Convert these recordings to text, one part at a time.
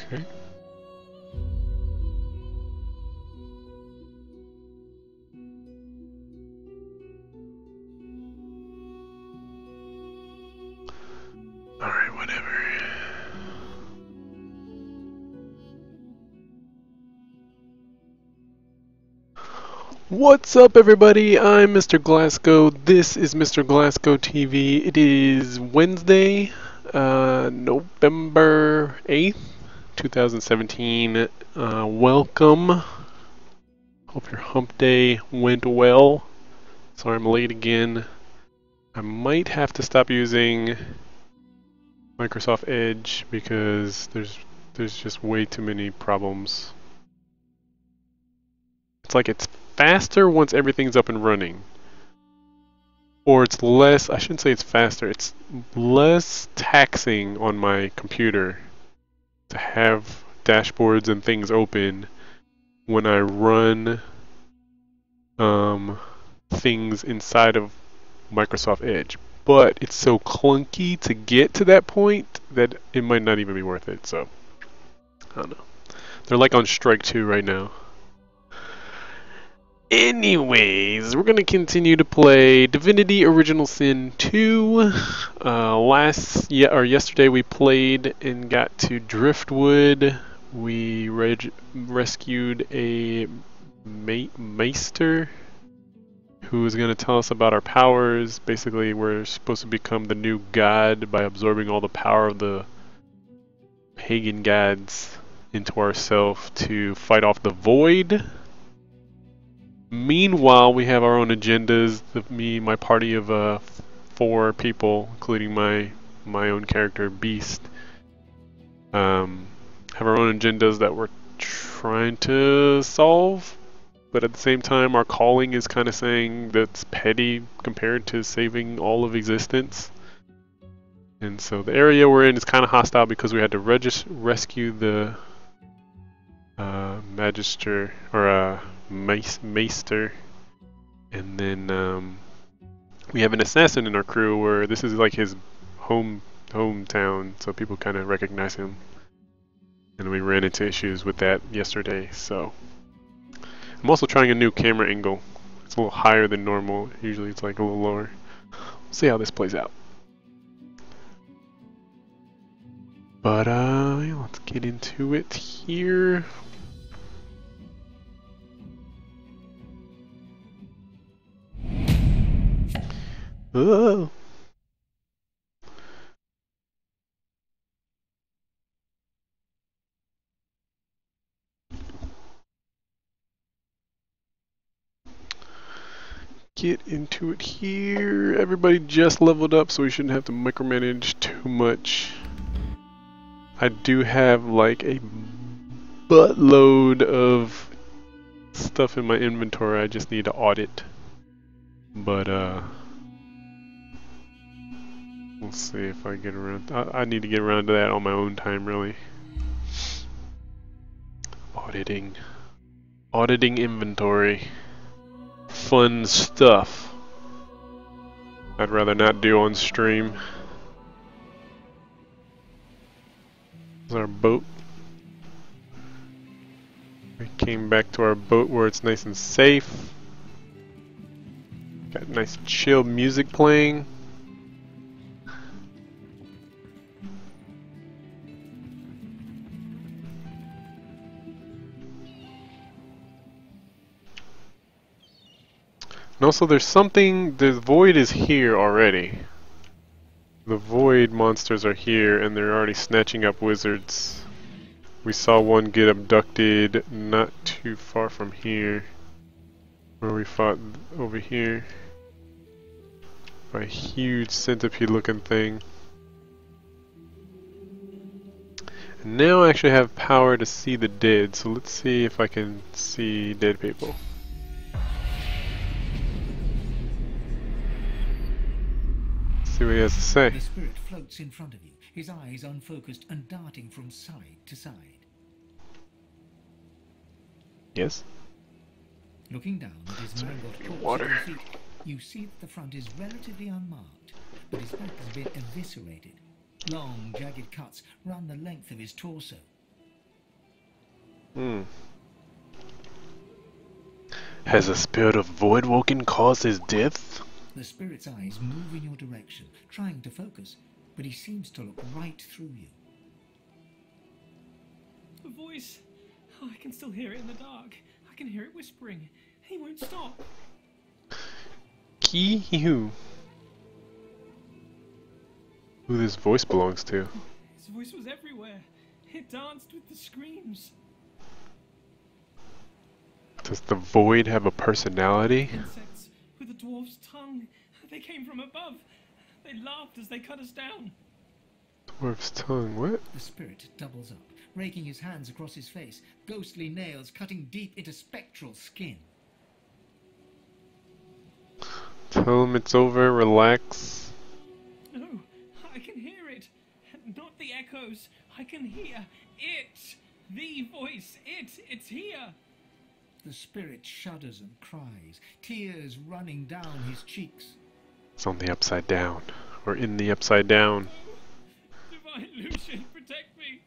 Okay. Alright, whatever. What's up, everybody? I'm MrGlasco. This is MrGlasco TV. It is Wednesday, November 8th, 2017. Welcome. Hope your hump day went well. Sorry I'm late again. I might have to stop using Microsoft Edge because there's just way too many problems. It's like it's faster once everything's up and running. Or it's less, I shouldn't say it's faster, it's less taxing on my computer to have dashboards and things open when I run things inside of Microsoft Edge. But it's so clunky to get to that point that it might not even be worth it, so I don't know. They're like on strike 2 right now. Anyways, we're gonna continue to play Divinity Original Sin 2. Yesterday we played and got to Driftwood. We rescued a Meistr who is gonna tell us about our powers. Basically, we're supposed to become the new god by absorbing all the power of the pagan gods into ourselves to fight off the void. Meanwhile, we have our own agendas. My party of 4 people, including my own character, Beast, have our own agendas that we're trying to solve. But at the same time, our calling is kind of saying that's petty compared to saving all of existence. And so the area we're in is kind of hostile because we had to rescue the magister or Meistr, and then we have an assassin in our crew where this is like his hometown, so people kind of recognize him, and we ran into issues with that yesterday. So I'm also trying a new camera angle. It's a little higher than normal. Usually it's like a little lower. We'll see how this plays out. But yeah, let's get into it here. Oh. Get into it here. Everybody just leveled up, so we shouldn't have to micromanage too much. I do have like a buttload of stuff in my inventory I just need to audit. But we'll see if I get around. I need to get around to that on my own time, really. Auditing inventory. Fun stuff I'd rather not do on stream. This is our boat. We came back to our boat where it's nice and safe. Got nice chill music playing. And also there's something, the void is here already. The void monsters are here and they're already snatching up wizards. We saw one get abducted not too far from here, where we fought over here by a huge centipede looking thing. And now I actually have power to see the dead, so let's see if I can see dead people. See what he has to say. The spirit floats in front of you, his eyes unfocused and darting from side to side. Yes? Looking down at his mangled corpse water. at your feet, you see that the front is relatively unmarked, but his back has been eviscerated. Long, jagged cuts run the length of his torso. Hmm. Has a spirit of void woken caused his death? The spirit's eyes move in your direction, trying to focus, but he seems to look right through you. The voice. Oh, I can still hear it in the dark. I can hear it whispering. He won't stop. Who this voice belongs to? His voice was everywhere. It danced with the screams. Does the void have a personality? Insects with a dwarf's tongue. They came from above. They laughed as they cut us down. Dwarf's tongue, what? The spirit doubles up, raking his hands across his face, ghostly nails cutting deep into spectral skin. Tell him it's over, relax. No, I can hear it. Not the echoes. I can hear it. The voice. It's here. The spirit shudders and cries, tears running down his cheeks. It's on the upside down. Or in the upside down. Divine Lucian, protect me.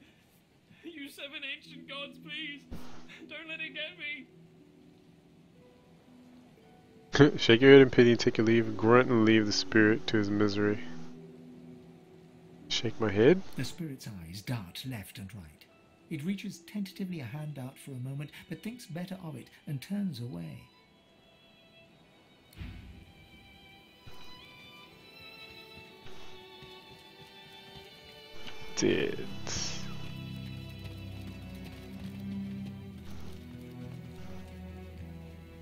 You seven ancient gods, please. Don't let it get me. Shake your head in pity and take your leave. Grunt and leave the spirit to his misery. Shake my head? The spirit's eyes dart left and right. It reaches tentatively a hand out for a moment, but thinks better of it and turns away. Dead.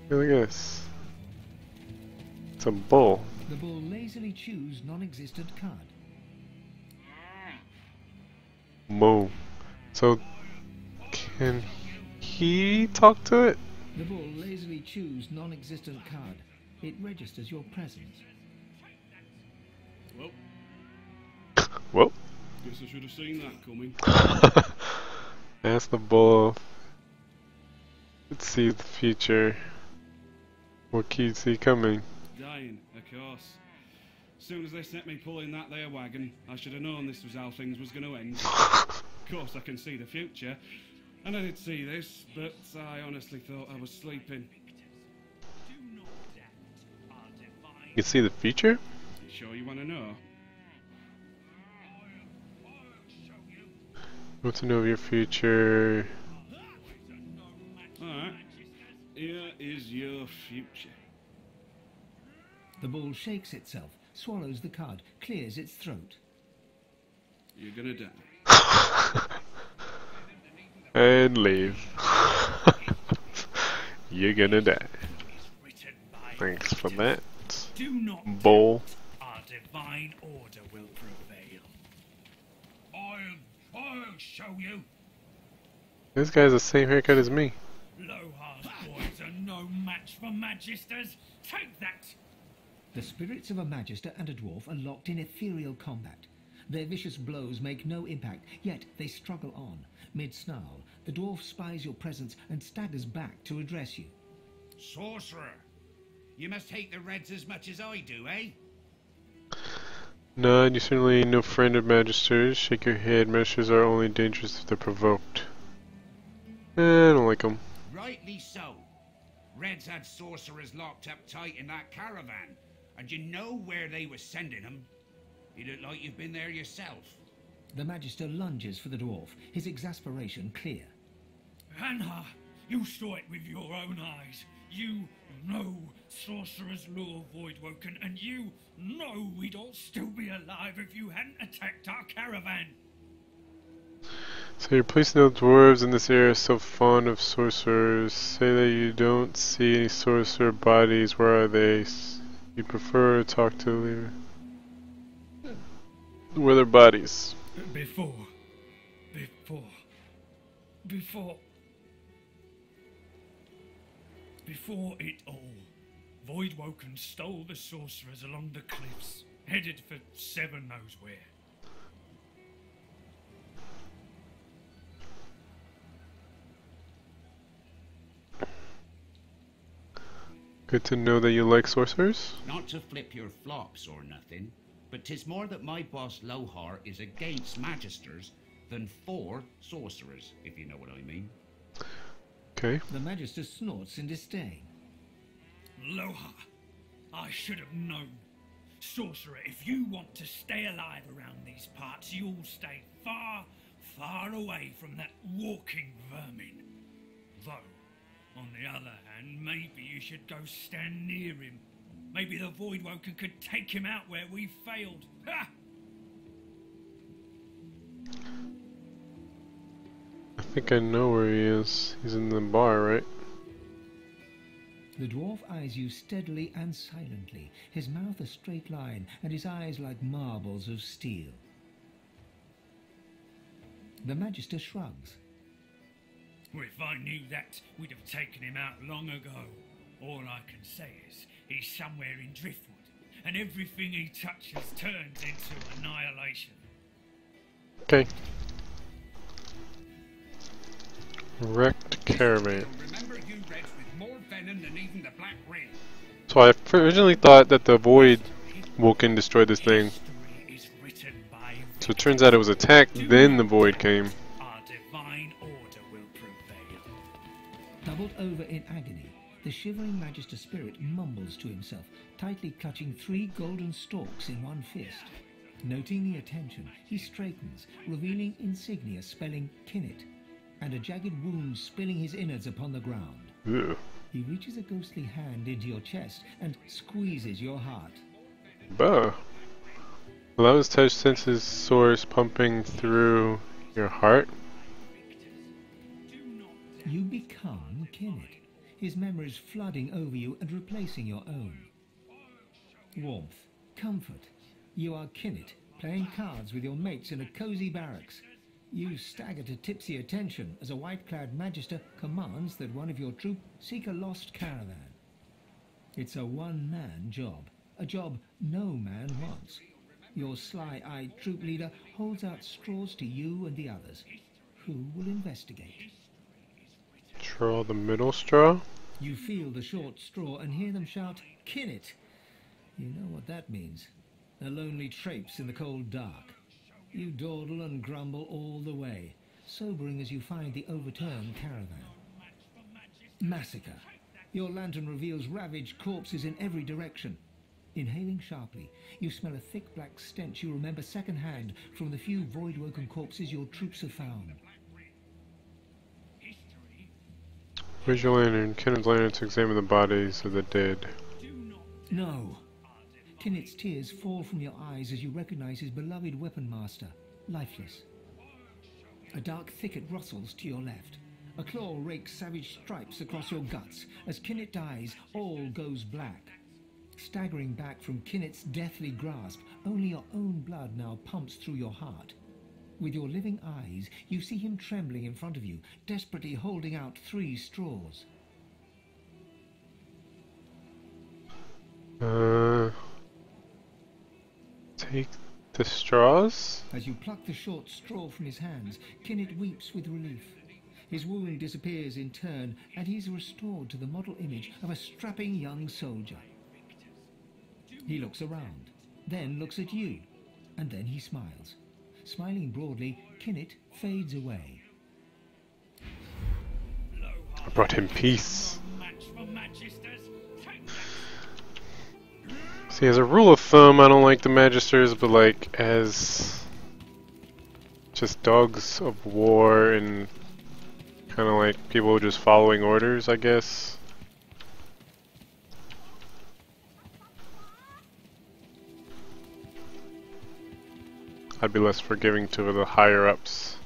Hey, look at this. It's a bull. The bull lazily chews non-existent cud. Moo. So, can he talk to it? The bull lazily chews non-existent cud. It registers your presence. Well, Well, guess I should have seen that coming. ask the bull. Let's see the future. What keeps he coming? Dying, of course. As soon as they sent me pulling that there wagon, I should have known this was how things was going to end. Of course I can see the future, and I did see this, but I honestly thought I was sleeping. You can see the future? You sure you want to know? Want to know your future? Alright, here is your future. The bull shakes itself, swallows the cud, clears its throat. You're gonna die. And leave. You're gonna die. Thanks for that. Do not Bull. Our divine order will prevail. I'll show you. This guy has the same haircut as me. Lohars boys are no match for magisters. Take that. The spirits of a magister and a dwarf are locked in ethereal combat. Their vicious blows make no impact, yet they struggle on. Mid-snarl, the dwarf spies your presence and staggers back to address you. Sorcerer! You must hate the Reds as much as I do, eh? No, you certainly ain't no friend of magisters. Shake your head. Magisters are only dangerous if they're provoked. I don't like them. Rightly so. Reds had sorcerers locked up tight in that caravan, and you know where they were sending them. You look like you've been there yourself. The magister lunges for the dwarf, his exasperation clear. Anha, you saw it with your own eyes. You know sorcerers lure Voidwoken, and you know we'd all still be alive if you hadn't attacked our caravan. So your place know dwarves in this area are so fond of sorcerers. Say that you don't see any sorcerer bodies. Where are they? You prefer to talk to leader. Where are their bodies? Before it all, Voidwoken stole the sorcerers along the cliffs, headed for Seven knows where. Good to know that you like sorcerers. Not to flip your flops or nothing, but 'tis more that my boss Lohar is against magisters than for sorcerers, if you know what I mean. Okay. The Magister snorts in disdain. Loha, I should have known. Sorcerer, if you want to stay alive around these parts, you'll stay far, far away from that walking vermin. Though, on the other hand, maybe you should go stand near him. Maybe the Voidwoken could take him out where we failed. Ha! I think I know where he is. He's in the bar, right? The dwarf eyes you steadily and silently, his mouth a straight line, and his eyes like marbles of steel. The Magister shrugs. Well, if I knew that, we'd have taken him out long ago. All I can say is, he's somewhere in Driftwood, and everything he touches turns into annihilation. Okay. Wrecked caravan. Remember you Reds with more venom than even the Black Ring. So I originally thought that the Voidwoken destroyed this thing. History is written by So it turns out it was attacked, then the Void came. our divine order will prevail. Doubled over in agony, the shivering Magister spirit mumbles to himself, tightly clutching 3 golden stalks in one fist. Noting the attention, he straightens, revealing insignia spelling Kinnet, and a jagged wound spilling his innards upon the ground. Ugh. He reaches a ghostly hand into your chest and squeezes your heart. Bah. Allows touch senses source pumping through your heart. You become Kinnet, his memories flooding over you and replacing your own. Warmth, comfort. You are Kinnet, playing cards with your mates in a cozy barracks. You stagger to tipsy attention as a white-clad Magister commands that one of your troop seek a lost caravan. It's a one-man job, a job no man wants. Your sly-eyed troop leader holds out straws to you and the others. Who will investigate? Draw the middle straw. You feel the short straw and hear them shout, "Kinnet!" You know what that means. A lonely traipse in the cold dark. You dawdle and grumble all the way, sobering as you find the overturned caravan. Massacre. Your lantern reveals ravaged corpses in every direction. Inhaling sharply, you smell a thick black stench you remember secondhand from the few Voidwoken corpses your troops have found. Where's your lantern? Kenneth's lantern to examine the bodies of the dead. No. Kinnet's tears fall from your eyes as you recognize his beloved weapon master, lifeless. A dark thicket rustles to your left. A claw rakes savage stripes across your guts. As Kinnet dies, all goes black. Staggering back from Kinnet's deathly grasp, only your own blood now pumps through your heart. With your living eyes, you see him trembling in front of you, desperately holding out 3 straws. Take the straws? As you pluck the short straw from his hands, Kinnet weeps with relief. His wound disappears in turn, and he's restored to the model image of a strapping young soldier. He looks around, then looks at you, and then he smiles. Smiling broadly, Kinnet fades away. I brought him peace. See, as a rule of thumb, I don't like the magisters, but like as just dogs of war and kind of like people just following orders, I guess. I'd be less forgiving to the higher ups.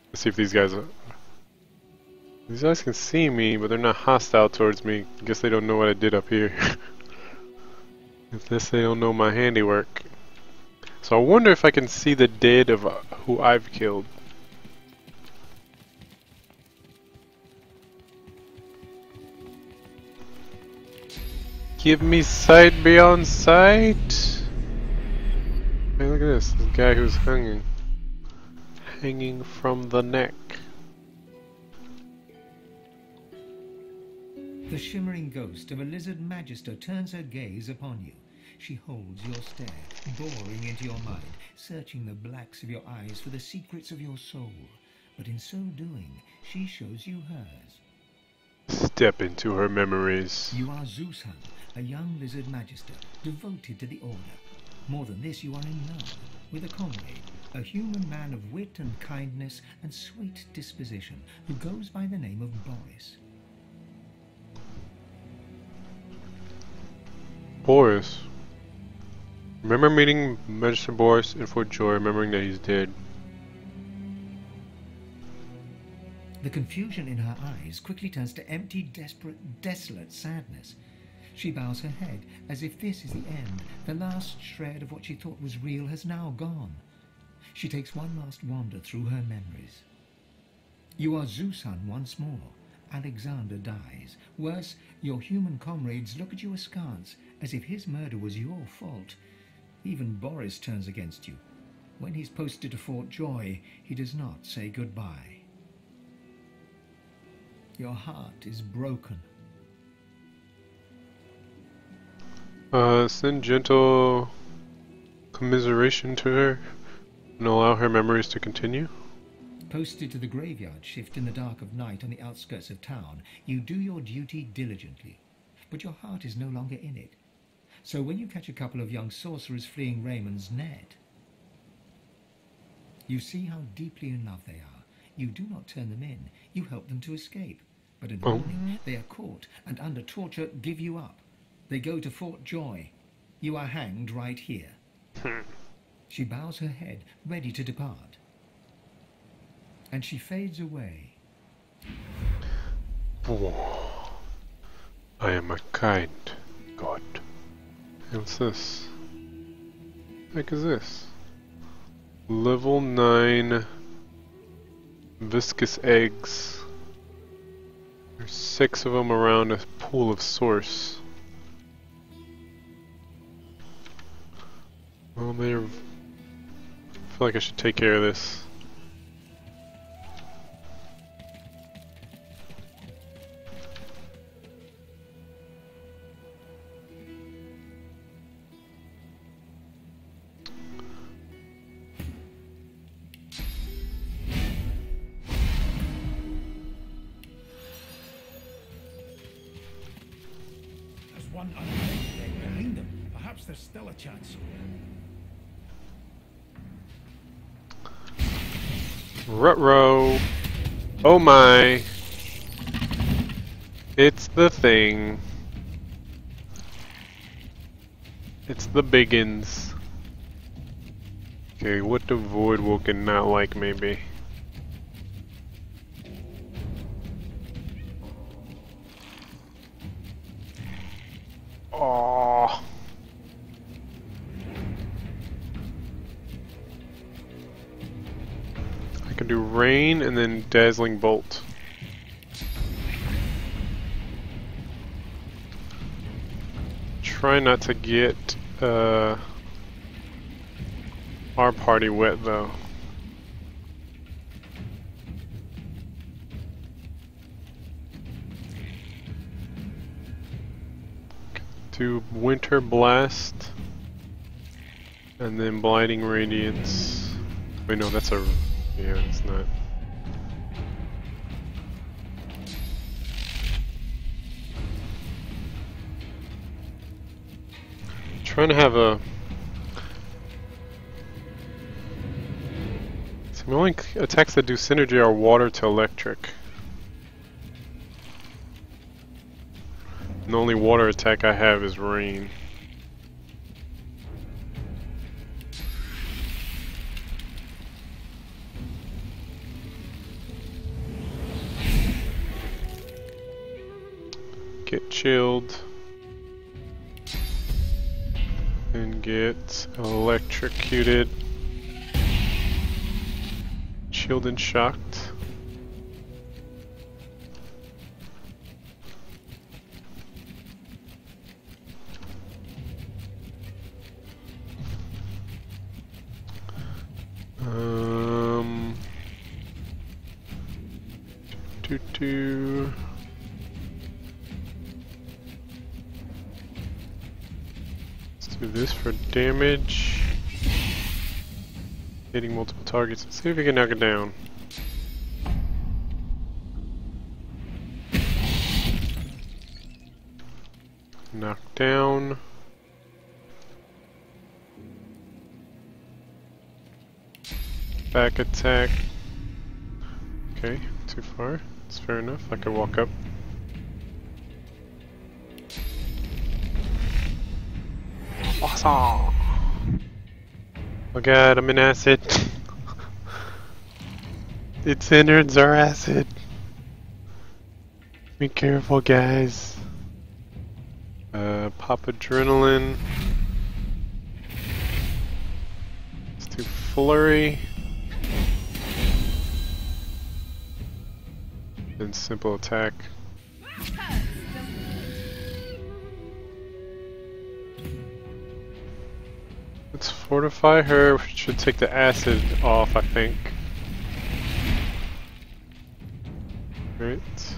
Let's see if these guys can see me, but they're not hostile towards me. I guess they don't know what I did up here. Unless they don't know my handiwork. So I wonder if I can see the dead of who I've killed. Give me sight beyond sight. Hey, look at this guy who's hanging from the neck. The shimmering ghost of a lizard magister turns her gaze upon you. She holds your stare, boring into your mind, searching the blacks of your eyes for the secrets of your soul. But in so doing, she shows you hers. step into her memories. You are Zeushan, a young lizard magister, devoted to the Order. More than this, you are in love with a comrade, a human man of wit and kindness and sweet disposition, who goes by the name of Boris. Boris. Remember meeting Magister Boris in Fort Joy, remembering that he's dead. The confusion in her eyes quickly turns to empty, desperate, desolate sadness. She bows her head, as if this is the end. The last shred of what she thought was real has now gone. She takes one last wander through her memories. You are Zeushan once more. Alexander dies. Worse, your human comrades look at you askance, as if his murder was your fault. Even Boris turns against you. When he's posted to Fort Joy, he does not say goodbye. Your heart is broken. Send gentle commiseration to her and allow her memories to continue. Posted to the graveyard shift in the dark of night on the outskirts of town, you do your duty diligently, but your heart is no longer in it. So when you catch a couple of young sorcerers fleeing Raymond's net, you see how deeply in love they are. You do not turn them in, you help them to escape. But in the morning, they are caught and under torture give you up. They go to Fort Joy. You are hanged right here. She bows her head, ready to depart. And she fades away. Oh, I am a kind god. What's this? What the heck is this? Level 9 viscous eggs. There's 6 of them around a pool of source. Well, I feel like I should take care of this. One undead behind them. Perhaps there's still a chance. Ruh-roh. Oh my. It's the thing. It's the biggins. Okay, what the Voidwoken not like maybe? Aww. I can do rain and then dazzling bolt. Try not to get our party wet though. Do Winter Blast and then Blinding Radiance. Wait, no, that's a. Yeah, it's not. Trying to have a. So the only attacks that do synergy are water to electric. And the only water attack I have is rain. Get chilled. And get electrocuted. Chilled and shocked. Let's do this for damage. Hitting multiple targets. Let's see if we can knock it down. knock down. Back attack. Okay, too far. It's fair enough. I could walk up. Awesome! Oh god, I'm in acid. Its innards are acid. Be careful, guys. Pop adrenaline. Let's do flurry. And simple attack. Let's fortify her. Should take the acid off, I think. Right.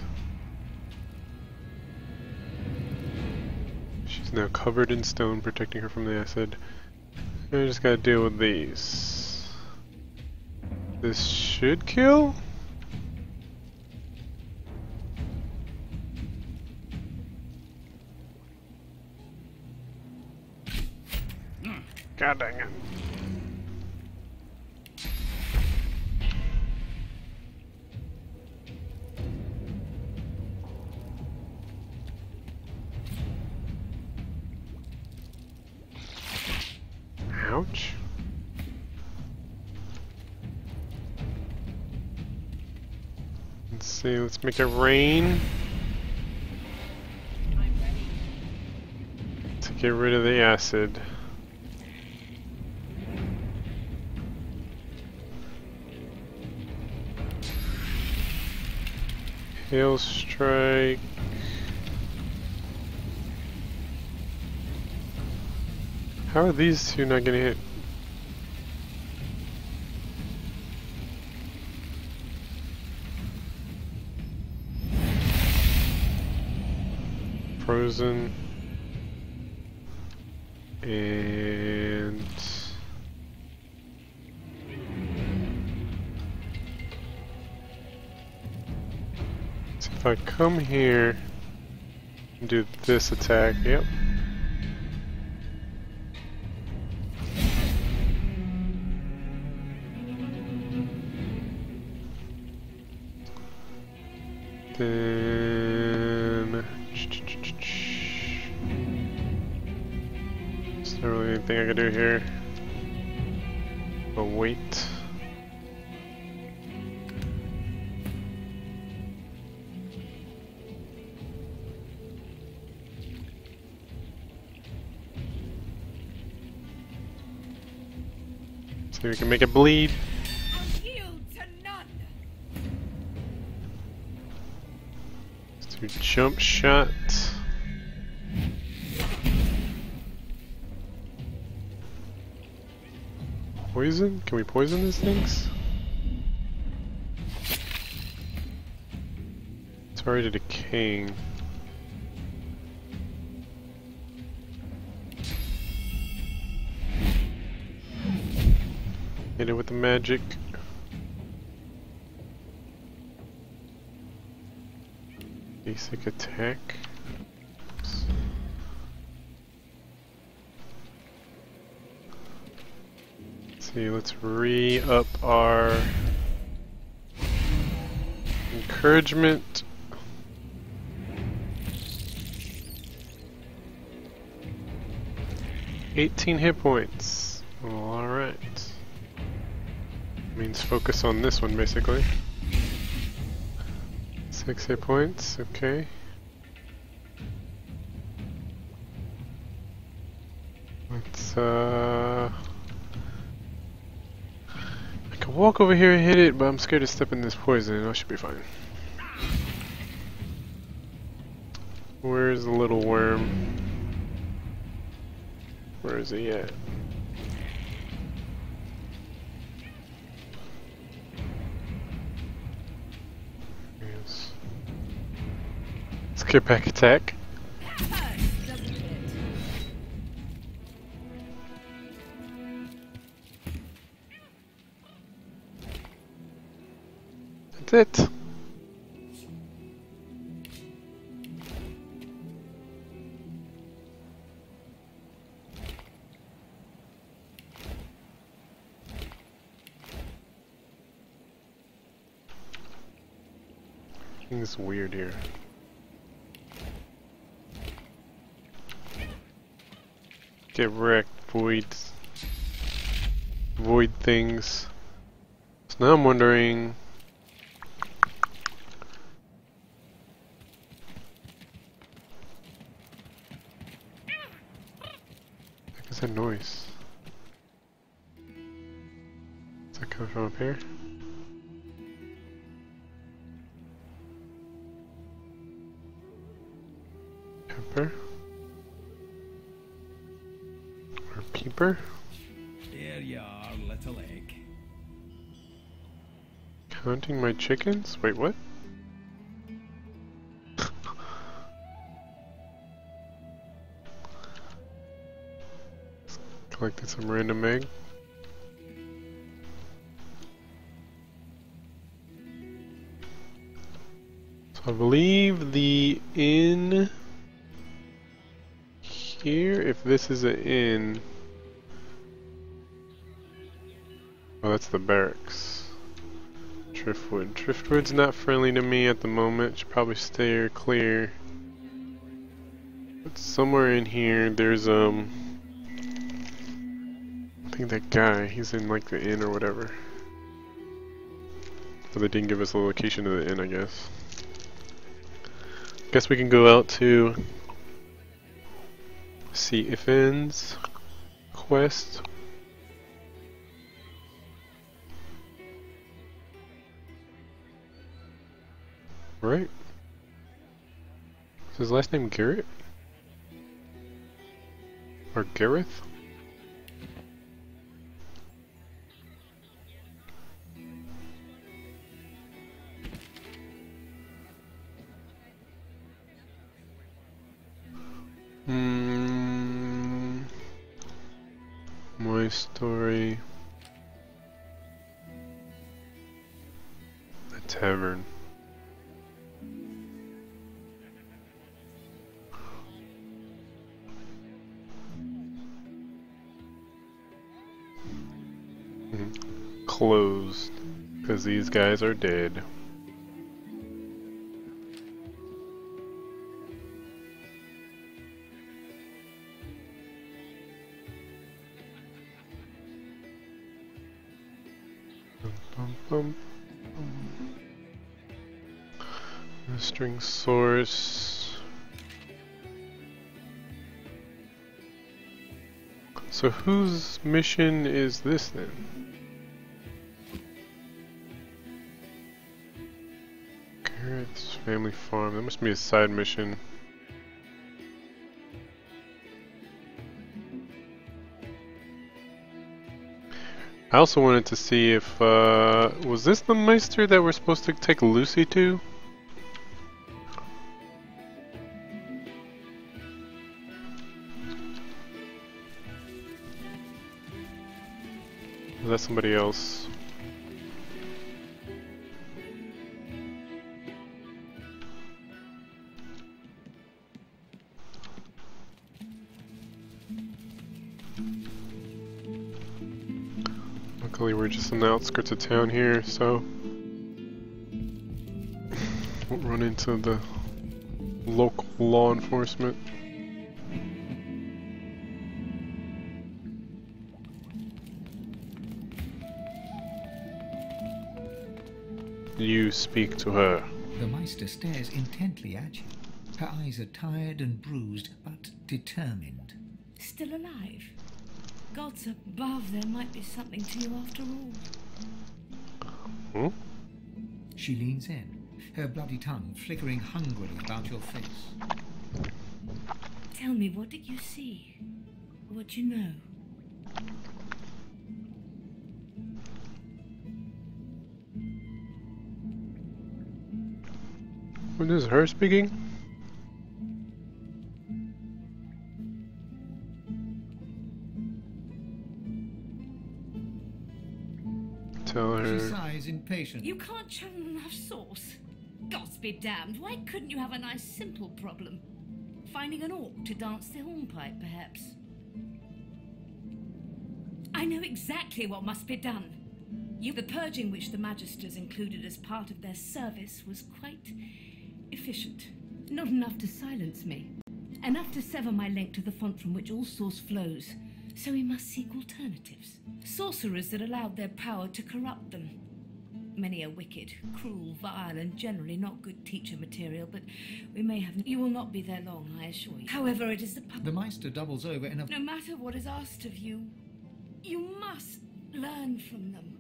She's now covered in stone, protecting her from the acid. I just gotta deal with these. This should kill? God dang it. Ouch. Let's see, let's make it rain. To get rid of the acid. Hail strike. How are these two not getting hit? Frozen. And so if I come here and do this attack, yep. Then there's not really anything I can do here. But wait. See if we can make it bleed. Jump shot. Poison? Can we poison these things? It's already decaying. Hit it with the magic. Basic attack. Oops. Let's see, let's re-up our encouragement. $18 hit points. Well, alright. Means focus on this one basically. 6 hit points, okay. Let's I can walk over here and hit it, but I'm scared to step in this poison. I should be fine. Where's the little worm? Where is he at? Skip back attack. That's it. Things weird here. Get wrecked, voids. Void things. So now I'm wondering. What is that noise? Is that coming from up here? Pepper? Or peeper? There you are, little egg. Counting my chickens? Wait, what? Collected some random egg. So I believe the inn here, if this is an inn. Oh, that's the barracks. Driftwood. Driftwood's not friendly to me at the moment. Should probably stay clear. But somewhere in here, there's I think that guy. He's in like the inn or whatever. But they didn't give us the location of the inn, I guess. Guess we can go out to see Ifan's quest. Right. Is his last name Garrett? Or Gareth? My story. The tavern. Closed, because these guys are dead. String source. So whose mission is this then? Garrett's family farm. That must be a side mission. I also wanted to see if, was this the Meistr that we're supposed to take Lucy to? Is that somebody else? Luckily we're just on the outskirts of town here, so won't run into the local law enforcement. You speak to her. The Meistr stares intently at you. Her eyes are tired and bruised, but determined. Still alive? Gods above, there might be something to you after all. Hmm? She leans in, her bloody tongue flickering hungrily about your face. Tell me, what did you see? What do you know? What is her speaking? Tell her. She sighs impatiently. You can't channel enough sauce. Gods be damned, why couldn't you have a nice simple problem? Finding an orc to dance the hornpipe, perhaps? I know exactly what must be done. The purging which the magisters included as part of their service was quite efficient. Not enough to silence me. Enough to sever my link to the font from which all source flows. So we must seek alternatives. Sorcerers that allowed their power to corrupt them. Many are wicked, cruel, vile, and generally not good teacher material, but we may have... You will not be there long, I assure you. However, it is the Meistr doubles over in a... No matter what is asked of you, you must learn from them.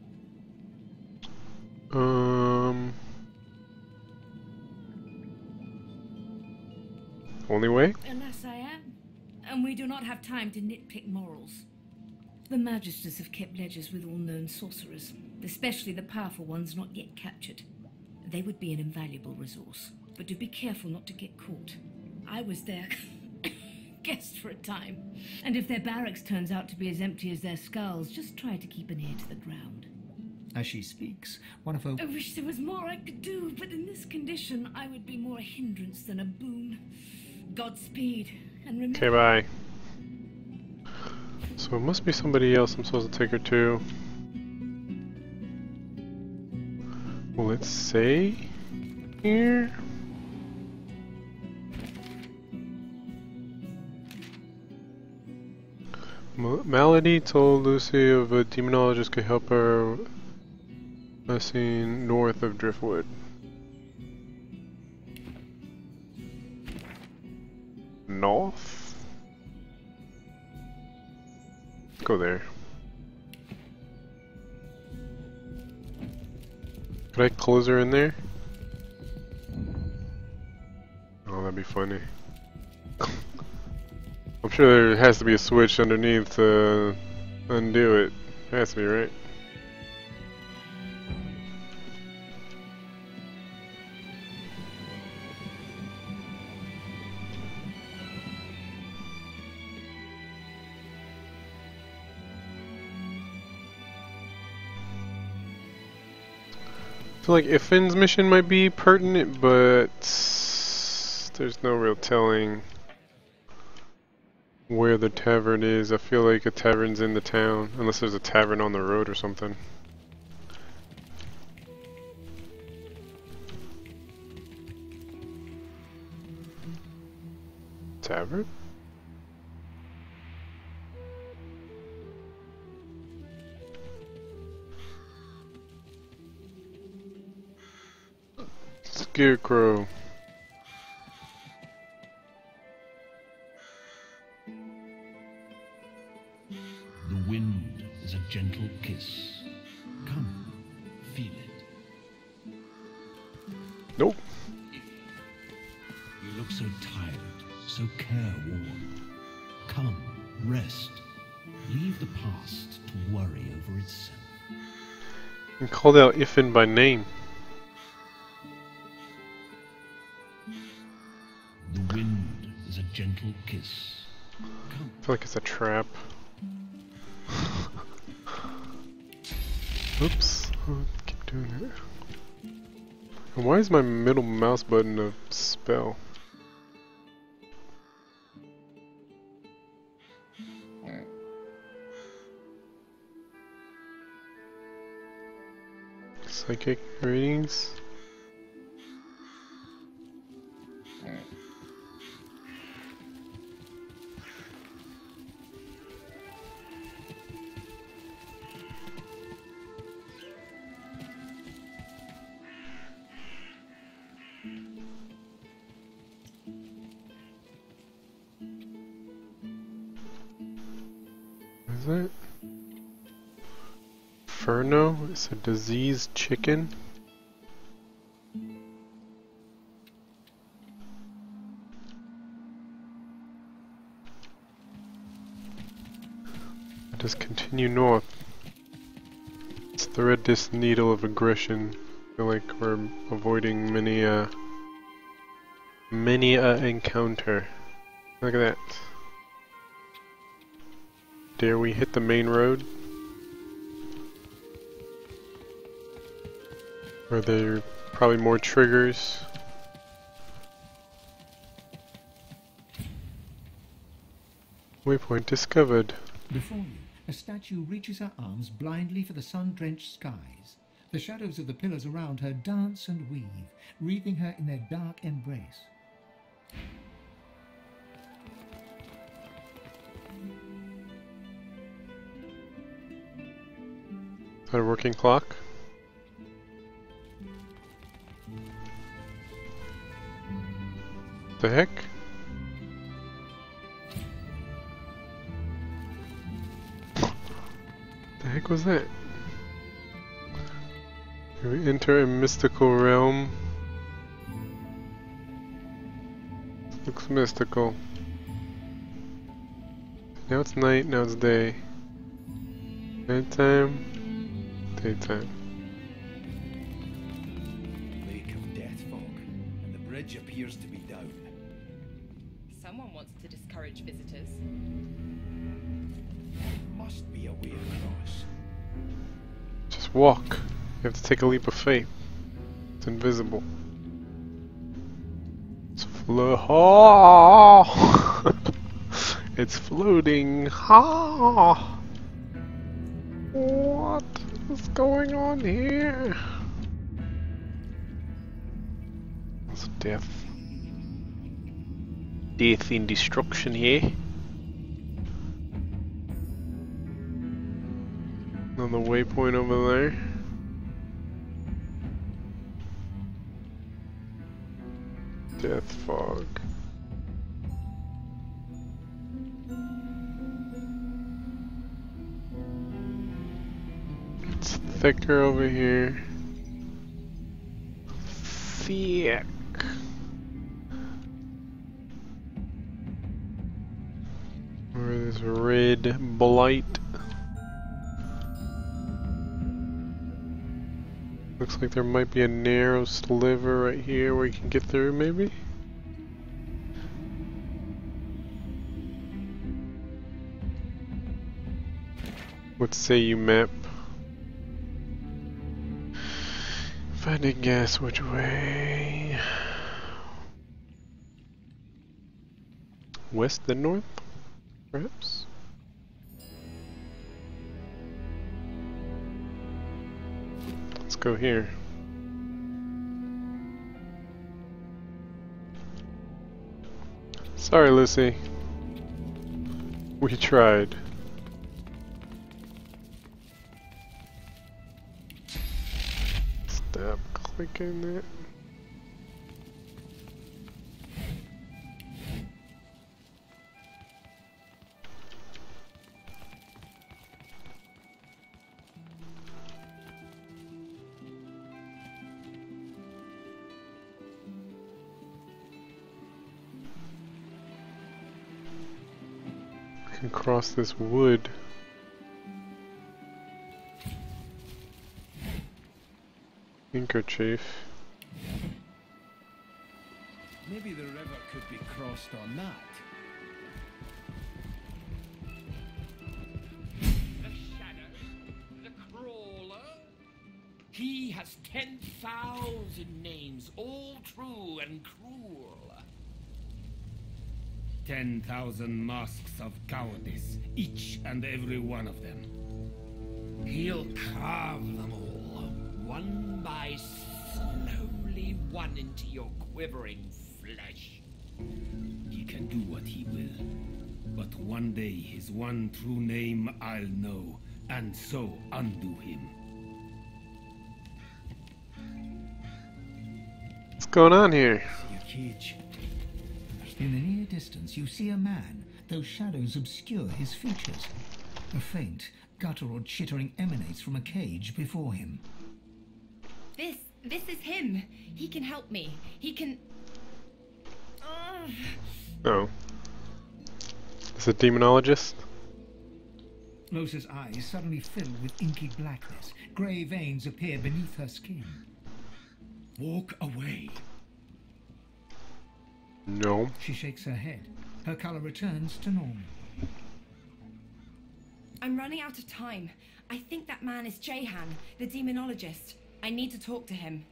Only way? Alas, I am. And we do not have time to nitpick morals. The magisters have kept ledgers with all known sorcerers, especially the powerful ones not yet captured. They would be an invaluable resource, but do be careful not to get caught. I was their guest for a time, and if their barracks turns out to be as empty as their skulls, just try to keep an ear to the ground. As she speaks, one of her... I wish there was more I could do, but in this condition, I would be more a hindrance than a boon. Godspeed, and remember... Okay, bye. So it must be somebody else I'm supposed to take her to. Well, let's say... here... Malady told Lucy of a demonologist could help her scene north of Driftwood. North? Let's go there. Could I close her in there? Oh, that'd be funny. I'm sure there has to be a switch underneath to undo it. Has to be, right? I feel like Ifan's mission might be pertinent, but there's no real telling where the tavern is. I feel like a tavern's in the town, unless there's a tavern on the road or something. Tavern? Scarecrow. The wind is a gentle kiss. Come, feel it. Nope. You look so tired, so careworn. Come, rest. Leave the past to worry over itself. And called out Ifan by name. The wind is a gentle kiss. Come. I feel like it's a trap. Oops. I'll keep doing it. And why is my middle mouse button a spell? Psychic readings. Is it? Inferno? It's a diseased chicken. Just continue north. Let's thread this needle of aggression. I feel like we're avoiding many a encounter. Look at that. Dare we hit the main road? Are there probably more triggers? Waypoint discovered. Before you, A statue reaches her arms blindly for the sun-drenched skies. The shadows of the pillars around her dance and weave, wreathing her in their dark embrace. Is that a working clock? The heck? The heck was that? We enter a mystical realm. Looks mystical. Now it's night, now it's day. Nighttime, daytime. Lake of death fog, and the bridge appears to be down. Someone wants to discourage visitors. Must be a way across. Just walk. You have to take a leap of faith. It's invisible. It's it's floating. Ha! What is going on here? It's death. Death and destruction here. On the waypoint over there. Death fog. It's thicker over here. Thick. Where this red blight. Looks like there might be a narrow sliver right here where you can get through, maybe? What say you, map? If I had to guess which way... West then north? Perhaps? Let's go here. Sorry, Lucy. We tried. Stop clicking it. Across this wood. Handkerchief. Maybe the river could be crossed on that. The shadow, the crawler. He has 10,000 names, all true and cruel. 10,000 masks of cowardice, each and every one of them. He'll carve them all, one by slowly one into your quivering flesh. He can do what he will, but one day his one true name I'll know, and so undo him. What's going on here? See a cage. In the near distance, you see a man, though shadows obscure his features. A faint, guttural chittering emanates from a cage before him. This is him. He can help me. He can... Oh. Is it demonologist? Losa's eyes suddenly fill with inky blackness. Grey veins appear beneath her skin. Walk away. No. She shakes her head. Her color returns to normal. I'm running out of time. I think that man is Jehan, the demonologist. I need to talk to him.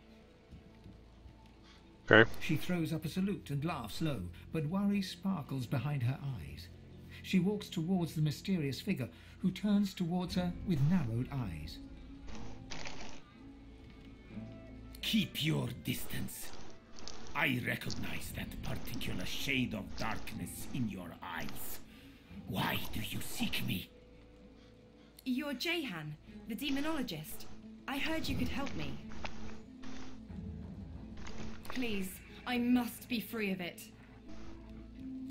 Okay. She throws up a salute and laughs low, but worry sparkles behind her eyes. She walks towards the mysterious figure, who turns towards her with narrowed eyes. Keep your distance. I recognize that particular shade of darkness in your eyes. Why do you seek me? You're Jehan, the demonologist. I heard you could help me. Please, I must be free of it.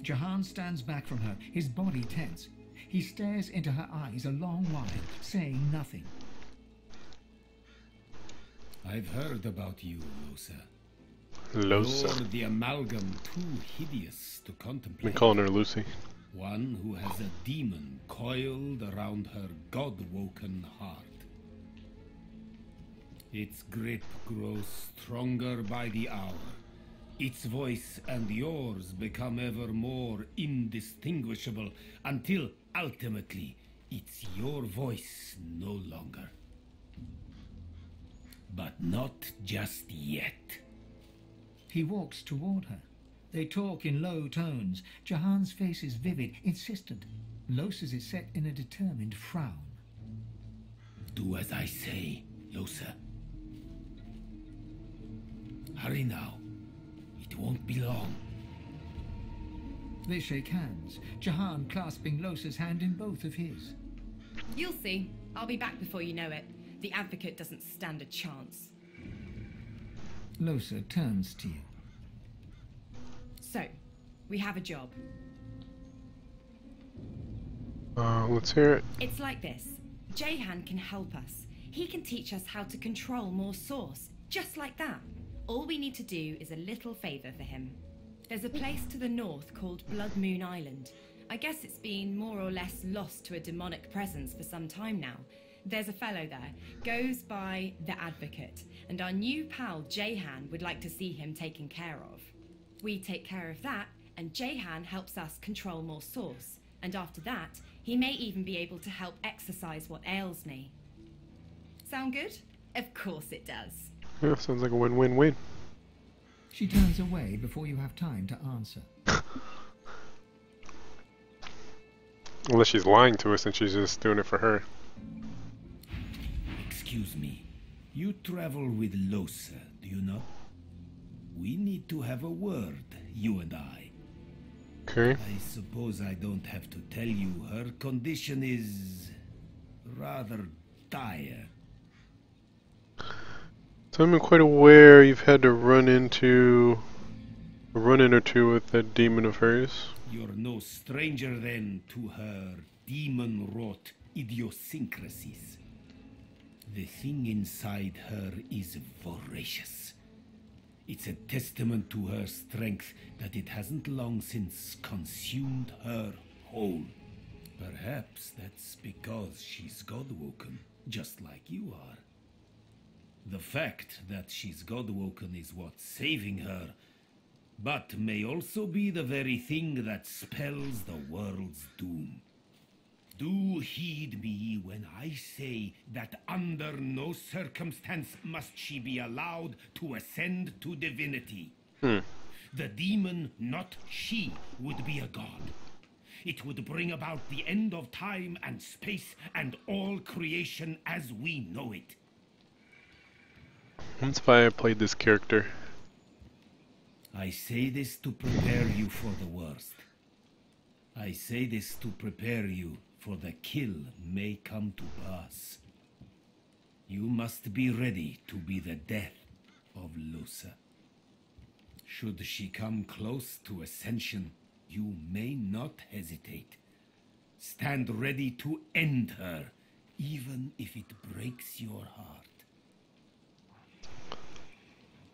Jahan stands back from her, his body tense. He stares into her eyes a long while, saying nothing. I've heard about you, Losa. Losa. You're the amalgam too hideous to contemplate. Been calling her Lucy. One who has a demon coiled around her god-woken heart. Its grip grows stronger by the hour. Its voice and yours become ever more indistinguishable until ultimately it's your voice no longer. But not just yet. He walks toward her. They talk in low tones. Jahan's face is vivid, insistent. Losa's is set in a determined frown. Do as I say, Losa. Hurry now. It won't be long. They shake hands, Jahan clasping Losa's hand in both of his. You'll see. I'll be back before you know it. The advocate doesn't stand a chance. Losa turns to you. So, we have a job. Let's hear it. It's like this. Jehan can help us. He can teach us how to control more source. Just like that. All we need to do is a little favor for him. There's a place to the north called Blood Moon Island. I guess it's been more or less lost to a demonic presence for some time now. There's a fellow there, goes by the Advocate, and our new pal Jehan would like to see him taken care of. We take care of that, and Jehan helps us control more source, and after that, he may even be able to help exorcise what ails me. Sound good? Of course it does. Yeah, sounds like a win-win-win. She turns away before you have time to answer. Unless she's lying to us and she's just doing it for her. Excuse me. You travel with Losa, do you know? We need to have a word, you and I. Okay. I suppose I don't have to tell you her condition is rather dire. So I'm quite aware you've had to run into a run-in or two with that demon of hers. You're no stranger then to her demon-wrought idiosyncrasies. The thing inside her is voracious. It's a testament to her strength that it hasn't long since consumed her whole. Perhaps that's because she's God-woken, just like you are. The fact that she's God-woken is what's saving her, but may also be the very thing that spells the world's doom. Do heed me when I say that under no circumstance must she be allowed to ascend to divinity. The demon, not she, would be a god. It would bring about the end of time and space and all creation as we know it. That's why I played this character. I say this to prepare you for the worst. I say this to prepare you for the kill may come to pass. You must be ready to be the death of Losa. Should she come close to ascension, you may not hesitate. Stand ready to end her, even if it breaks your heart.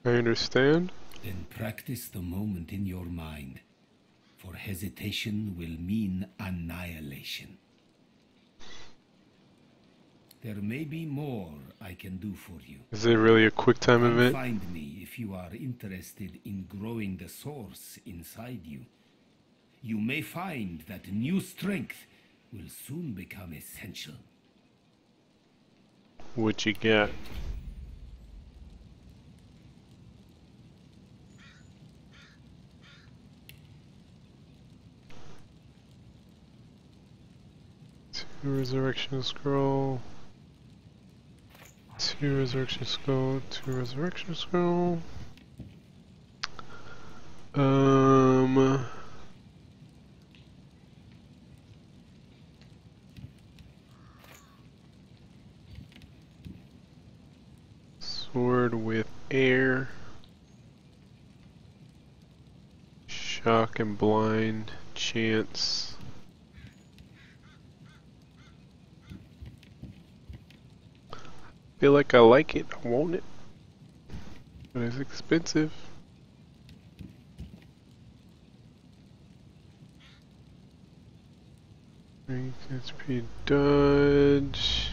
I understand. Then practice the moment in your mind, for hesitation will mean annihilation. There may be more I can do for you. Is it really a quick time Come event? find me if you are interested in growing the source inside you. You may find that new strength will soon become essential. What you got? 2 resurrection scroll. 2 resurrection scroll. 2 resurrection scroll. Sword with air. Shock and blind. Chance. Feel like I like it. I want it. But it's expensive. HP dodge.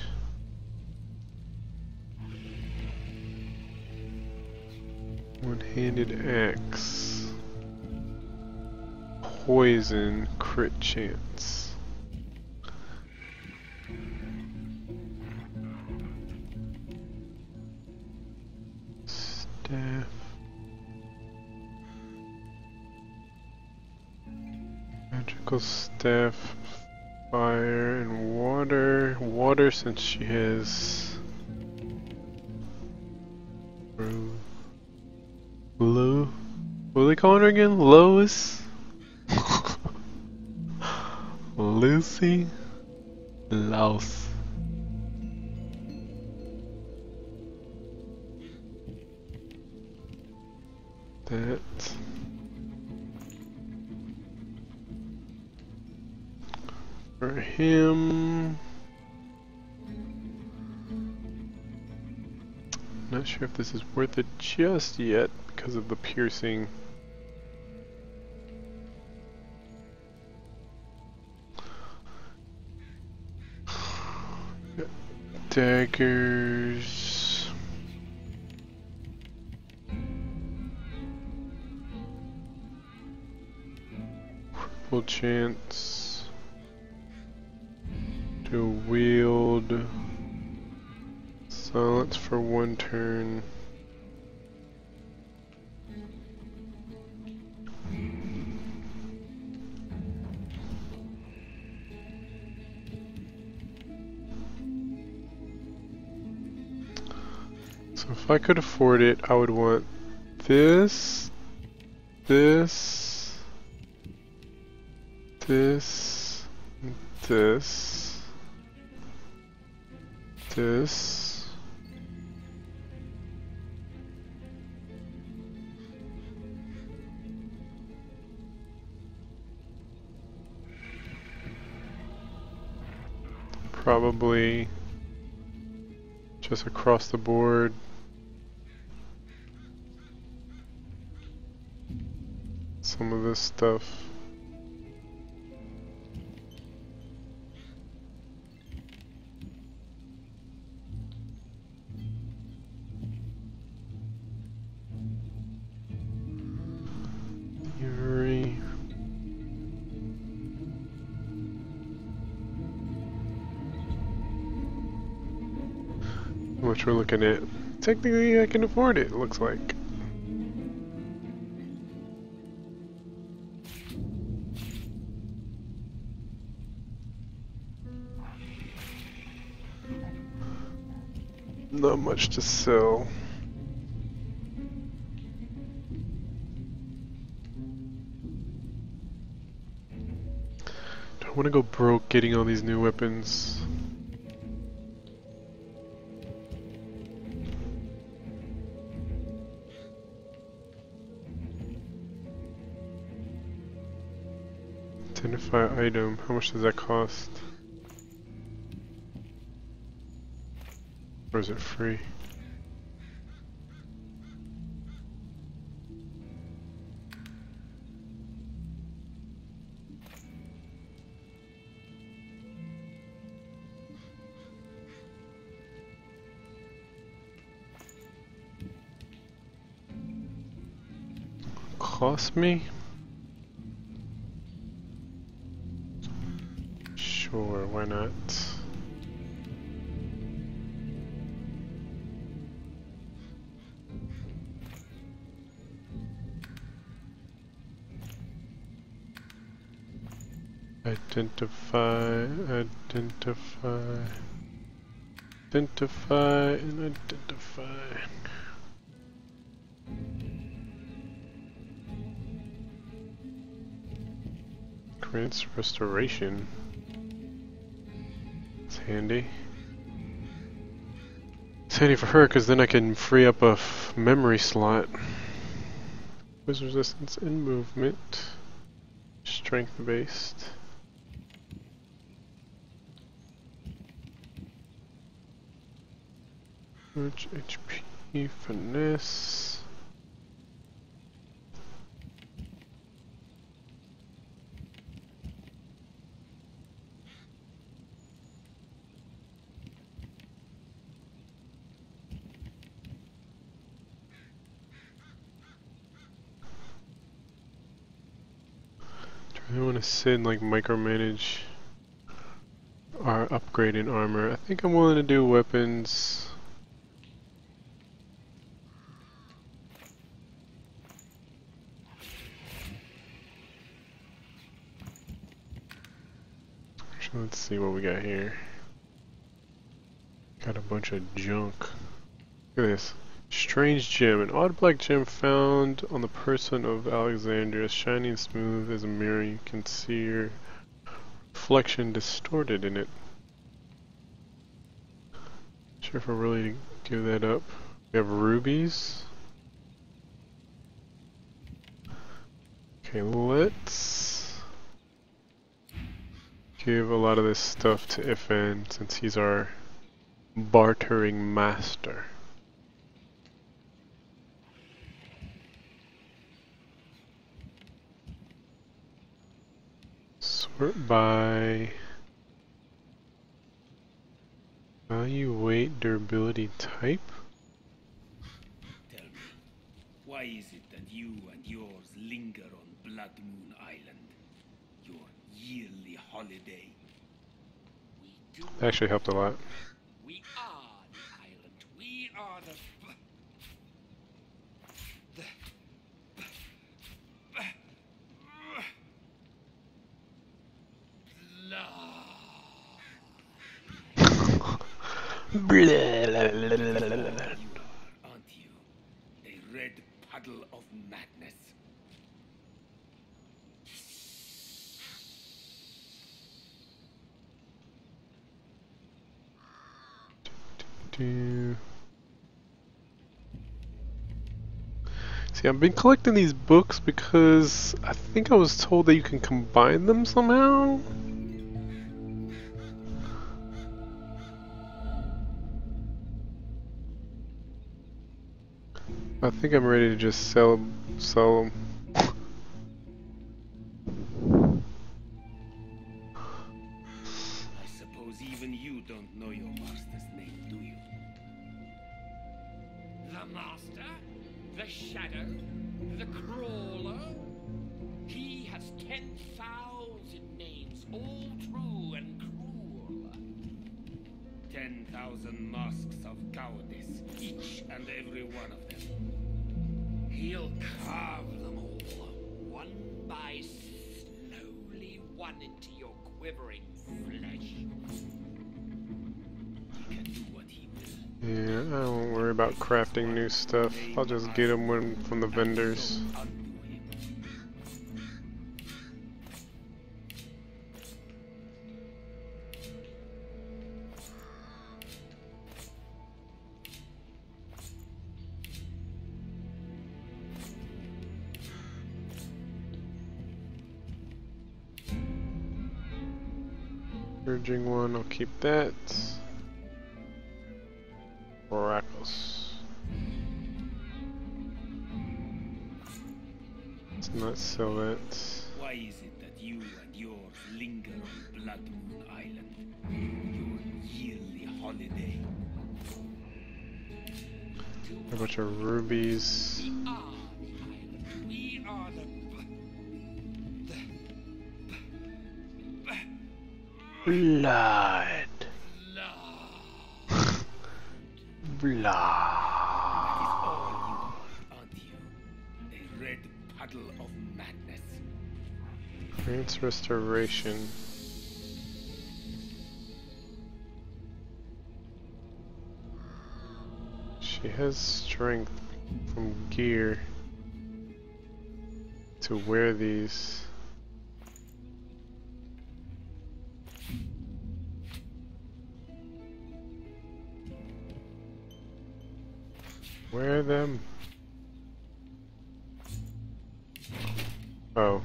One-handed axe. Poison crit chance. Staff. Magical staff. Fire and water. Water since she has Lo. What are they calling her again? Lois? Lucy? Louse. That. For him. Not sure if this is worth it just yet because of the piercing. Daggers. Full chance to wield. Silence for 1 turn. So if I could afford it, I would want this, this, this, this, this. Probably just across the board. Some of this stuff. Fury. How much we're looking at? Technically, I can afford it, it looks like. Not much to sell. Don't want to go broke getting all these new weapons. Identify item. How much does that cost? Or is it free? Cost me? Sure, why not? Identify, identify, identify, and identify. Grants restoration. It's handy. It's handy for her because then I can free up a memory slot. Quiz resistance and movement. Strength based. Which HP, finesse. I want to sit and like micromanage our upgrade in armor. I think I'm willing to do weapons. Actually, let's see what we got here. Got a bunch of junk. Look at this. Strange gem. An odd black gem found on the person of Alexandria. Shining smooth as a mirror. You can see your reflection distorted in it. Not sure if we're really to give that up. We have rubies. Okay, let's give a lot of this stuff to Ifan since he's our bartering master. Sort by value, weight, durability, type. Tell me, why is it that you and yours linger on Blood Moon Island? Your yearly holiday. We do. Actually helped a lot. We are the island. We are the. You are, aren't you? A red puddle of madness. See, I've been collecting these books because I think I was told that you can combine them somehow. I think I'm ready to just sell them. I suppose even you don't know your master's name, do you? The Master? The Shadow? The Crawler? He has 10,000 names, all true and cruel. 10,000 masks of cowardice, each and every one of them. He'll carve them all, one by slowly one into your quivering flesh. He can do what he will. Yeah, I don't worry about crafting new stuff. I'll just get them from the vendors. Urging one, I'll keep that. Oracles. Let's not sell that. Why is it that you and yours linger on Blood Moon Island? Your yearly holiday. A bunch of rubies. We are the island. We are the... Blood. Blood. That is all you are, aren't you? A red puddle of madness. Grants restoration. She has strength from gear to wear these. Wear them. Oh.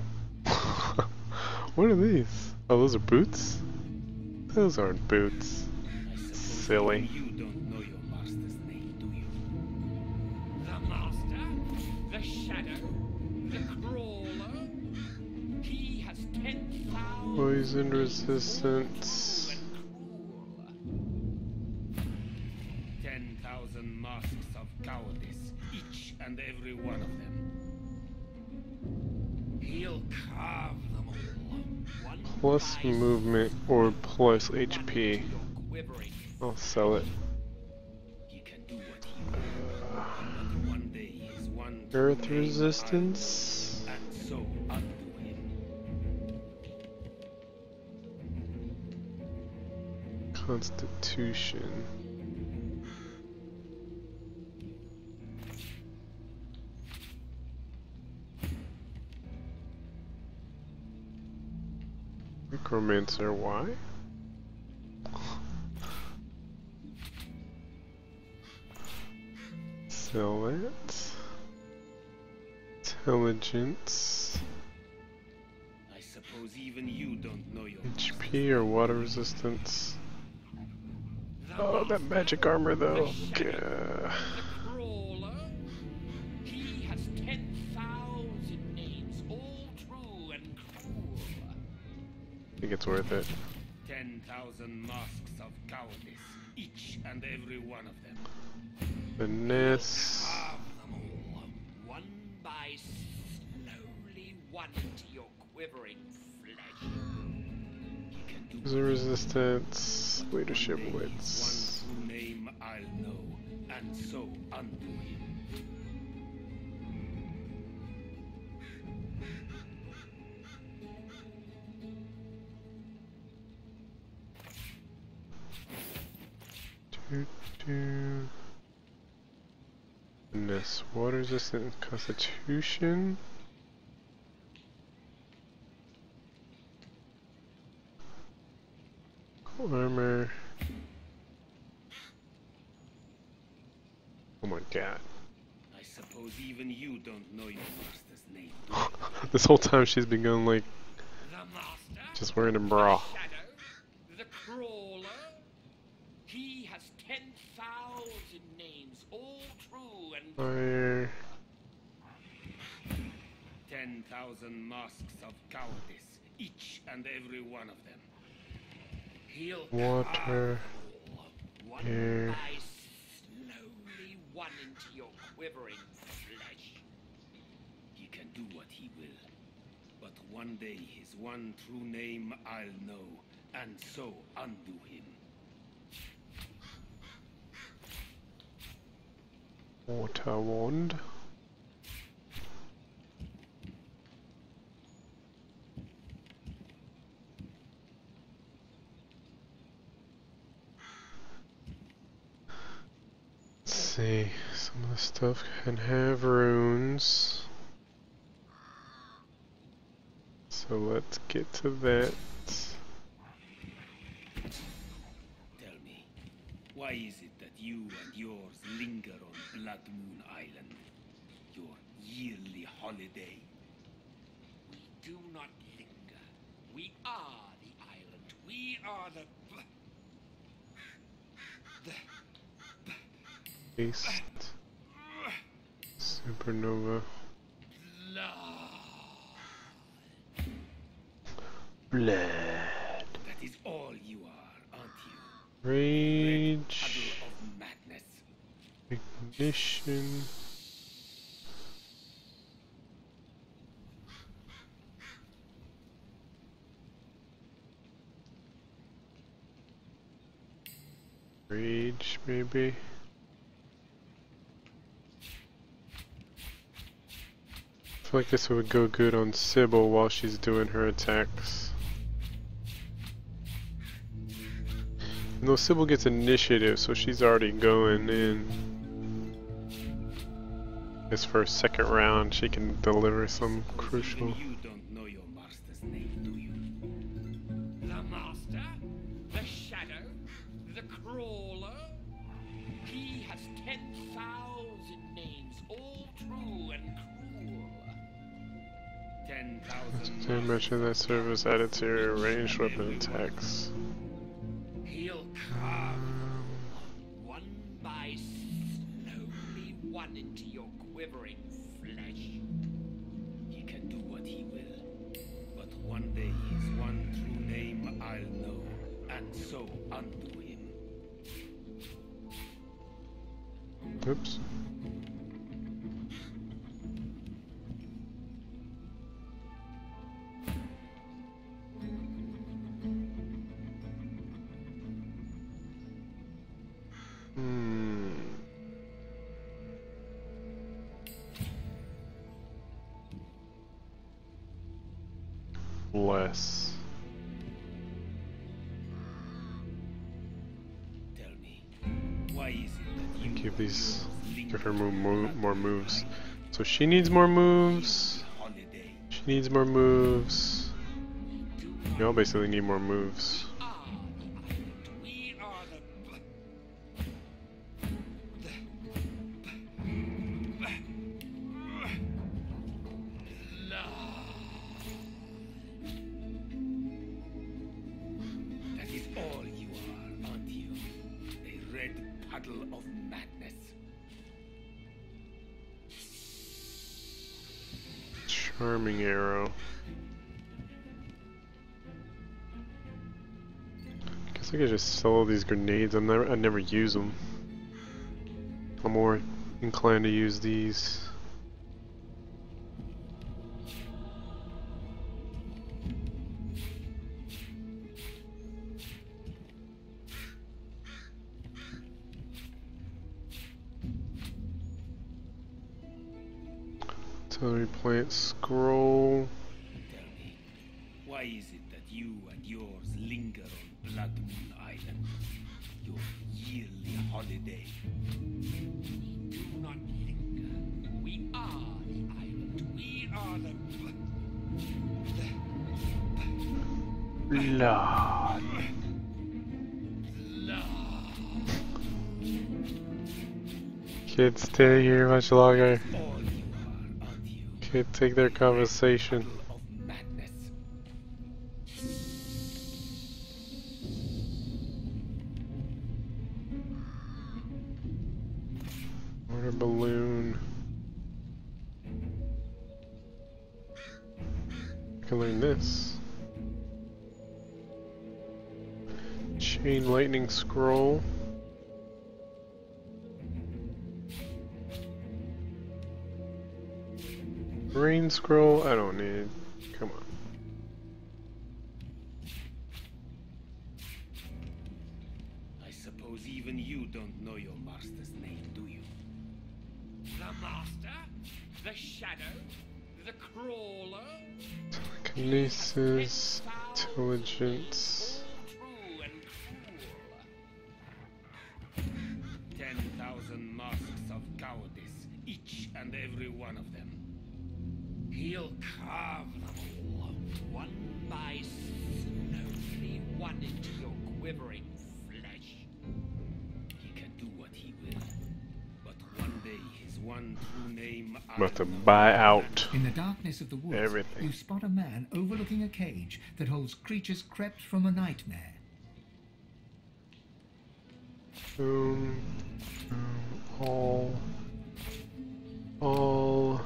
What are these? Oh, those are boots? Those aren't boots. Silly. You don't know your master's name, do you? The Master, the Shadow, the Crawler. He has 10,000 Poison resistance. 10,000 masks of cowardice, each and every one of them. He'll carve them all. One Plus by movement or plus HP. your quivering. I'll sell it. He can do what he will, but one day his one Earth true name resistance. I know, and so undo him. Constitution. Necromancer, why? Sell that. Intelligence. I suppose even you don't know your HP or water resistance. Oh, that magic armor though. Gah. Crawler. He has 10,000 names, all true and cruel. I think it's worth it. 10,000 masks of cowardice, each and every one of them. Finesse. Carve them all, one by slowly one into your quivering flesh. He can do User resistance. Leadership one wits. true name I'll know, and so undo him. Do. Finesse. Water resistant constitution. Armor. Oh my god. I suppose even you don't know your master's name. This whole time she's been going like The Master, just wearing a bra. the Shadow, the Crawler. He has 10,000 names, all true and Fire. 10,000 masks of cowardice, each and every one of them. he'll Water. one Air. by slowly one into your quivering flesh. He can do what he will, but one day his one true name I'll know, and so undo him. Water wand. Let's see, some of the stuff can have runes. So let's get to that. Tell me, why is it that you and yours linger on Blood Moon Island, your yearly holiday? We do not linger. We are the island. We are the Beast. Supernova. Blood. That is all you are, aren't you? Rage. Puddle of madness. Ignition. Rage, maybe. feel like this would go good on Sybil while she's doing her attacks. And though Sybil gets initiative, so she's already going in. This for a second round, she can deliver some crucial. You don't know your master's name, do you? The Master? The Shadow? The Crawler? He has 10,000 names, all true and cruel. 10,000 Did mention that service added to your ranged weapon attacks. He'll carve one by slowly one into your quivering flesh. He can do what he will, but one day his one true name I'll know, and so undo him. Oops. Less. Tell me, why is it that you Give her more moves. So she needs more moves. holiday? She needs more moves. Y'all basically need more moves. We are That is all you are, aren't you? A red puddle of madness. Charming arrow. Guess I could just sell these grenades. I never use them. I'm more inclined to use these. Artillery plant scroll. Tell me, why is it that you and yours linger on Blood Moon Island? Your yearly holiday. do not linger. We are the island. We are the Lord. Kids stay here much longer. All you are, aren't you? Can't take their conversation. Puddle of madness. Water balloon. I can learn this. Chain lightning scroll. Rain scroll, I don't need. Come on. I suppose even you don't know your master's name, do you? The Master, the Shadow, the Crawler. Telekinesis, intelligence. True and cruel. 10,000 masks of cowardice, each and every one of them. He'll carve them all, one by slowly one into your quivering flesh. He can do what he will, but one day his one true name. I'm about to buy out In the darkness of the woods, everything. you spot a man overlooking a cage that holds creatures crept from a nightmare. All.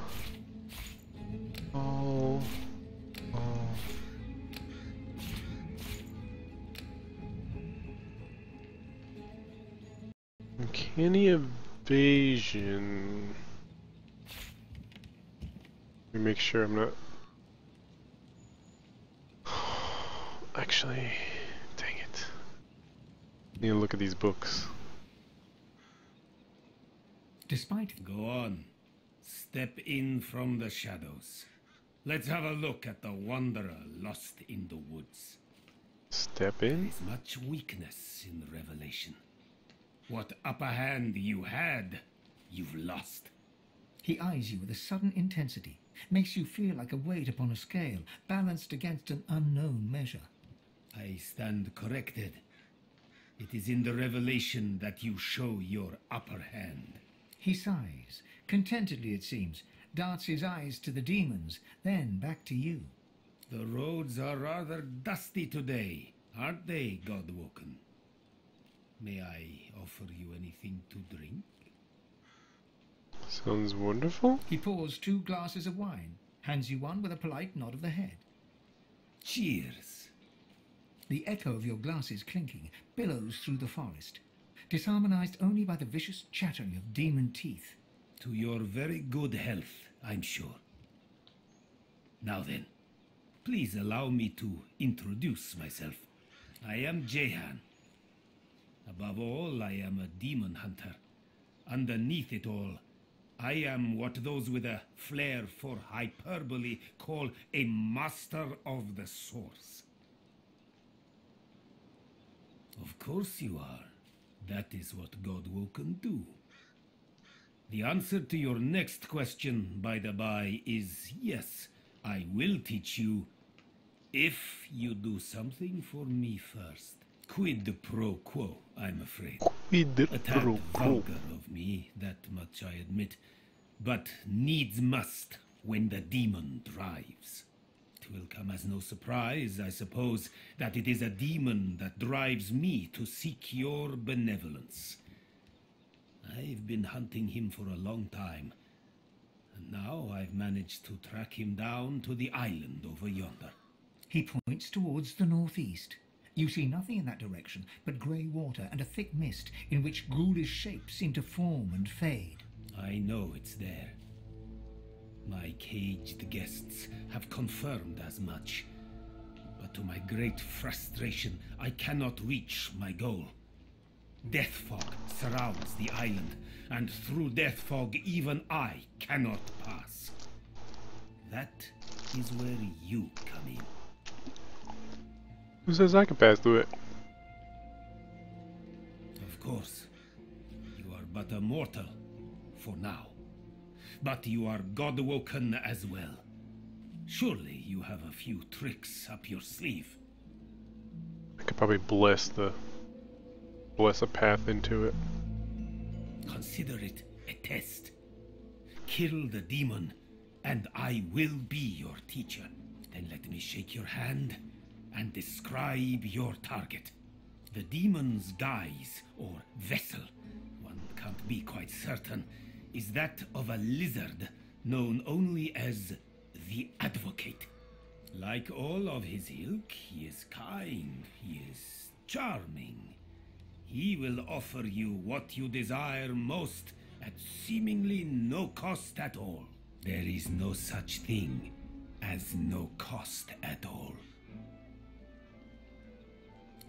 Uncanny evasion. Let me make sure I'm not. Actually, dang it. Need to look at these books. Despite Go on, Step in from the shadows. Let's have a look at the wanderer lost in the woods. Step in? There is much weakness in the revelation. What upper hand you had, you've lost. He eyes you with a sudden intensity, makes you feel like a weight upon a scale, balanced against an unknown measure. I stand corrected. It is in the revelation that you show your upper hand. He sighs, contentedly it seems, darts his eyes to the demons, then back to you. The roads are rather dusty today, aren't they, Godwoken? May I offer you anything to drink? Sounds wonderful. He pours 2 glasses of wine, hands you one with a polite nod of the head. Cheers. The echo of your glasses clinking billows through the forest, disharmonized only by the vicious chattering of demon teeth. To your very good health, I'm sure. Now then, please allow me to introduce myself. I am Jehan. Above all, I am a demon hunter. Underneath it all, I am what those with a flair for hyperbole call a master of the source. Of course you are. That is what Godwoken do. The answer to your next question, by the by, is yes, I will teach you if you do something for me first. Quid pro quo, I'm afraid. Quid A tad pro quo. vulgar of me, that much I admit. But needs must when the demon drives. It will come as no surprise, I suppose, that it is a demon that drives me to seek your benevolence. I've been hunting him for a long time, and now I've managed to track him down to the island over yonder. He points towards the northeast. You see nothing in that direction but grey water and a thick mist in which ghoulish shapes seem to form and fade. I know it's there. My caged guests have confirmed as much. But to my great frustration, I cannot reach my goal. Death fog surrounds the island, and through death fog even I cannot pass. That is where you come in. Who says I can pass through it? Of course, you are but a mortal, for now. But you are Godwoken as well. Surely you have a few tricks up your sleeve. I could probably bless a path into it. Consider it a test. Kill the demon, and I will be your teacher. Then let me shake your hand and describe your target. The demon's guise, or vessel, one can't be quite certain, is that of a lizard known only as the Advocate. Like all of his ilk, he is kind, he is charming. He will offer you what you desire most at seemingly no cost at all. There is no such thing as no cost at all.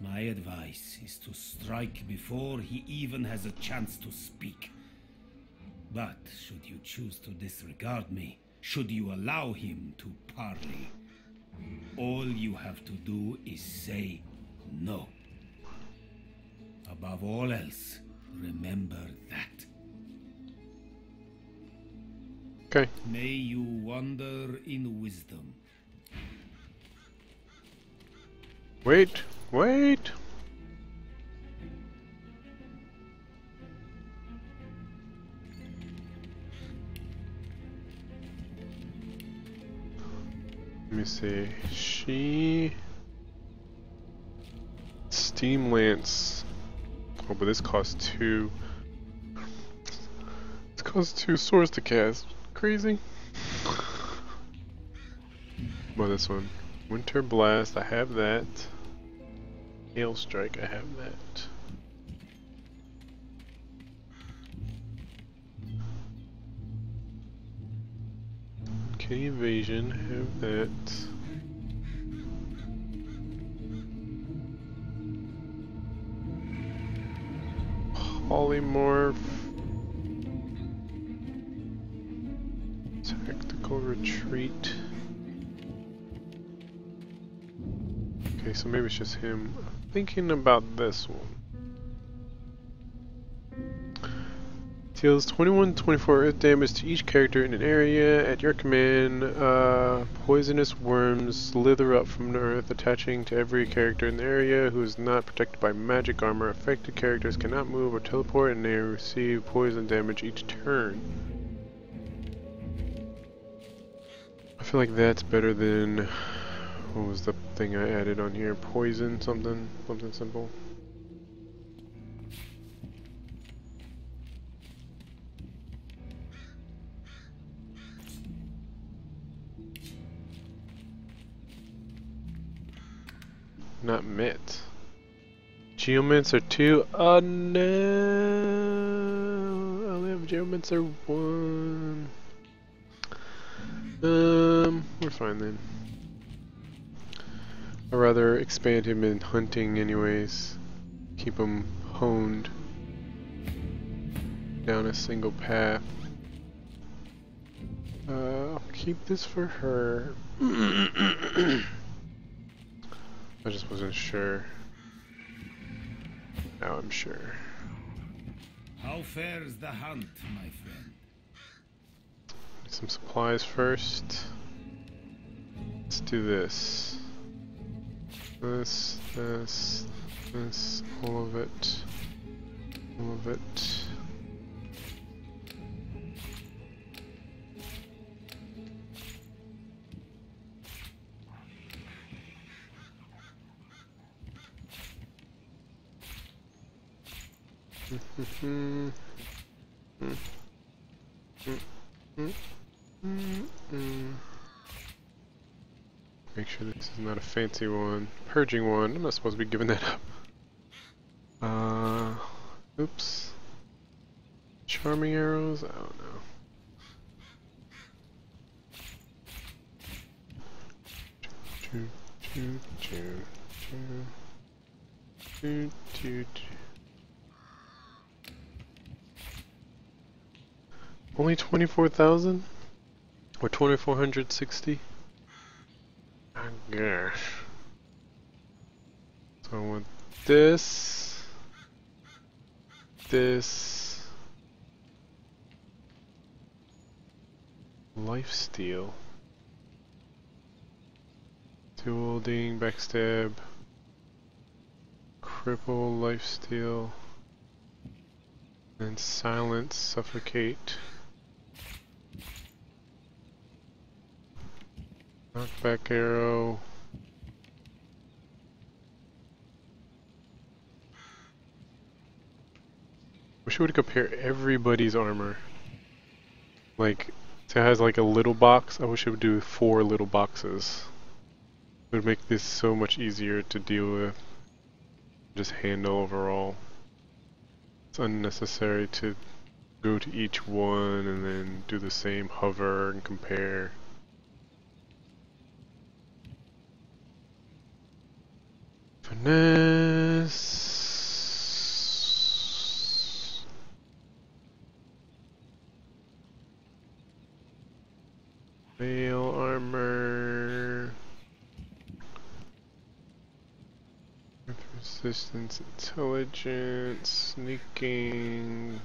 My advice is to strike before he even has a chance to speak. But should you choose to disregard me, should you allow him to parley, all you have to do is say no. Above all else, remember that. Okay. May you wander in wisdom. Wait, wait. Let me see. Steam Lance. Oh, but this costs 2. This costs 2 swords to cast. Crazy. Well, this one. Winter Blast, I have that. Hail Strike, I have that. Okay, Evasion, I have that. Polymorph. Treat. Okay, so maybe it's just him. I'm thinking about this one. Deals 21-24 earth damage to each character in an area. At your command, poisonous worms slither up from the earth, attaching to every character in the area who is not protected by magic armor. Affected characters cannot move or teleport, and they receive poison damage each turn. I feel like that's better than... what was the thing I added on here? Poison something? Something simple. Not met. Geomancer 2. Oh no! I only have Geomancer 1. We're fine then. I'd rather expand him in hunting anyways. Keep him honed down a single path. I'll keep this for her. I just wasn't sure. Now I'm sure. How fares the hunt, my friend? Get some supplies first. Let's do this. This, all of it. All of it. Make sure this is not a fancy one. Purging one. I'm not supposed to be giving that up. Oops. Charming arrows? I don't know. Only 24,000? Or 2,460? Oh gosh. So I want this. This. Lifesteal. Dueling, backstab. Cripple, lifesteal. And silence, suffocate. Knockback arrow. Wish we would compare everybody's armor. Like, so it has like a little box. I wish it would do 4 little boxes. It would make this so much easier to deal with. Just handle overall. It's unnecessary to go to each one and then do the same hover and compare. Finesse. Mail armor. Resistance, intelligence, sneaking.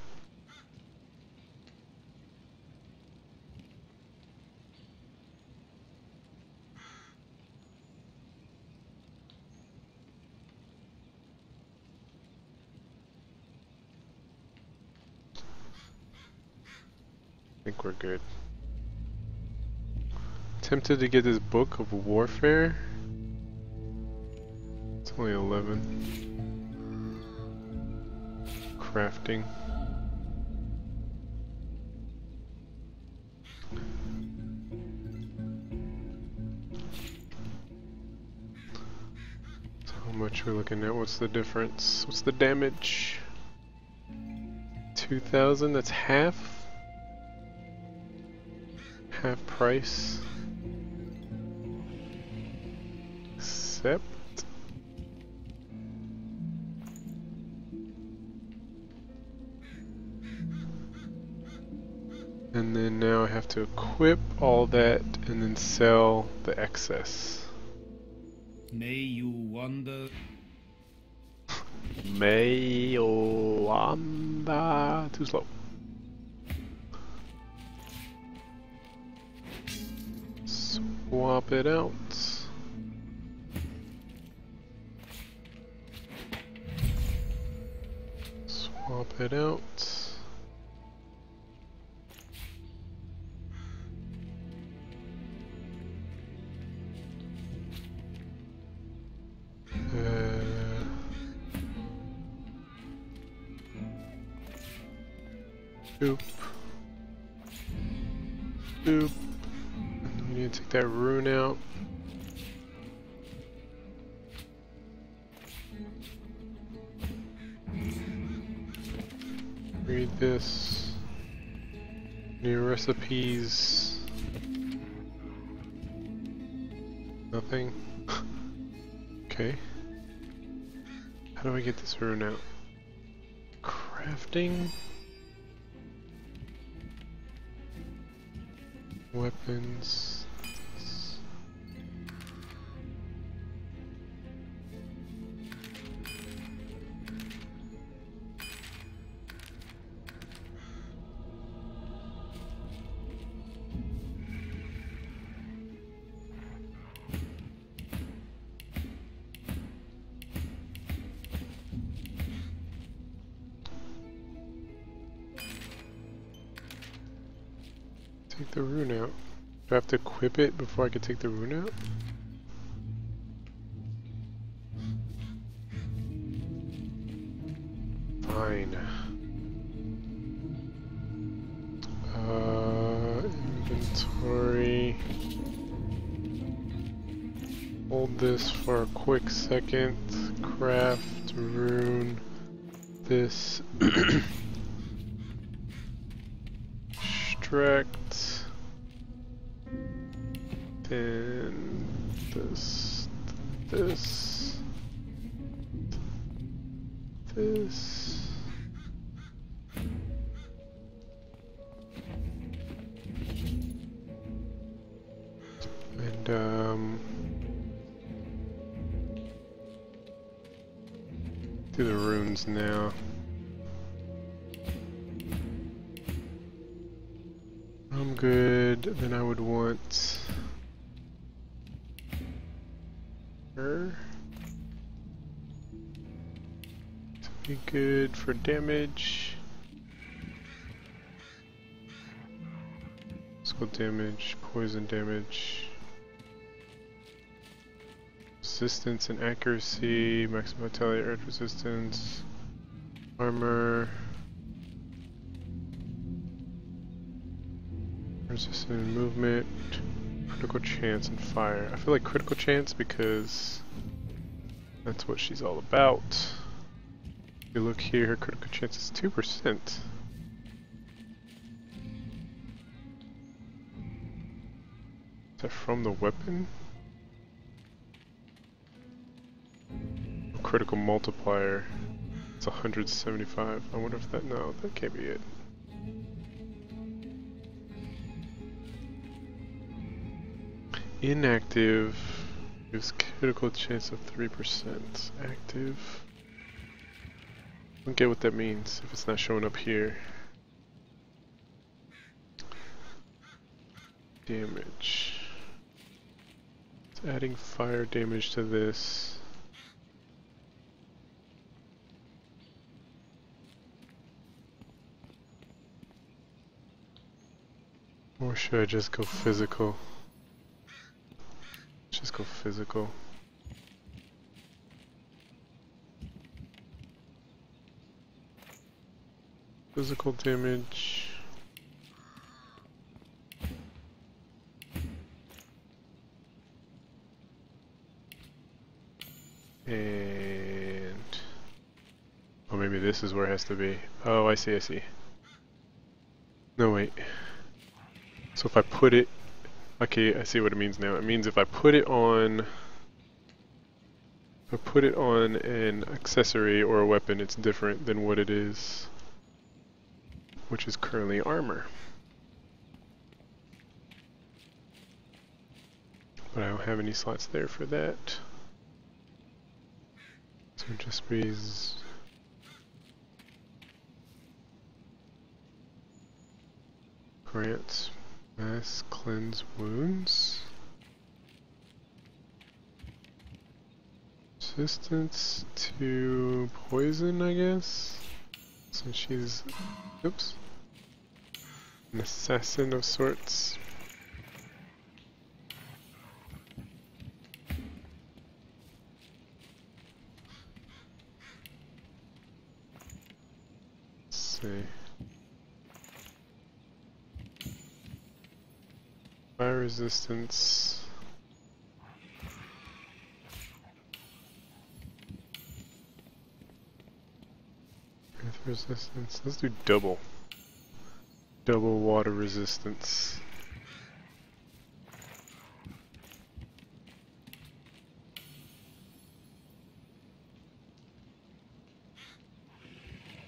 I think we're good. Tempted to get this book of warfare. It's only 11. Crafting. So how much we're looking at? What's the difference? What's the damage? 2,000. That's half. Half price. Except And then now I have to equip all that and then sell the excess. May you wander. May you wander. Too slow. Swap it out. Swap it out. Boop. Boop. We need to take that rune out. Read this. New recipes. Nothing. Okay. How do I get this rune out? Crafting? Weapons. Take the rune out. Do I have to equip it before I can take the rune out? Fine. Inventory. Hold this for a quick second. Craft rune. This. Extract. Then this. And do the runes now. I'm good. Then I would want her to be good for damage. Physical damage, poison damage, resistance and accuracy, maximum vitality, earth resistance, armor. Resistance and movement, critical chance and fire. I feel like critical chance because that's what she's all about. If you look here, her critical chance is 2%. Is that from the weapon? Critical multiplier. It's 175. I wonder if that, no, that can't be it. Inactive gives critical chance of 3%. Active. I don't get what that means if it's not showing up here. Damage. It's adding fire damage to this. Or should I just go physical? Just go physical. Physical damage. And oh, maybe this is where it has to be. Oh, I see, I see. No, wait. So if I put it, okay, I see what it means now. It means if I put it on an accessory or a weapon, it's different than what it is, which is currently armor. but I don't have any slots there for that. So it just reads grants mass cleanse wounds. Resistance to poison, I guess. So she's, oops, an assassin of sorts. Let's see. Fire resistance. Earth resistance. Let's do double. Double water resistance.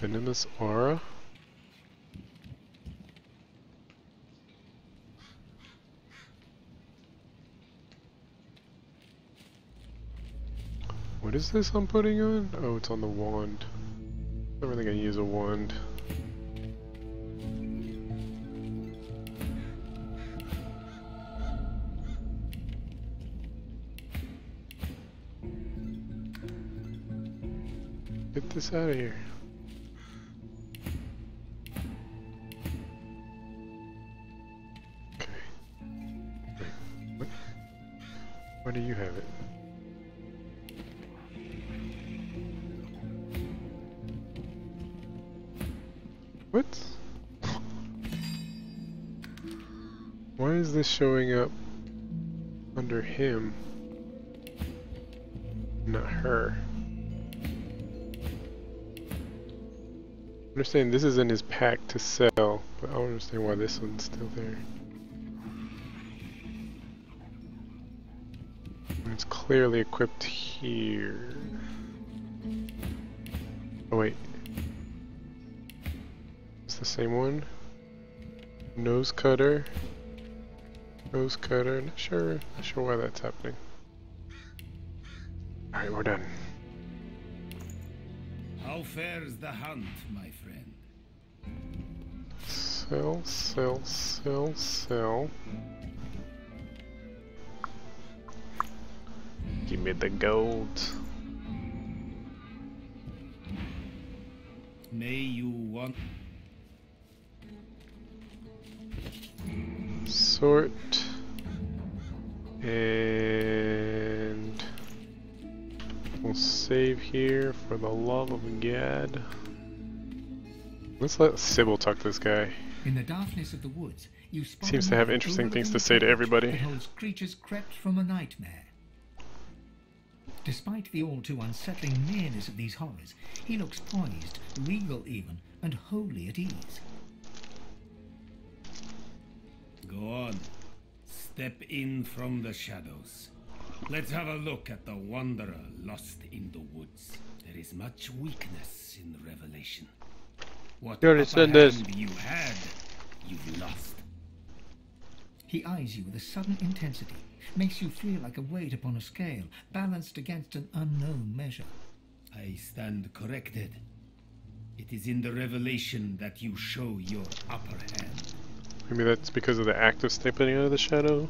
Venomous aura. What is this I'm putting on? Oh, it's on the wand. I'm really gonna use a wand. Get this out of here. Okay. Wait, what? Why do you have it? What? Why is this showing up under him, not her? I understand this is in his pack to sell, but I don't understand why this one's still there. And it's clearly equipped here. Oh wait. The same one. Nose cutter. Nose cutter. Not sure why that's happening. Alright, we're done. How fares the hunt, my friend? Sell, sell, sell, sell. Give me the gold. May you want Sort and we'll save here for the love of God. Let's let Sybil talk to this guy. In the darkness of the woods, you spot Seems to have interesting things to say to everybody. that holds creatures crept from a nightmare. Despite the all too unsettling nearness of these horrors, he looks poised, regal even, and wholly at ease. Go on. Step in from the shadows. Let's have a look at the wanderer lost in the woods. There is much weakness in the revelation. What You already upper said this. hand you had, you've lost. He eyes you with a sudden intensity, makes you feel like a weight upon a scale, balanced against an unknown measure. I stand corrected. It is in the revelation that you show your upper hand. Maybe that's because of the act of stepping out of the shadow.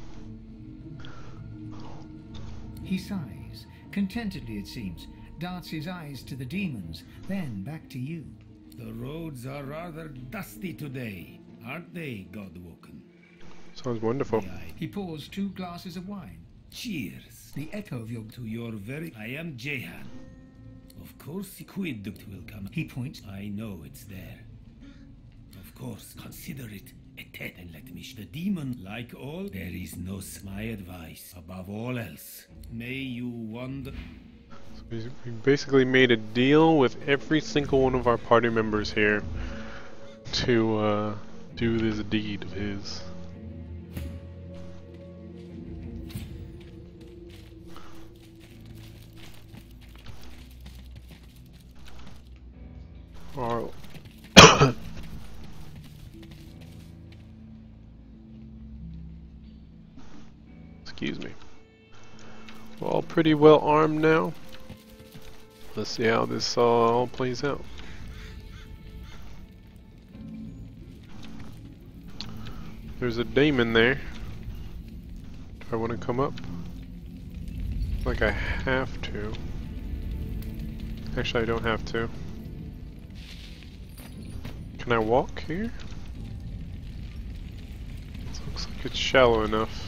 He sighs, contentedly it seems, darts his eyes to the demons, then back to you. The roads are rather dusty today, aren't they, Godwoken? Sounds wonderful. He pours 2 glasses of wine. Cheers. The echo of your... To your very... I am Jehan. Of course, Quidduct will come. He points. I know it's there. Of course, consider it a test and let me... The demon, like all, there is no my advice. Above all else, may you wander... We basically made a deal with every single one of our party members here to do this deed of his. Or excuse me. We're all pretty well armed now. Let's see how this all plays out. There's a daemon there. Do I want to come up? Like I have to. Actually, I don't have to. Can I walk here? It looks like it's shallow enough.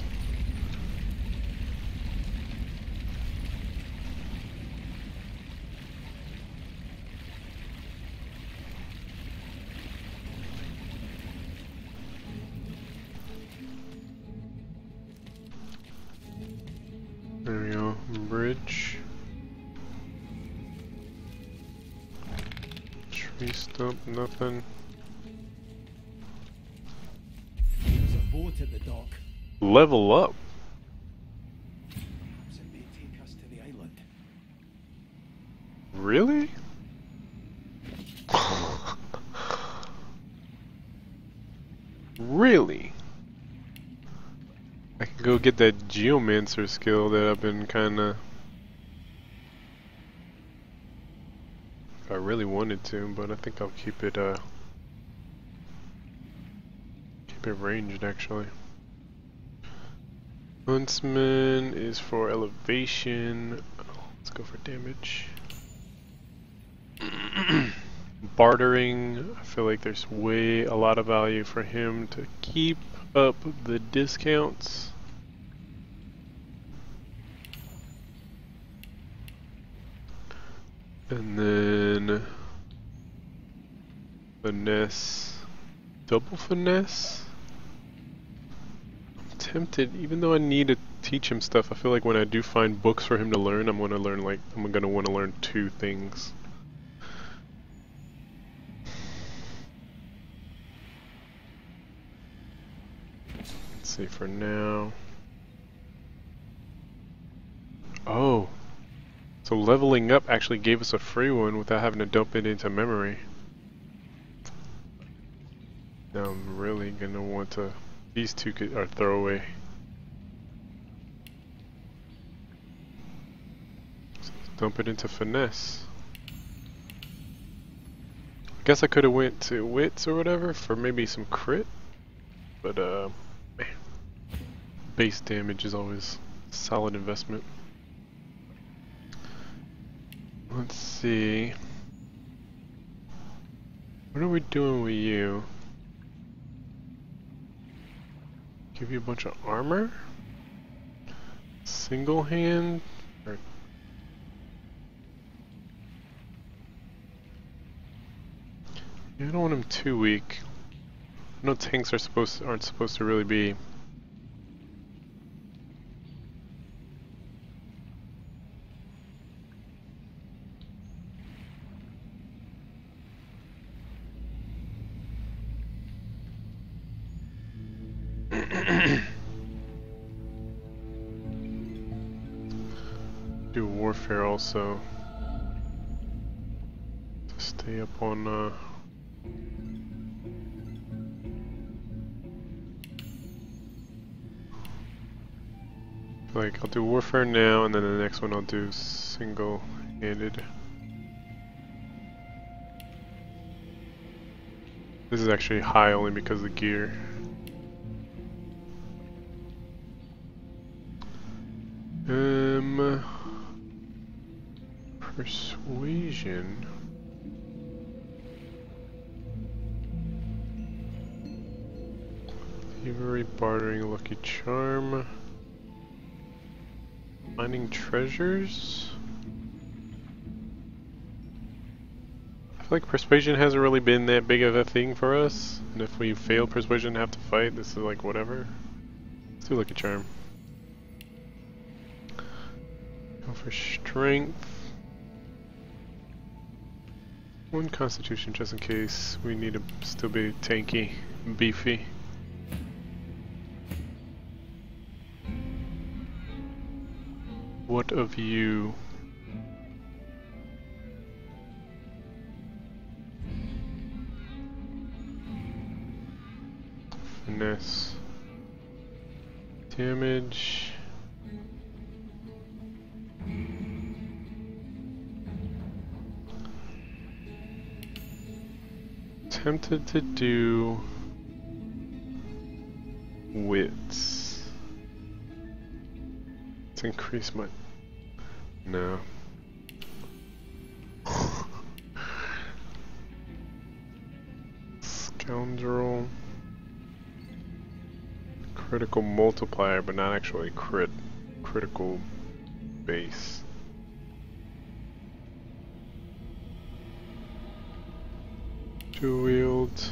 There we go, bridge. Tree stump, nothing. There's a boat at the dock. Level up. Perhaps it may take us to the island. Really? Really? I could go get that geomancer skill that I've been kinda... if I really wanted to, but I think I'll keep it ranged actually. Huntsman is for elevation. Let's go for damage. Bartering, I feel like there's a lot of value for him to keep up the discounts. And then finesse, double finesse. I'm tempted, even though I need to teach him stuff, I feel like when I do find books for him to learn, I'm gonna want to learn 2 things. Let's see for now. Oh. So leveling up actually gave us a free one without having to dump it into memory. Now I'm really gonna want to... these 2 are throwaway. So dump it into finesse. I guess I could have went to wits or whatever for maybe some crit. But man, base damage is always a solid investment. Let's see. What are we doing with you? Give you a bunch of armor? Single hand? Or yeah, I don't want him too weak. I know tanks aren't supposed to really be. Do warfare also to stay up on like I'll do warfare now and then the next one I'll do single-handed. This is actually high only because of the gear. Persuasion. Thievery, bartering, lucky charm. Finding treasures. I feel like persuasion hasn't really been that big of a thing for us. And if we fail persuasion and have to fight, this is like whatever. Let's do lucky charm. Go for strength. 1 constitution just in case we need to still be tanky, beefy. What of you? Finesse. Damage. tempted to do wits. Let's increase my... No. Scoundrel. Critical multiplier, but not actually critical base. Two wield.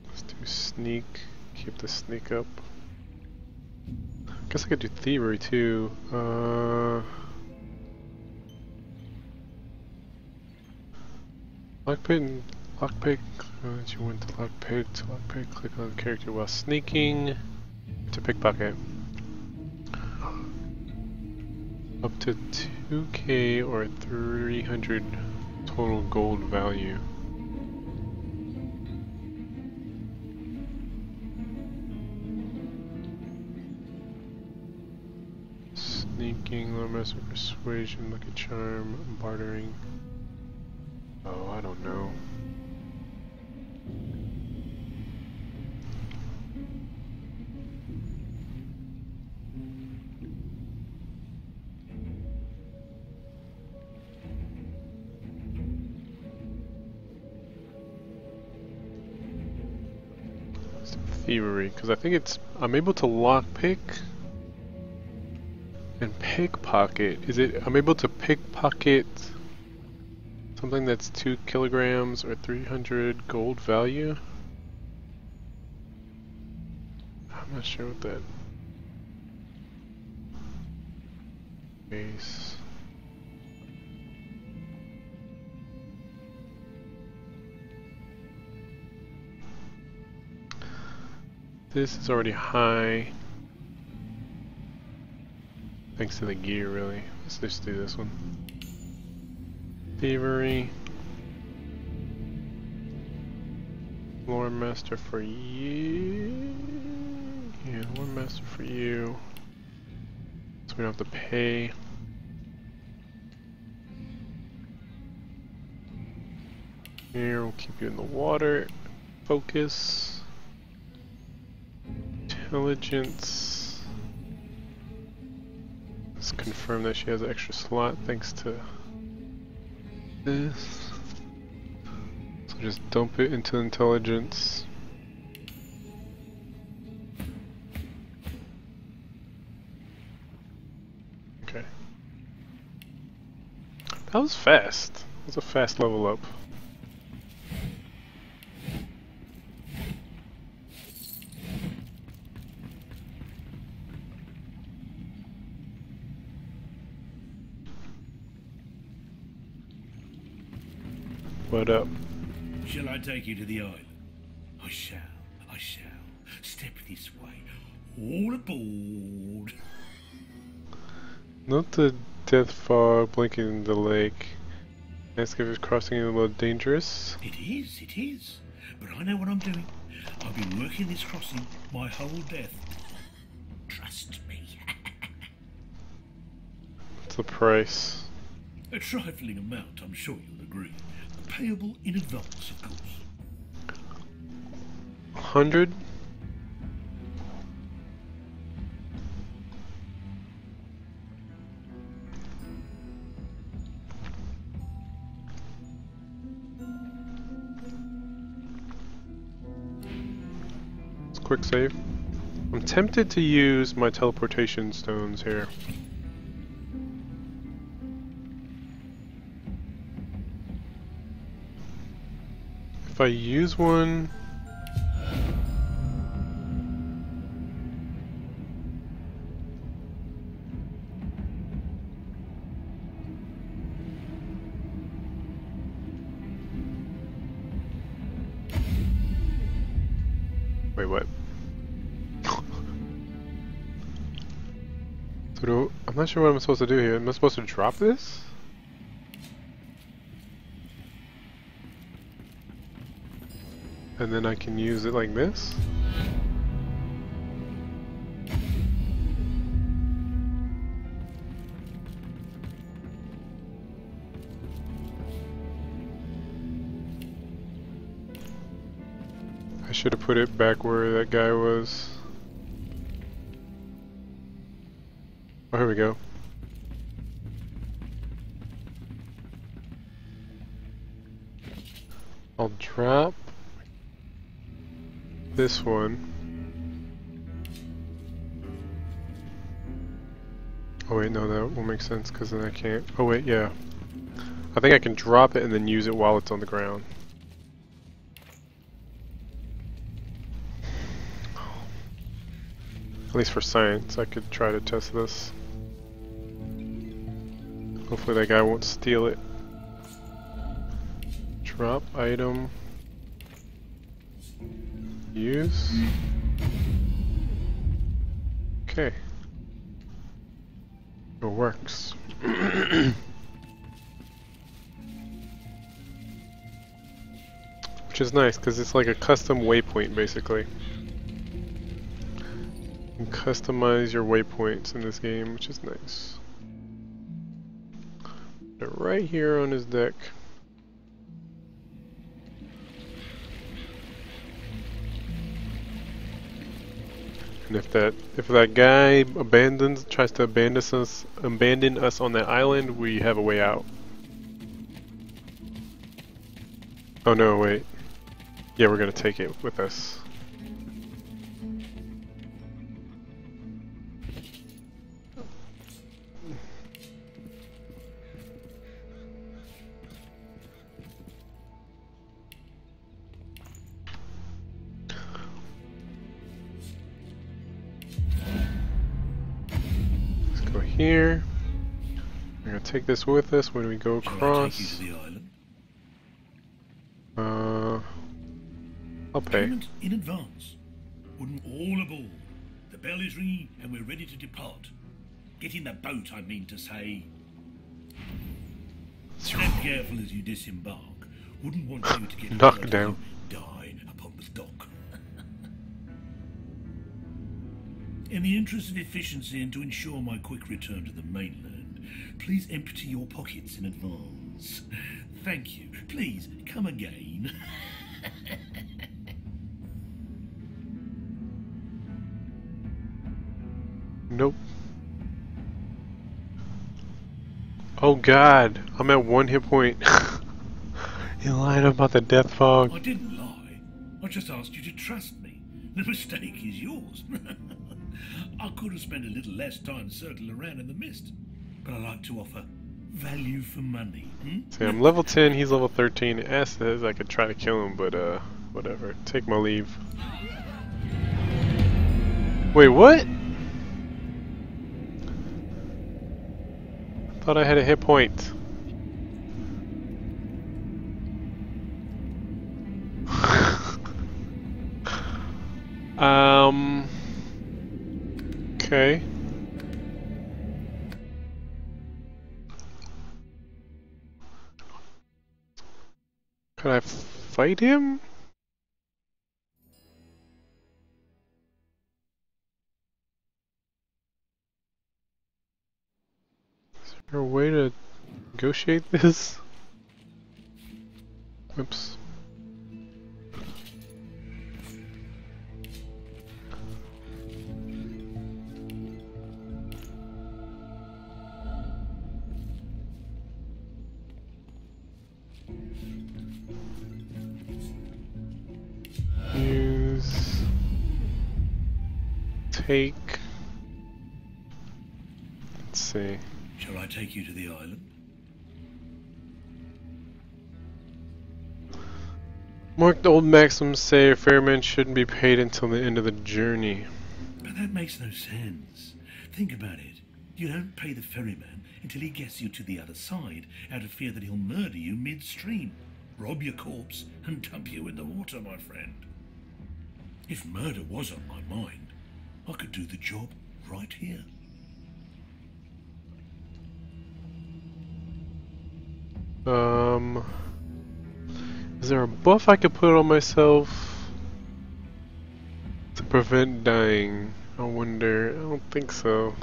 Let's do sneak. Keep the sneak up. Guess I could do thievery too. Lockpick. You went to lockpick. To lockpick, click on the character while sneaking. To pickpocket. Up to 2k or 300 total gold value. Sneaking, low master persuasion, lucky charm, bartering. Oh, I don't know. Thievery, because I think I'm able to lockpick and pickpocket. I'm able to pickpocket something that's 2 kilograms or 300 gold value? I'm not sure what that base. This is already high. Thanks to the gear, really. Let's just do this one. Thievery. Lore Master for you. Yeah, Lore Master for you. So we don't have to pay. Here, we'll keep you in the water. Focus. Intelligence. Let's confirm that she has an extra slot thanks to this. So just dump it into intelligence. Okay. That was fast. That was a fast level up. What up? Shall I take you to the island? I shall. Step this way. All aboard. Not the death fog blinking in the lake. Ask if it's crossing a little dangerous. It is. But I know what I'm doing. I've been working this crossing my whole death. Trust me. What's the price? A trifling amount, I'm sure you'll agree. Payable in advance, of course. 100? Let's quick save. I'm tempted to use my teleportation stones here. If I use one... Wait, what? So I'm not sure what I'm supposed to do here. Am I supposed to drop this? And then I can use it like this? Should have put it back where that guy was. Oh, here we go. I'll drop this one. Oh wait, no, that won't make sense because then I can't. Oh wait, yeah. I think I can drop it and then use it while it's on the ground. At least for science, I could try to test this. Hopefully that guy won't steal it. Drop item. Use. Okay. It works. Which is nice because it's like a custom waypoint basically. You can customize your waypoints in this game, which is nice. They're right here on his deck. And if that guy tries to abandon us on that island, we have a way out. Oh no, wait. Yeah, we're gonna take it with us. Here. We're gonna take this with us when we go across. Shall I take you to the island? I'll pay. Payment in advance. Wouldn't all aboard. The bell is ringing and we're ready to depart. Get in the boat, I mean to say. Step careful as you disembark. Wouldn't want you to get knocked down. Die upon the dock. In the interest of efficiency and to ensure my quick return to the mainland, please empty your pockets in advance. Thank you. Please, come again. Nope. Oh god, I'm at 1 hit point. You lied about the death fog. I didn't lie. I just asked you to trust me. The mistake is yours. I could have spent a little less time circling around in the mist, but I like to offer value for money. See, I'm level 10, he's level 13. S says I could try to kill him, but whatever. Take my leave. Wait, what? I thought I had a hit point. Okay. Could I fight him? Is there a way to negotiate this? Whoops. Use, take, let's see. Shall I take you to the island? Marked old maxims say a ferryman shouldn't be paid until the end of the journey. But that makes no sense. Think about it. You don't pay the ferryman until he gets you to the other side, out of fear that he'll murder you midstream, rob your corpse, and dump you in the water, my friend. If murder was on my mind, I could do the job right here. Is there a buff I could put on myself to prevent dying? I wonder. I don't think so.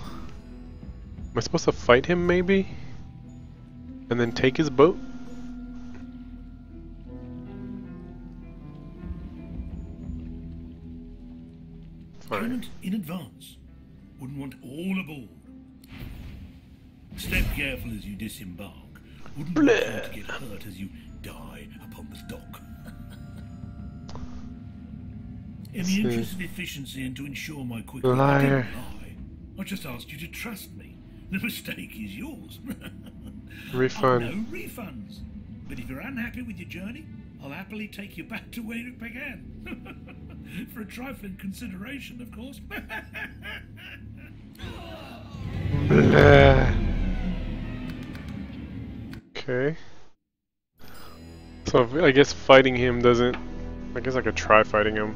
Am I supposed to fight him maybe? And then take his boat? Payment in advance. Wouldn't want all aboard. Step careful as you disembark. Wouldn't want you to get hurt as you die upon the dock. In the interest of efficiency and to ensure my quick wit, I didn't lie. I just asked you to trust me. The mistake is yours. Refund. No refunds. But if you're unhappy with your journey, I'll happily take you back to where it began. For a trifling consideration, of course. Blah. Okay. So I guess fighting him doesn't... I guess I could try fighting him.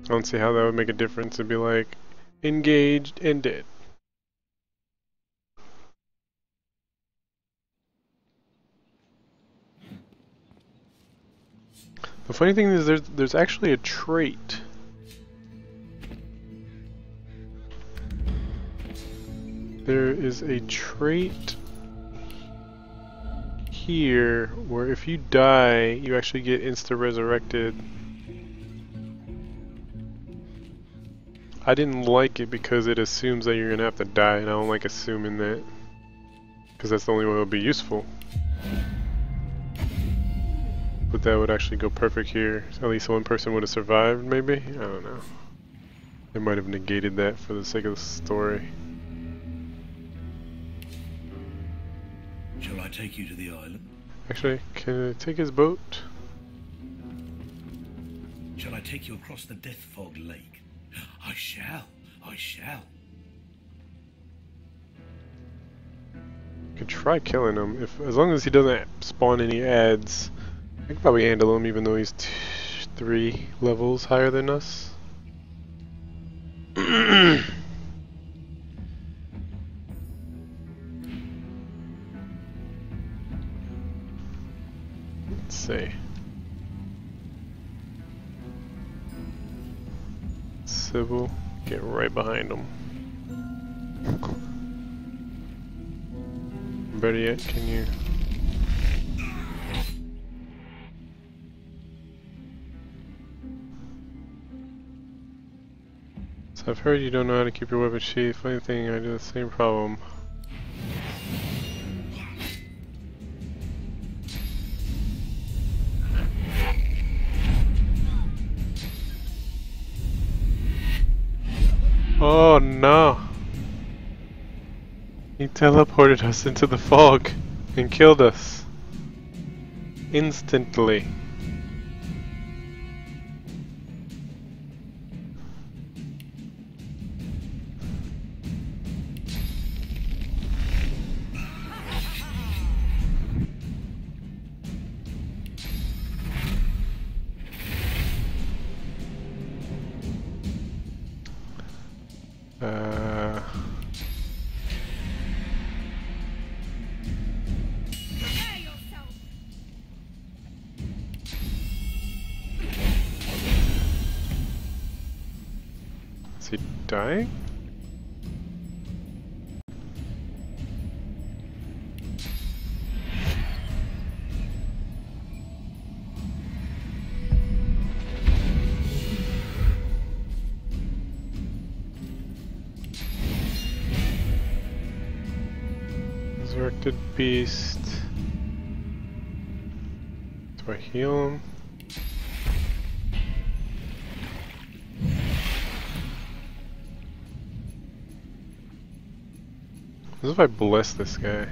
I don't see how that would make a difference. It'd be like, engaged and dead. The funny thing is there's actually a trait. There is a trait here where if you die, you actually get insta-resurrected. I didn't like it because it assumes that you're gonna have to die, and I don't like assuming that. Because that's the only way it would be useful. But that would actually go perfect here. At least one person would have survived, maybe? I don't know. They might have negated that for the sake of the story. Shall I take you to the island? Actually, can I take his boat? Shall I take you across the Death Fog Lake? I shall. I shall. Could try killing him as long as he doesn't spawn any ads. I could probably handle him even though he's 3 levels higher than us. Let's see. Sybil, get right behind him. Better yet, can you... So I've heard you don't know how to keep your weapon sheath. Funny thing, I do the same problem. Oh no! He teleported us into the fog and killed us instantly. Is he dying? Resurrected beast. Do I heal him? What if I bless this guy?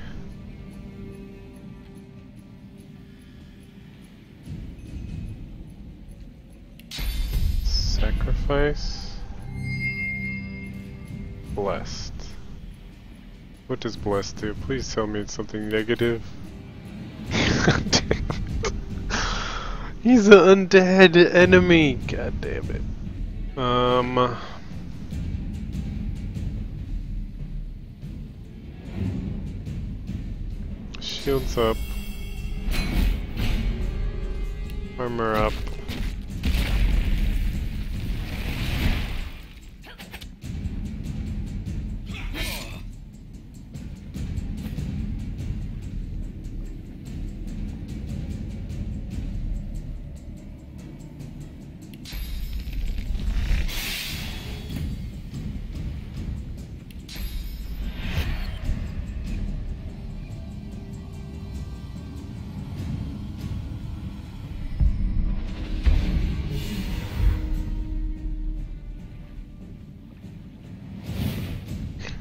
Sacrifice? Blessed. What does blessed do? Please tell me it's something negative. God damn it. He's an undead enemy! God damn it. Shields up. Armor up.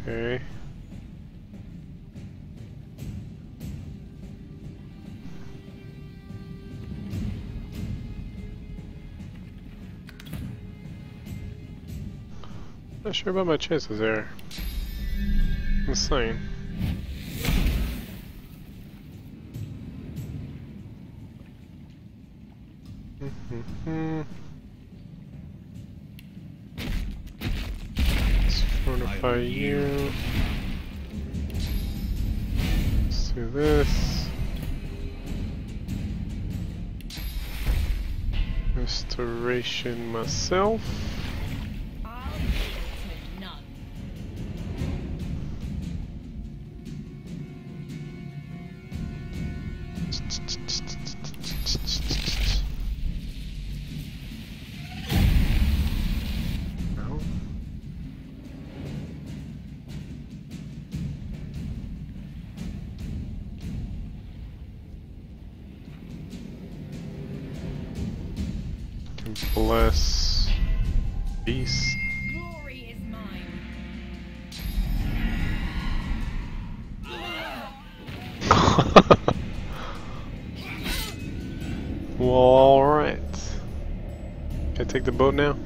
Okay. Not sure about my chances there. Insane. Let's fortify you. Let's do this. Restoration myself. Bless beast. Glory is mine. Well, alright. Can I take the boat now?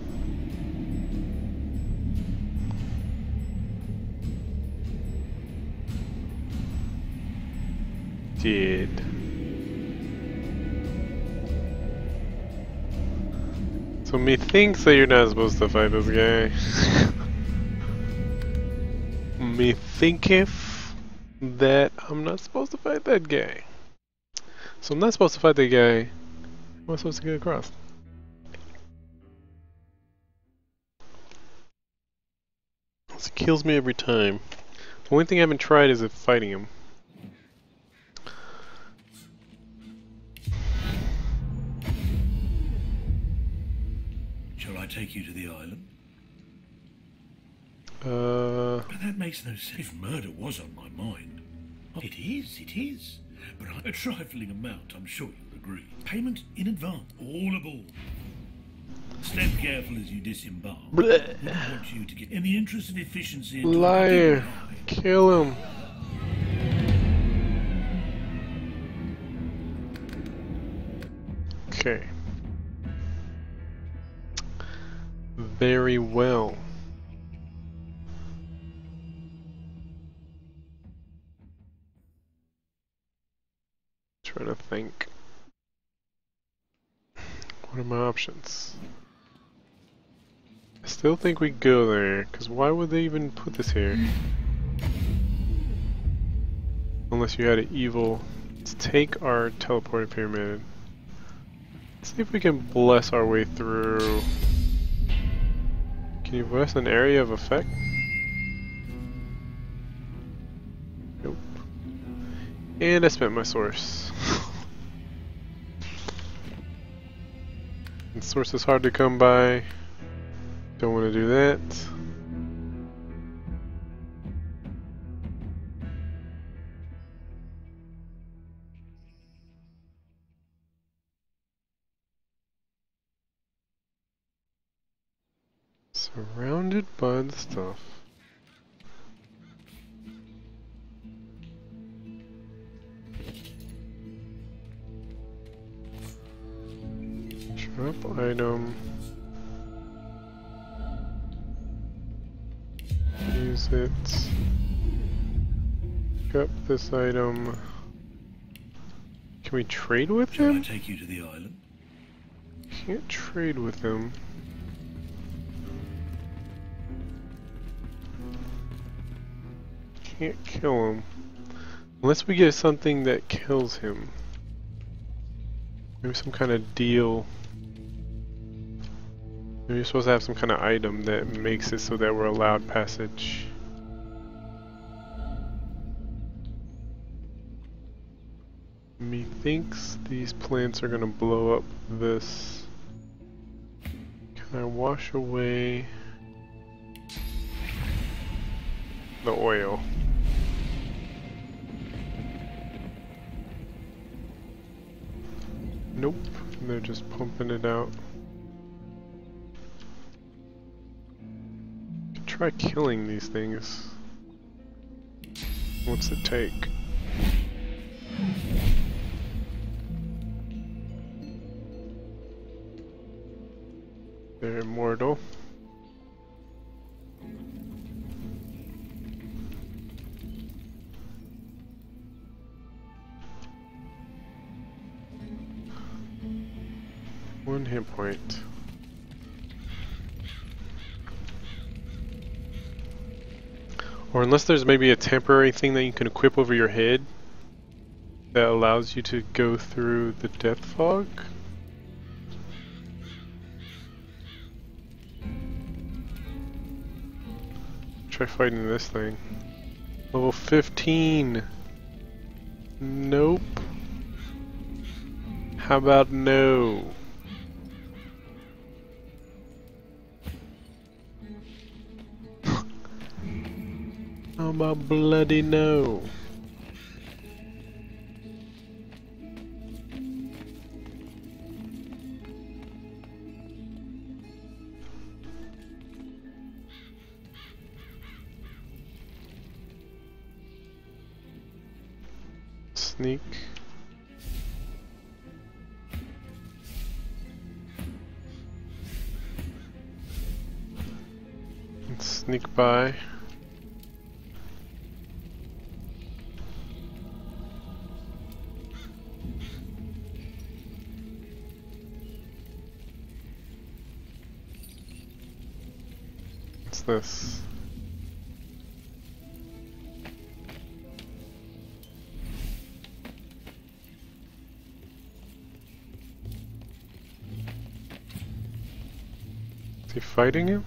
Did. So methinks that you're not supposed to fight this guy. Methinketh that I'm not supposed to fight that guy. So I'm not supposed to fight that guy. How am I supposed to get across? This kills me every time. The only thing I haven't tried is fighting him. Shall I take you to the island? But that makes no sense. If murder was on my mind. It is. But a trifling amount, I'm sure you'll agree. Payment in advance, all aboard. Step careful as you disembark. I want you to get in the interest of efficiency. Liar. Kill him. Okay. Very well. Trying to think. What are my options? I still think we go there, because why would they even put this here? Unless you had an evil. Let's take our teleported pyramid. Let's see if we can bless our way through. Can you bless an area of effect? Nope. And I spent my source. And source is hard to come by. Don't want to do that. Surrounded by the stuff. Drop item. Use it. Pick up this item. Can we trade with him? Shall I take you to the island? Can't trade with him. Can't kill him. Unless we get something that kills him. Maybe some kind of deal. Maybe you're supposed to have some kind of item that makes it so that we're allowed passage. Methinks these plants are gonna blow up this. Can I wash away the oil? Nope, they're just pumping it out. Try killing these things. What's it take? They're immortal. One hit point. Or unless there's maybe a temporary thing that you can equip over your head that allows you to go through the death fog. Try fighting this thing. Level 15. Nope. How about no? How about bloody no? Sneak. And sneak by. What's this? Is he fighting him?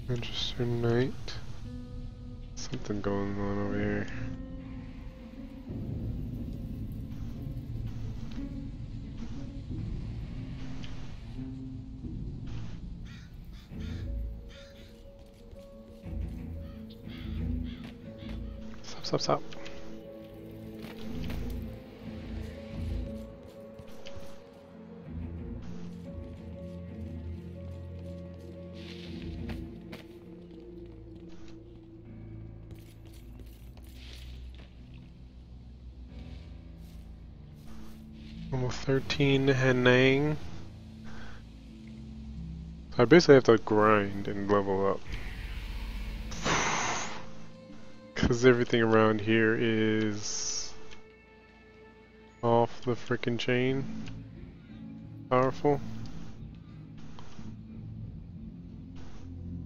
Magister Knight. Something going on over here. Stop, stop, stop. Level 13 Hanang. I basically have to grind and level up. Because everything around here is off the frickin' chain. Powerful.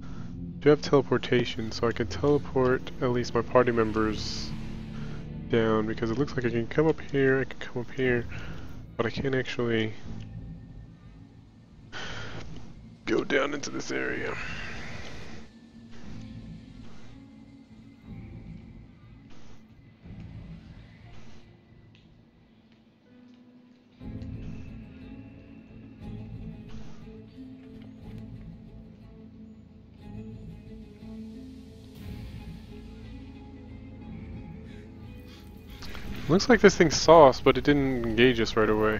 I do have teleportation, so I can teleport at least my party members down, because it looks like I can come up here, I can come up here, but I can't actually go down into this area. Looks like this thing's sauce, but it didn't engage us right away.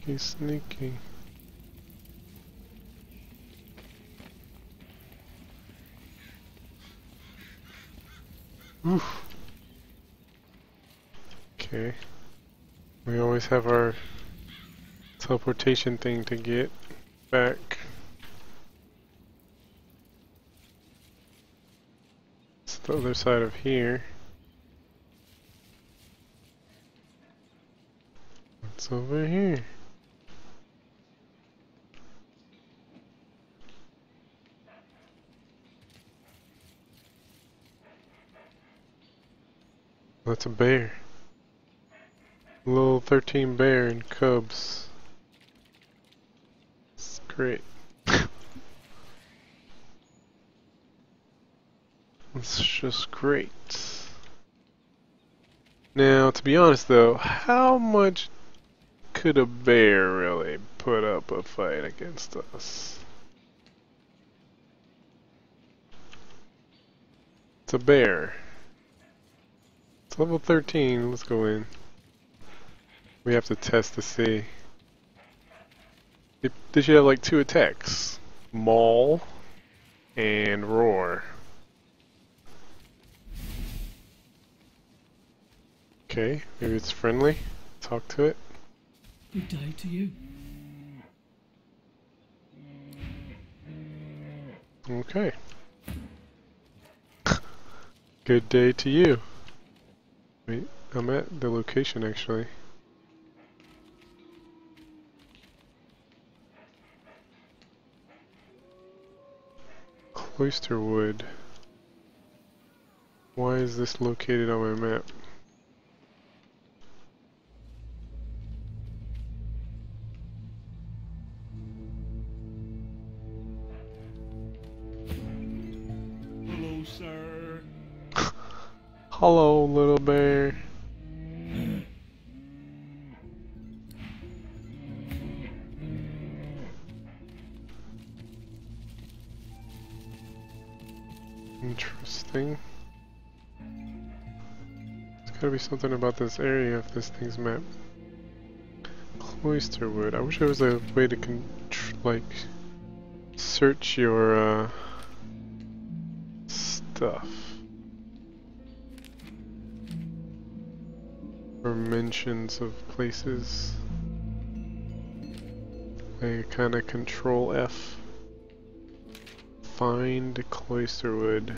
He's sneaky. Oof. Okay. We always have our teleportation thing to get back. It's the other side of here. What's over here? That's a bear. Little 13 bear and cubs. It's great. It's just great. Now, to be honest though, how much could a bear really put up a fight against us? It's a bear. It's level 13, let's go in. We have to test to see. They should have like 2 attacks. Maul and Roar. Okay, maybe it's friendly. Talk to it. Good day to you. Okay. Good day to you. Wait, I'm at the location actually. Cloisterwood. Why is this located on my map? Hello, sir. Hello, little bear. Interesting. There's gotta be something about this area if this thing's mapped. Cloisterwood. I wish there was a way to like search your stuff. Or mentions of places. Like kinda control F. Find Cloisterwood.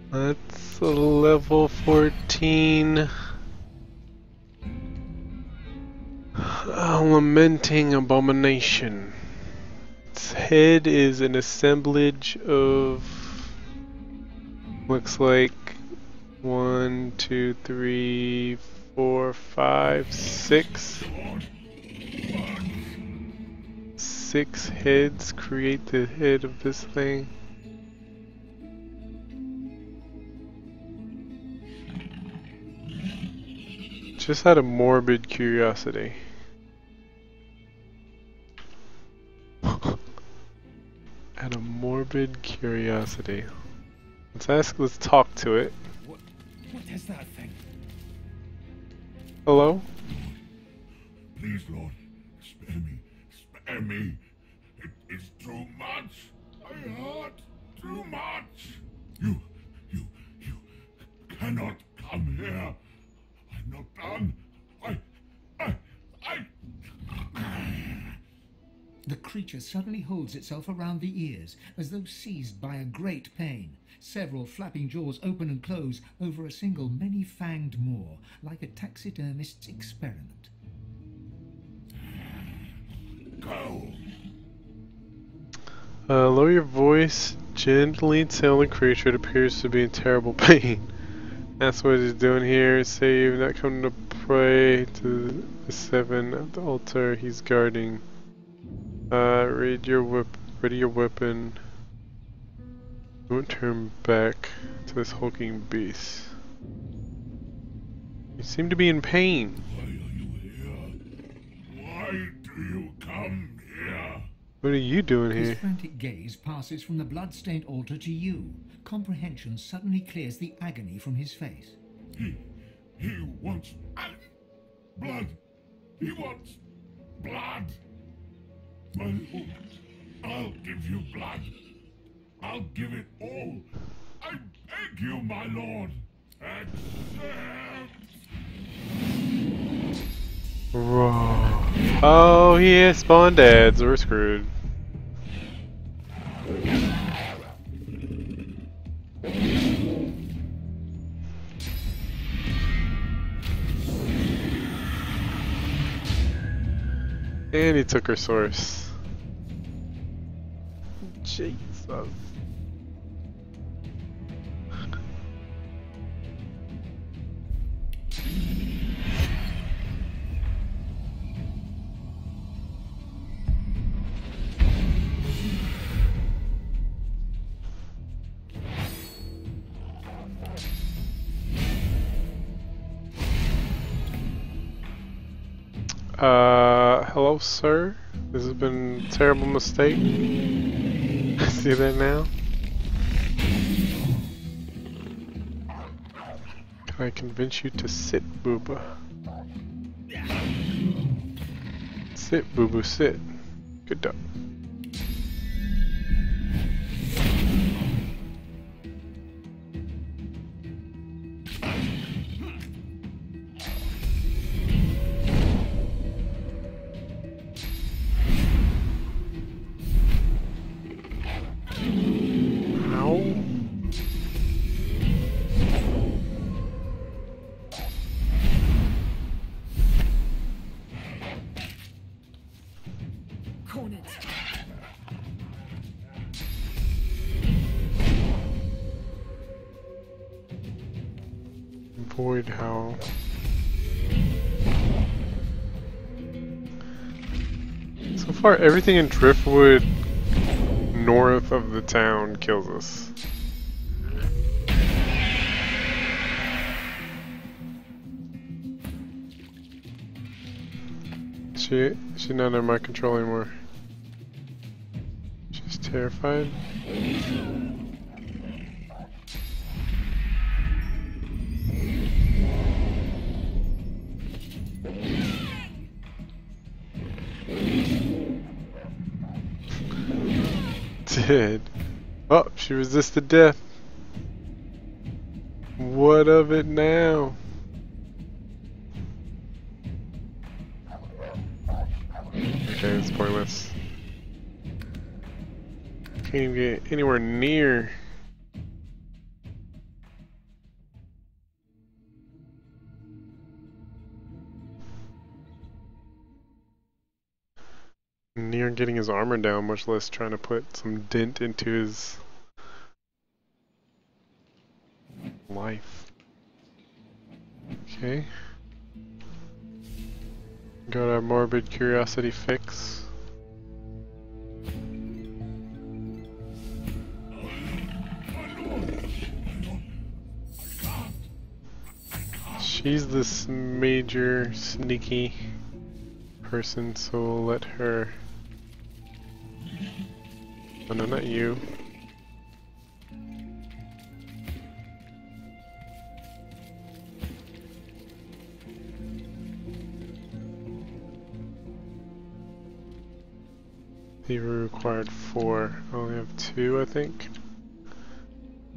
That's a level 14. Lamenting abomination. Its head is an assemblage of, looks like 1, 2, 3, 4, 5, 6. 6 heads create the head of this thing. Just out of morbid curiosity. Out of morbid curiosity. Let's talk to it. What is that thing? Hello? Please, Lord, spare me. Spare me. It's too much. I hurt too much. You cannot come here. I'm not done. The creature suddenly holds itself around the ears, as though seized by a great pain. Several flapping jaws open and close over a single many-fanged maw, like a taxidermist's experiment. Go. Lower your voice, gently tell the creature it appears to be in terrible pain. That's what he's doing here. Say you've not come to pray to the 7 at the altar he's guarding. Ready your weapon. Don't turn back to this hulking beast. You seem to be in pain. Why are you here? Why do you come here? What are you doing here? His frantic gaze passes from the blood-stained altar to you. Comprehension suddenly clears the agony from his face. He wants blood. He wants blood. My lord, I'll give you blood. I'll give it all. I beg you, my lord. Accept. Whoa. Oh, he has spawned dads. We're screwed. And he took her source. Jesus. Hello, sir. This has been a terrible mistake. See that now? Can I convince you to sit, Booba? Sit, Boo-Boo, sit. Good dog. Avoid how. So far, everything in Driftwood north of the town kills us. She's not under my control anymore. She's terrified. Did. Oh, she resisted death. What of it now? Okay, it's pointless. Can't even get anywhere near. Near getting his armor down, much less trying to put some dent into his life. Okay. Got our morbid curiosity fix. She's this major sneaky person, so we'll let her. Oh no, not you. He required 4. I only have 2, I think.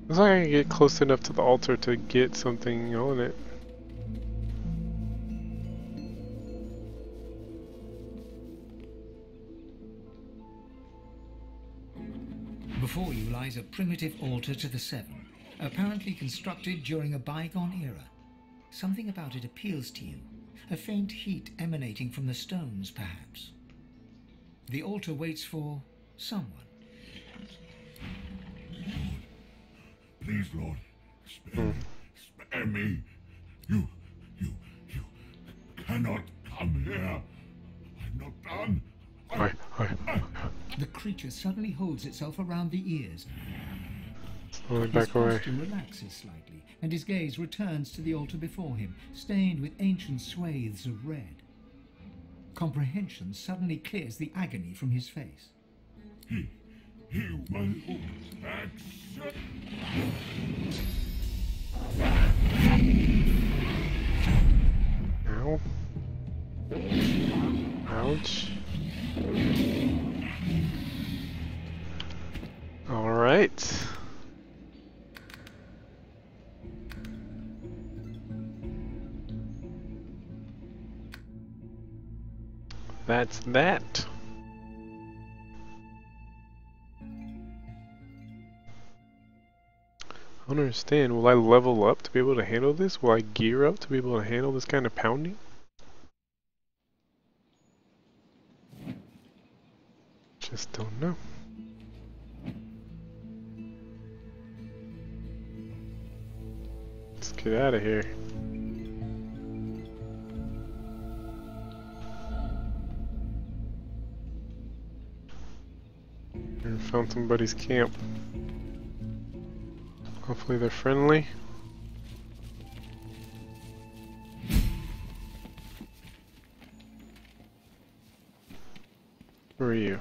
Looks like I can get close enough to the altar to get something on it. Before you lies a primitive altar to the Seven, apparently constructed during a bygone era. Something about it appeals to you, a faint heat emanating from the stones, perhaps. The altar waits for someone. Please, Lord, spare me. You cannot come here. I'm not done. The creature suddenly holds itself around the ears. Slowly back away. His posture relaxes slightly, and his gaze returns to the altar before him, stained with ancient swathes of red. Comprehension suddenly clears the agony from his face. Human accept. Ow. Ouch. All right. That's that. I don't understand. Will I level up to be able to handle this? Will I gear up to be able to handle this kind of pounding? Just don't know. Let's get out of here. We found somebody's camp. Hopefully they're friendly. Who are you?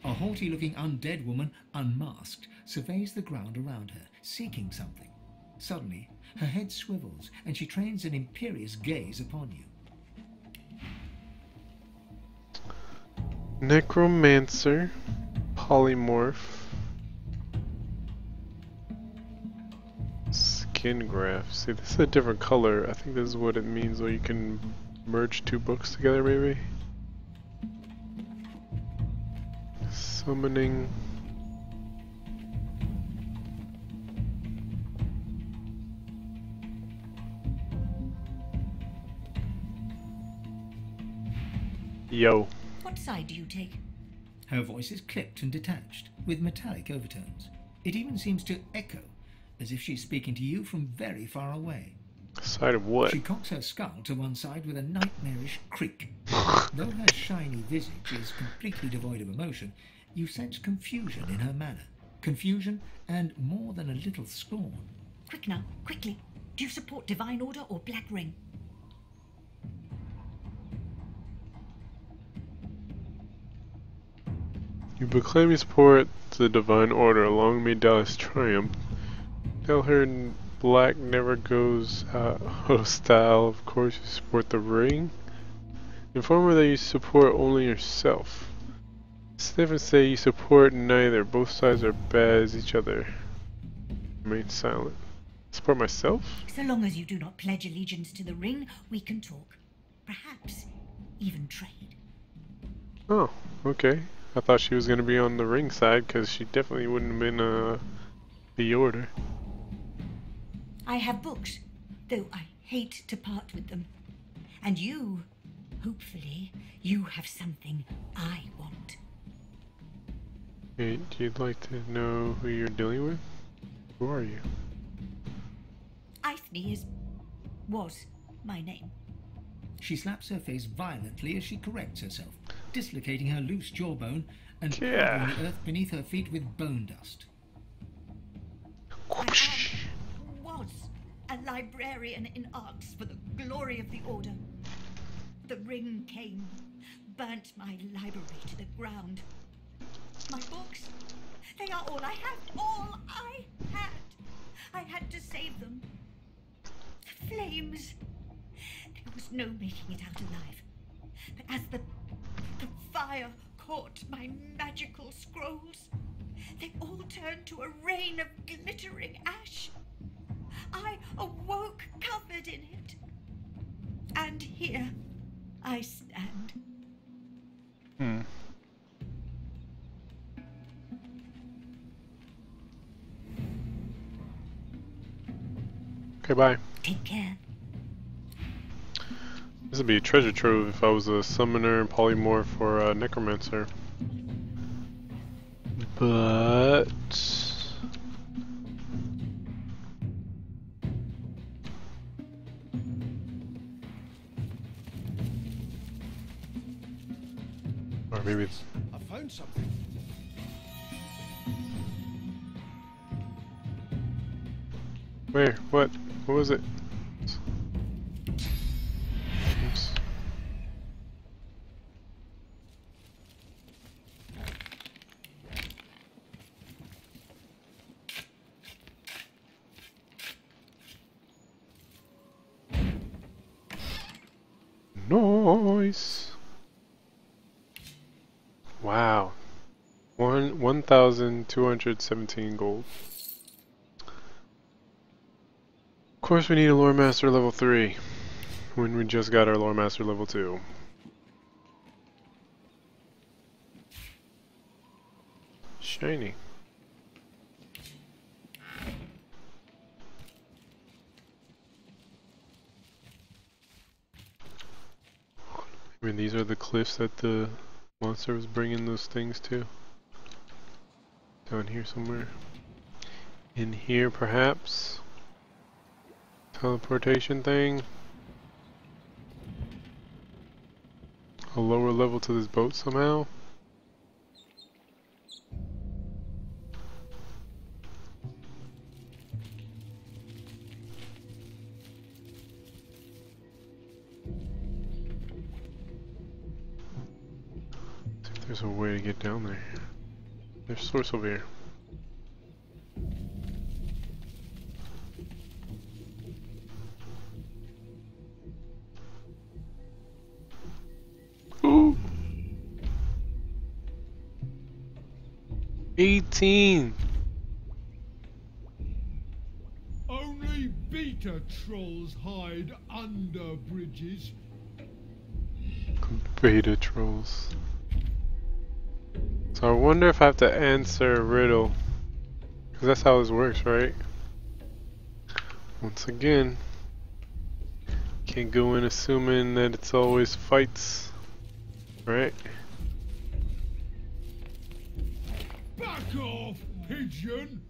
A haughty-looking undead woman, unmasked, surveys the ground around her, seeking something. Suddenly, her head swivels, and she trains an imperious gaze upon you. Necromancer, polymorph, skin graph. See, this is a different color. I think this is what it means, where you can merge two books together, maybe. Summoning. Yo. What side do you take? Her voice is clipped and detached, with metallic overtones. It even seems to echo, as if she's speaking to you from very far away. Side of what? She cocks her skull to one side with a nightmarish creak. Though her shiny visage is completely devoid of emotion, you sense confusion in her manner. Confusion and more than a little scorn. Quick now, quickly. Do you support Divine Order or Black Ring? You proclaim your support to the Divine Order. Long may Dallas triumph. Tell her Black never goes hostile. Of course you support the Ring. Inform her that you support only yourself. Sniff and say you support neither. Both sides are bad as each other. Remain silent. Support myself? So long as you do not pledge allegiance to the Ring, we can talk. Perhaps even trade. Oh, okay. I thought she was going to be on the Ring side, because she definitely wouldn't have been the Order. I have books, though I hate to part with them. And you, hopefully, you have something I want. Hey, you'd like to know who you're dealing with? Who are you? Ifni was my name. She slaps her face violently as she corrects herself, dislocating her loose jawbone and covering the earth beneath her feet with bone dust. I was a librarian in arts for the glory of the Order. The Ring came, burnt my library to the ground. My books, they are all I have, all I had. I had to save them. The flames. There was no making it out alive. But as the fire caught my magical scrolls, they all turned to a rain of glittering ash. I awoke covered in it. And here I stand. Okay, bye. Take care. This would be a treasure trove if I was a summoner and polymorph or a necromancer. But... or maybe it's... I found something. Where? What? What was it? Oops. Nice. Wow. 1,217 gold. Of course we need a Lore Master level 3 when we just got our Lore Master level 2. Shiny. I mean, these are the cliffs that the Monster was bringing those things too. Down here somewhere. In here, perhaps. Teleportation thing. A lower level to this boat somehow. See if there's a way to get down there. There's a source over here. Ooh. 18. Only beta trolls hide under bridges. Beta trolls. So I wonder if I have to answer a riddle. Because that's how this works, right? Once again, can't go in assuming that it's always fights, right? Back off, pigeon!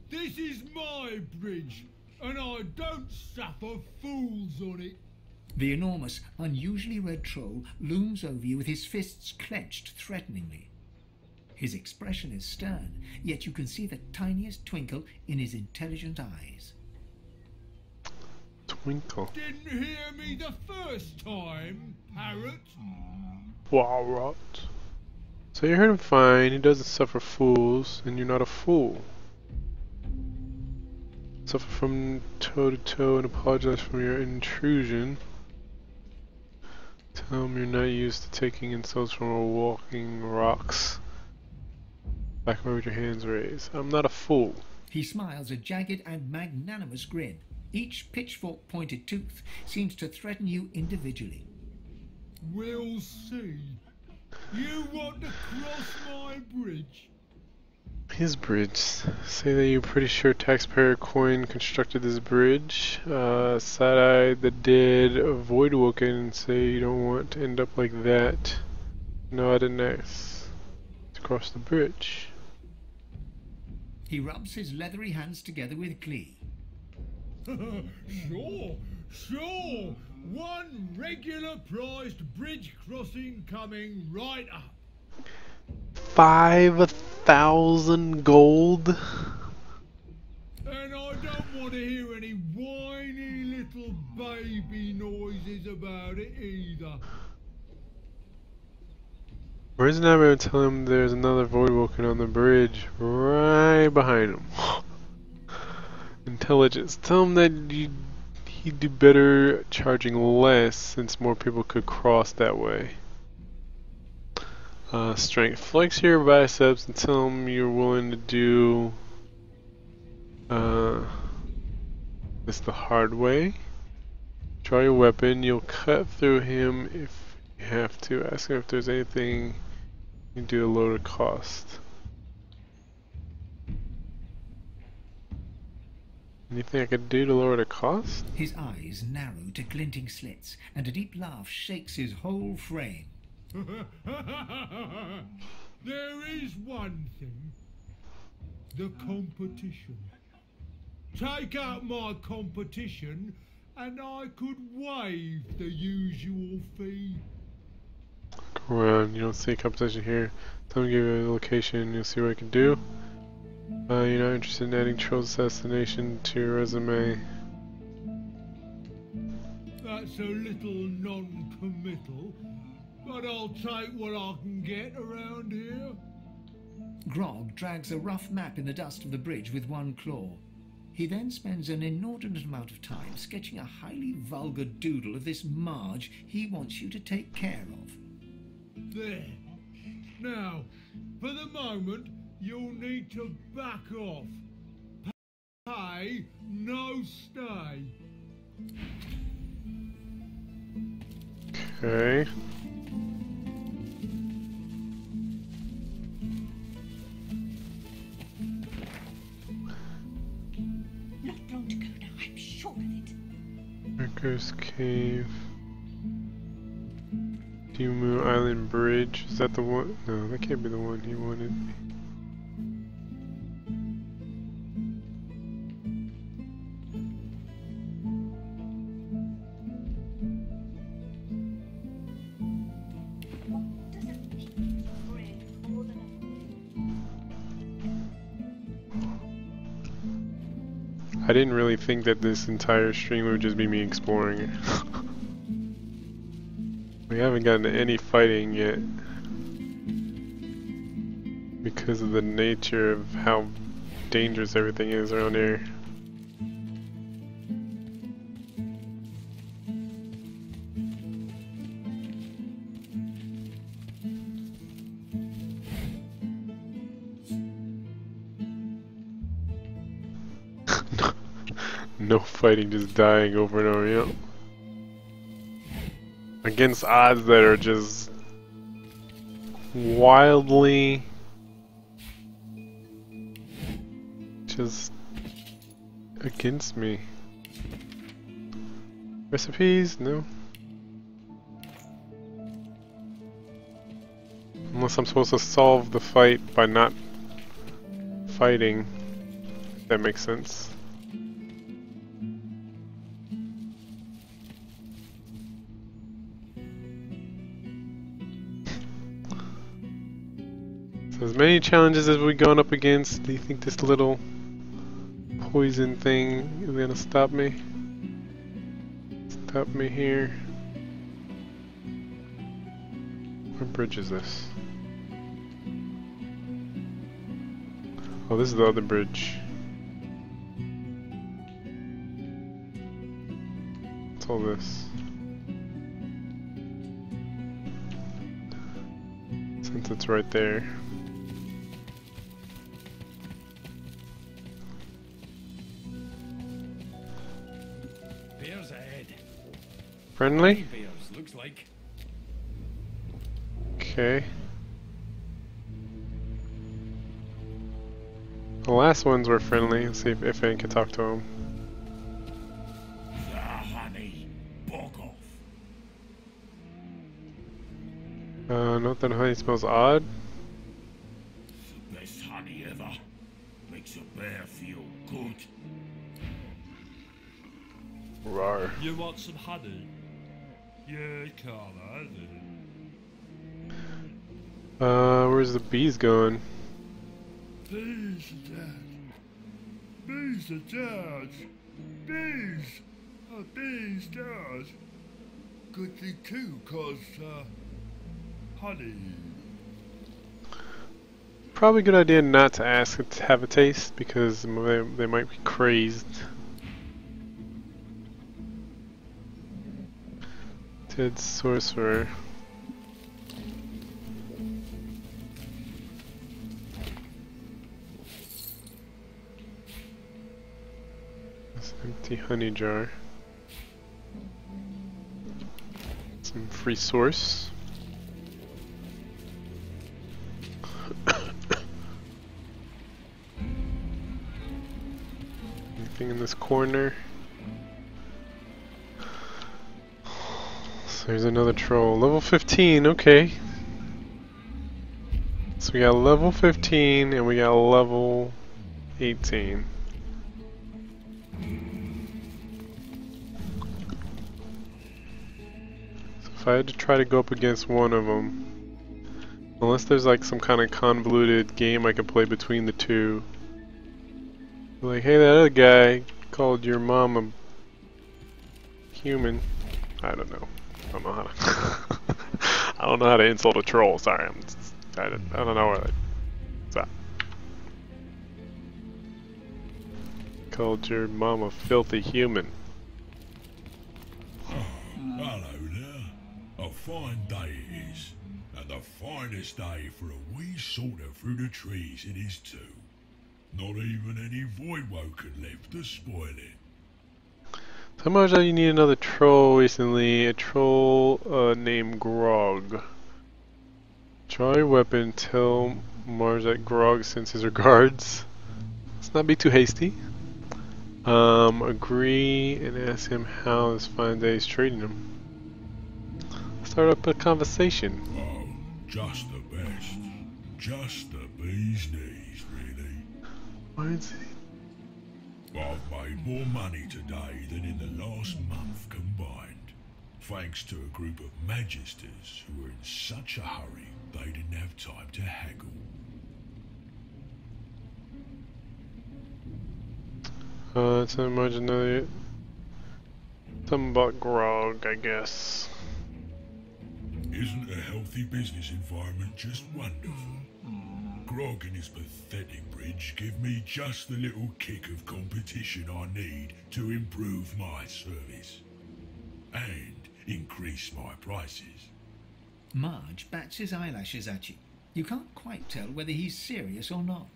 This is my bridge, and I don't suffer fools on it. The enormous, unusually red troll looms over you with his fists clenched threateningly. His expression is stern, yet you can see the tiniest twinkle in his intelligent eyes. Twinkle. Didn't hear me the first time, parrot. Wow, rot. So you heard him fine, he doesn't suffer fools, and you're not a fool. Suffer from toe to toe and apologize for your intrusion. Tell him you're not used to taking insults from a walking rocks. Back away with your hands raised. I'm not a fool. He smiles a jagged and magnanimous grin. Each pitchfork-pointed tooth seems to threaten you individually. We'll see. You want to cross my bridge? His bridge. Say that you're pretty sure taxpayer coin constructed this bridge. Side-eyed the dead, avoid woken, and say you don't want to end up like that. No, I didn't ask to cross the bridge. He rubs his leathery hands together with glee. Sure. One regular priced bridge crossing coming right up. 5,000 gold. And I don't want to hear any whiny little baby noises about it either. Where's Nabber and tell him there's another Voidwoken on the bridge right behind him. Intelligence. Tell him that he'd do better charging less since more people could cross that way. Strength. Flex your biceps and tell him you're willing to do this the hard way. Draw your weapon. You'll cut through him if you have to. Ask him if there's anything you can do to lower the cost. Anything I could do to lower the cost? His eyes narrow to glinting slits, and a deep laugh shakes his whole frame. There is one thing. The competition. Take out my competition, and I could waive the usual fee. Go around, you don't see a competition here. Tell me to give you a location, you'll see what I can do. You're not interested in adding troll assassination to your resume. That's a little non-committal, but I'll take what I can get around here. Grog drags a rough map in the dust of the bridge with one claw. He then spends an inordinate amount of time sketching a highly vulgar doodle of this Marge he wants you to take care of. There. Now, for the moment, you'll need to back off. Pay, no stay. Okay. Not long to go now, I'm sure of it. Wreckers Cave. Emu Island Bridge. Is that the one? No, that can't be the one he wanted. I didn't really think that this entire stream would just be me exploring it. We haven't gotten to any fighting yet because of the nature of how dangerous everything is around here. No fighting, just dying over and over, yep. Against odds that are just wildly just against me. Recipes? No. Unless I'm supposed to solve the fight by not fighting. If that makes sense. As many challenges as we've gone up against, do you think this little poison thing is gonna stop me? Stop me here? What bridge is this? Oh, this is the other bridge. What's all this? Since it's right there. Friendly? Looks like. Okay. The last ones were friendly. Let's see if Ifan can talk to him. The honey, bog off. Note that honey smells odd. The best honey ever. Makes a bear feel good. Rawr. You want some honey? Yeah, come on. Where's the bees going? Bees are dead. Bees are dead. Bees. Bees dead. Good thing too, cause, honey. Probably a good idea not to ask it to have a taste because they might be crazed. Dead sorcerer. This empty honey jar. Some free source. Anything in this corner? So there's another troll. Level 15, okay. So we got level 15 and we got level 18. So if I had to try to go up against one of them, unless there's like some kind of convoluted game I could play between the two. Like, hey, that other guy called your mom a human. I don't know. I don't know how to. I don't know how to insult a troll. Sorry, I don't know where that's at. Called your mom a filthy human. Oh, hello there. A fine day it is, and the finest day for a wee saunter through the trees it is too. Not even any voidwoken left to spoil it. Tell Marja you need another troll recently. A troll named Grog. Draw your weapon. Tell Marja Grog sends his regards. Let's not be too hasty. Agree and ask him how this fine day is treating him. Start up a conversation. Oh, just the best. Just the bee's knees, really. Why is he? I've made more money today than in the last month combined, thanks to a group of magisters who were in such a hurry they didn't have time to haggle. So imagine another... Something about grog, I guess. Isn't a healthy business environment just wonderful? Grog and his pathetic bridge give me just the little kick of competition I need to improve my service. And increase my prices. Marge bats his eyelashes at you. You can't quite tell whether he's serious or not.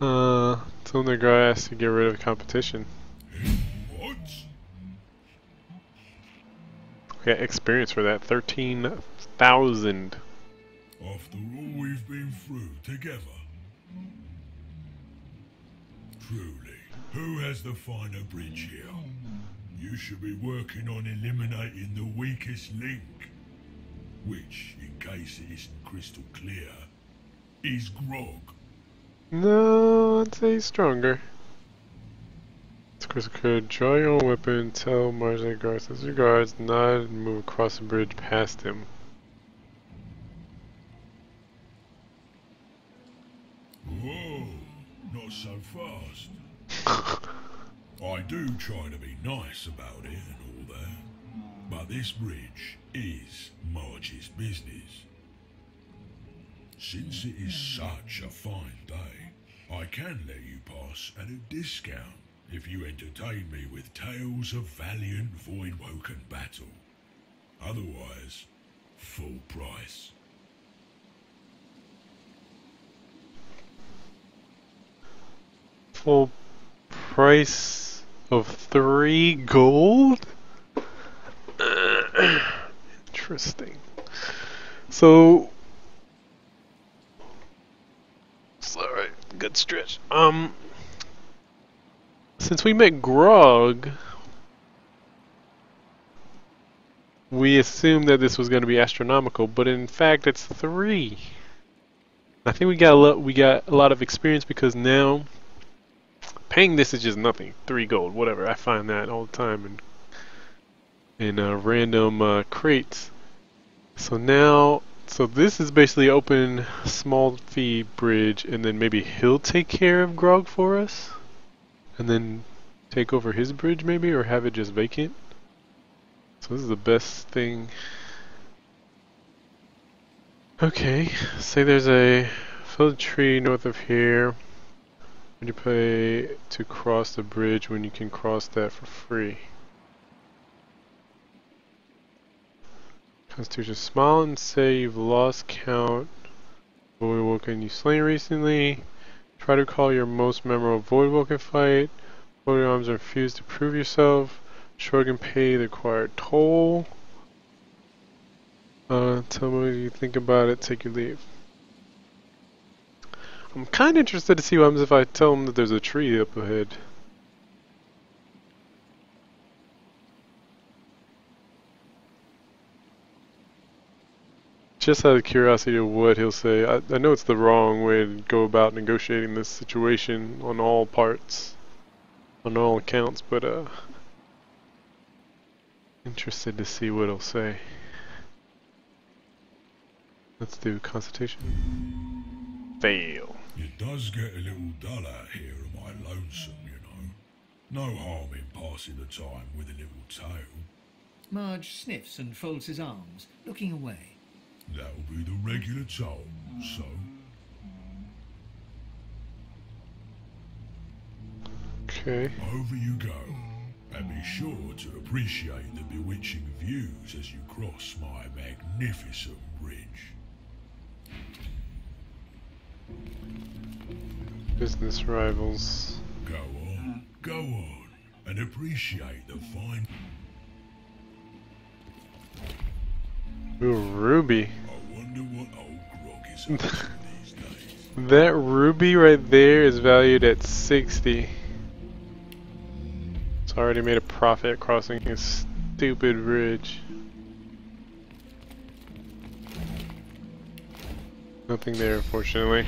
Tell the grass to get rid of competition. What? We got experience for that. 13,000. After all we've been through together. Truly, who has the finer bridge here? You should be working on eliminating the weakest link. Which, in case it isn't crystal clear, is Grog. No, I'd say he's stronger. It's crystal clear. Draw your own weapon. Tell Marge that guards as regards. Nod and move across the bridge past him. Whoa, not so fast. I do try to be nice about it and all that, but this bridge is Marge's business. Since it is such a fine day, I can let you pass at a discount if you entertain me with tales of valiant Voidwoken battle. Otherwise, full price. Full price of 3 gold? Interesting. So, alright, good stretch. Since we met Grog, we assumed that this was going to be astronomical, but in fact it's 3. I think we got a lot of experience because now paying this is just nothing. 3 gold, whatever. I find that all the time in random crates. So now, this is basically open small fee bridge, and then maybe he'll take care of Grog for us, and then take over his bridge maybe, or have it just vacant. So this is the best thing. Okay, say there's a filled tree north of here. Would you pay to cross the bridge when you can cross that for free? Constitution. Smile and say you've lost count. Voidwoken you slain recently. Try to recall your most memorable Voidwoken fight. Void arms are refused to prove yourself. Shrug and pay the required toll. Tell me what you think about it. Take your leave. I'm kind of interested to see what happens if I tell them that there's a tree up ahead. Just out of curiosity of what he'll say. I know it's the wrong way to go about negotiating this situation on all parts, on all accounts, but interested to see what he'll say. Let's do consultation. Fail. It does get a little dull out here am I lonesome, you know. No harm in passing the time with a little tale. Marge sniffs and folds his arms, looking away. That'll be the regular toll, so... Okay. Over you go, and be sure to appreciate the bewitching views as you cross my magnificent bridge. Business rivals. Go on, and appreciate the fine... Ooh, ruby. I wonder what old Grog is up to these days. That ruby right there is valued at 60. It's already made a profit crossing his stupid bridge. Nothing there, unfortunately.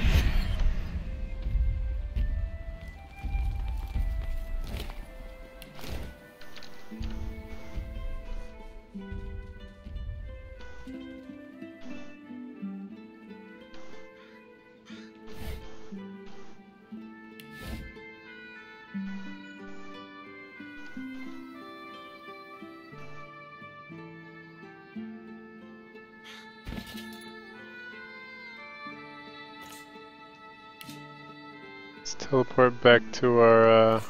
Let's teleport back to our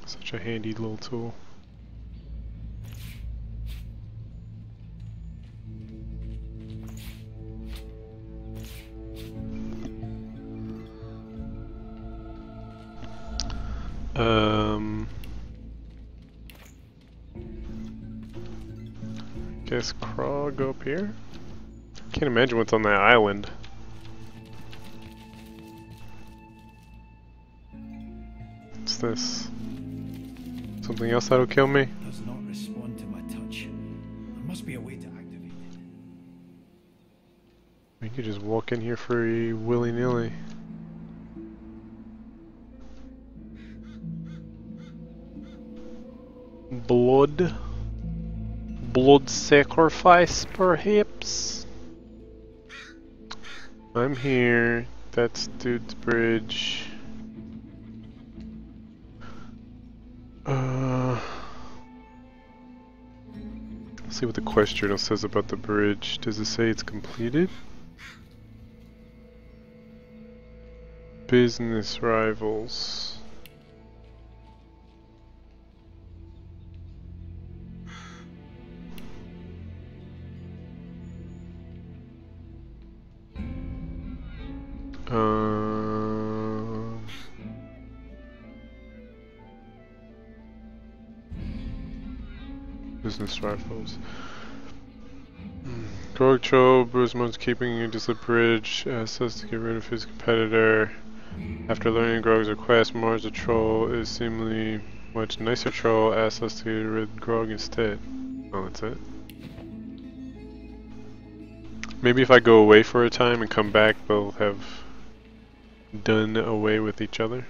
such a handy little tool. Guess crawl, go up here. Can't imagine what's on that island. What's this? Something else that'll kill me? Does not respond to my touch. There must be a way to activate it. We could just walk in here free willy-nilly. Blood sacrifice, perhaps? I'm here. That's dude's bridge. Let's see what the quest journal says about the bridge. Does it say it's completed? Business rivals. Business rifles. Grog Troll, Brucemon's keeping into the bridge, says to get rid of his competitor. After learning Grog's request, Mars the Troll is seemingly much nicer troll, asks us to get rid of Grog instead. Oh, that's it. Maybe if I go away for a time and come back, they'll have done away with each other.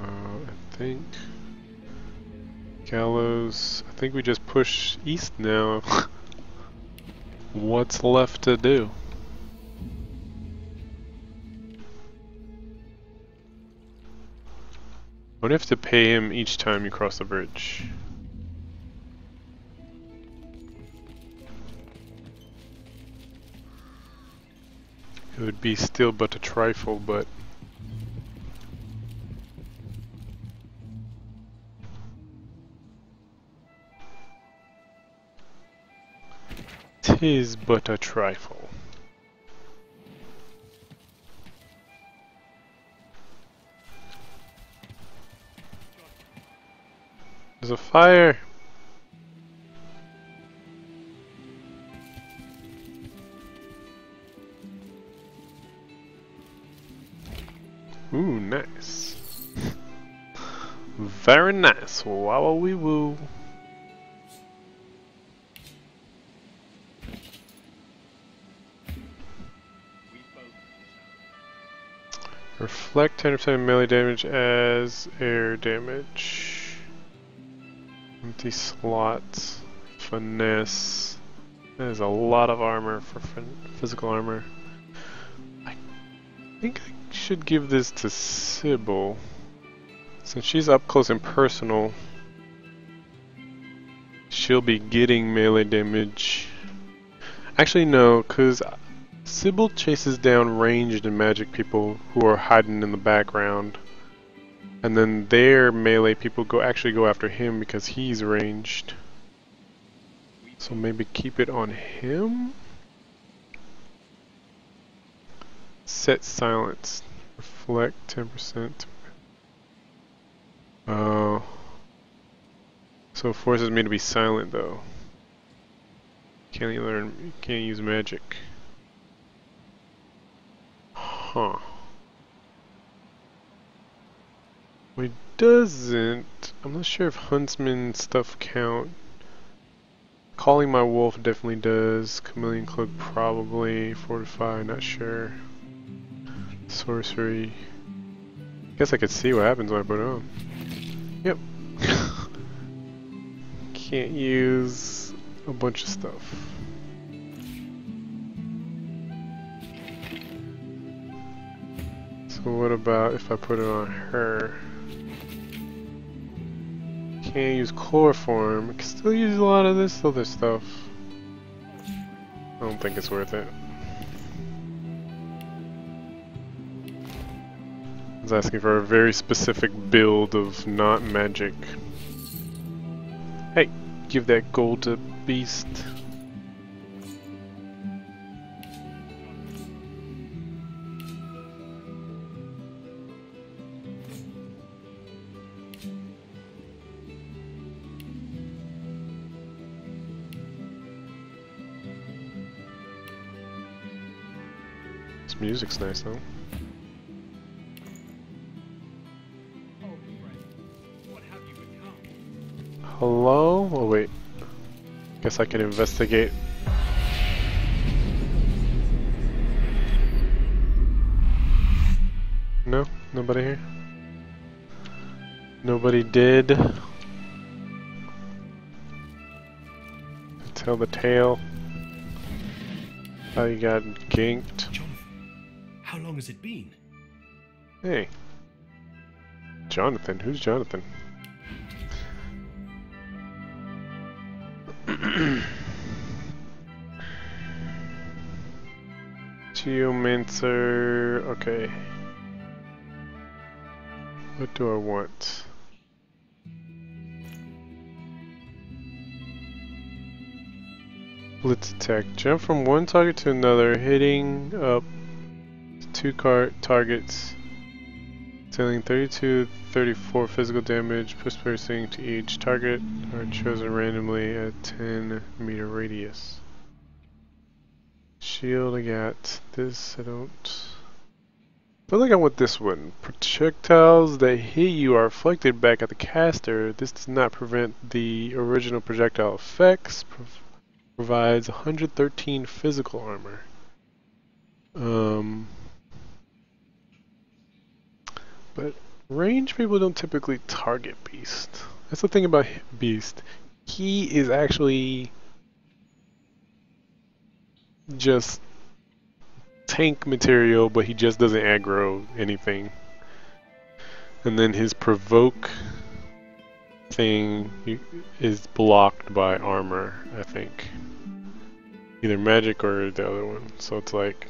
I think gallows. I think we just push east now. What's left to do? What if to pay him each time you cross the bridge? It would be still but a trifle, but tis but a trifle. There's a fire! Ooh, nice. Very nice. Wow, wee woo. Reflect 10% melee damage as air damage. Empty slots. Finesse. That is a lot of armor for physical armor. I think I should give this to Sybil. Since she's up close and personal, she'll be getting melee damage. Actually no, because Sybil chases down ranged and magic people who are hiding in the background. And then their melee people actually go after him because he's ranged. So maybe keep it on him? Set silence. Reflect 10%. Oh. So it forces me to be silent thoug't though. Can't use magic. Huh. It doesn't. I'm not sure if huntsman stuff count. Calling my wolf definitely does. Chameleon cloak probably. Fortify, not sure. Sorcery. Guess I could see what happens when I put it on. Yep. Can't use a bunch of stuff. So what about if I put it on her? Can't use chloroform. I can still use a lot of this other stuff. I don't think it's worth it. I was asking for a very specific build of not magic. Hey, give that gold to Beast. This music's nice though. Hello? Oh wait. Guess I can investigate. No? Nobody here? Nobody did. Tell the tale. How you got ganked. Jonathan, how long has it been? Hey. Jonathan? Who's Jonathan? Geomancer. Okay. What do I want? Blitz attack. Jump from one target to another, hitting up two targets, dealing 32-34 physical damage, dispersing to each target, are chosen randomly at 10-meter radius. Shield, I got this. I don't. I feel like I want this one. Projectiles that hit you are reflected back at the caster. This does not prevent the original projectile effects. Provides 113 physical armor. But range people don't typically target Beast. That's the thing about Beast. He is actually just tank material, but he just doesn't aggro anything. And then his provoke thing is blocked by armor, I think. Either magic or the other one. So it's like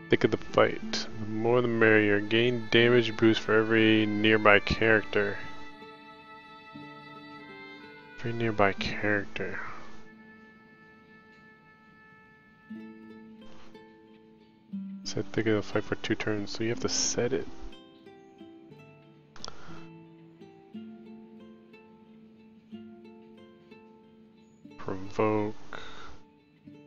thick of the fight. The more the merrier. Gain damage boost for every nearby character. Every nearby character. Set thick of the fight for 2 turns, so you have to set it. Provoke.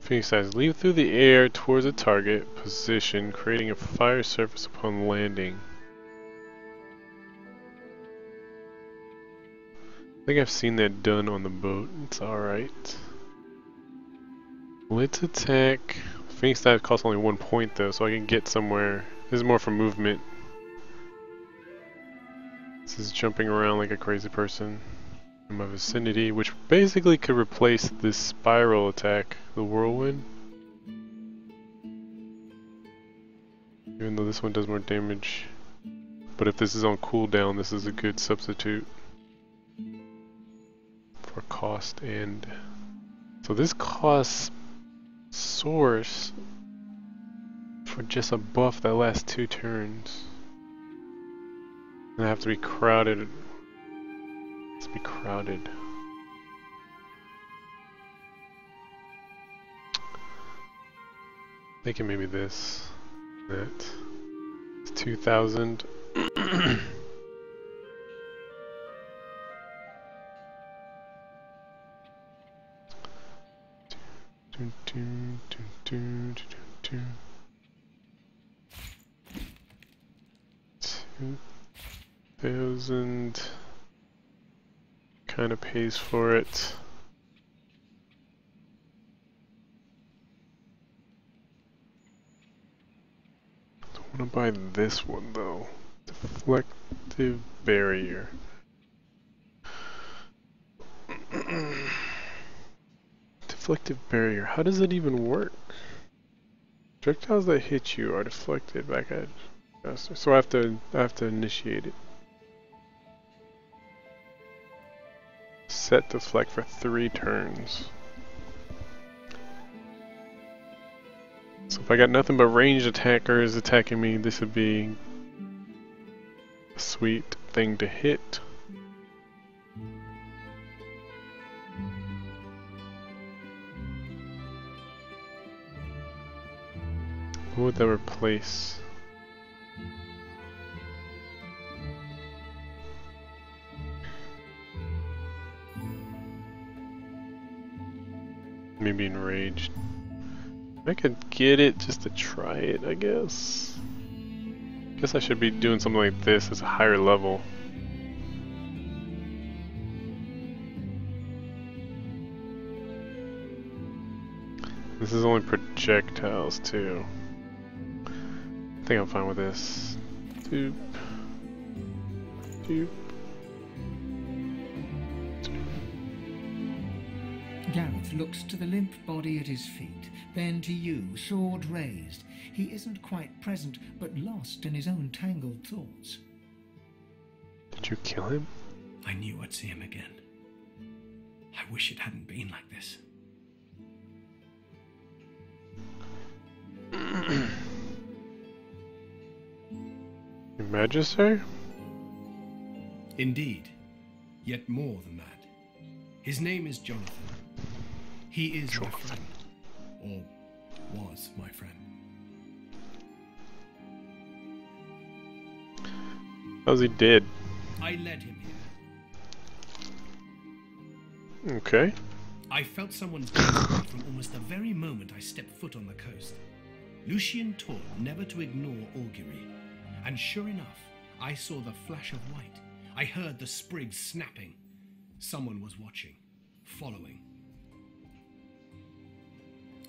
Phoenix says, leap through the air towards a target position, creating a fire surface upon landing. I think I've seen that done on the boat. It's alright. Let's attack. Phoenix dive costs only 1 point though, so I can get somewhere. This is more for movement. This is jumping around like a crazy person. In my vicinity, which basically could replace this spiral attack, the whirlwind. Even though this one does more damage. But if this is on cooldown, this is a good substitute for cost and... So this costs source for just a buff that lasts 2 turns. And I have to be crowded. Let's be crowded. Thinking maybe this. That. It's 2,000. 2,000 kind of pays for it. I want to buy this one though. Deflective barrier. Deflective barrier. How does it even work? Projectiles that hit you are deflected back at us. So I have to initiate it. Set deflect for 3 turns. So if I got nothing but ranged attackers attacking me, this would be a sweet thing to hit. What would that replace? Maybe enraged. I could get it just to try it, I guess. Guess I should be doing something like this as a higher level. This is only projectiles too. I think I'm fine with this. Doop. Doop. Gareth looks to the limp body at his feet, then to you, sword raised. He isn't quite present, but lost in his own tangled thoughts. Did you kill him? I knew I'd see him again. I wish it hadn't been like this. Your Magister? Indeed, yet more than that. His name is Jonathan. He is my friend, or was my friend. How's he dead? I led him here. Okay. I felt someone's gaze from almost the very moment I stepped foot on the coast. Lucian taught never to ignore augury, and sure enough, I saw the flash of white. I heard the sprigs snapping. Someone was watching, following.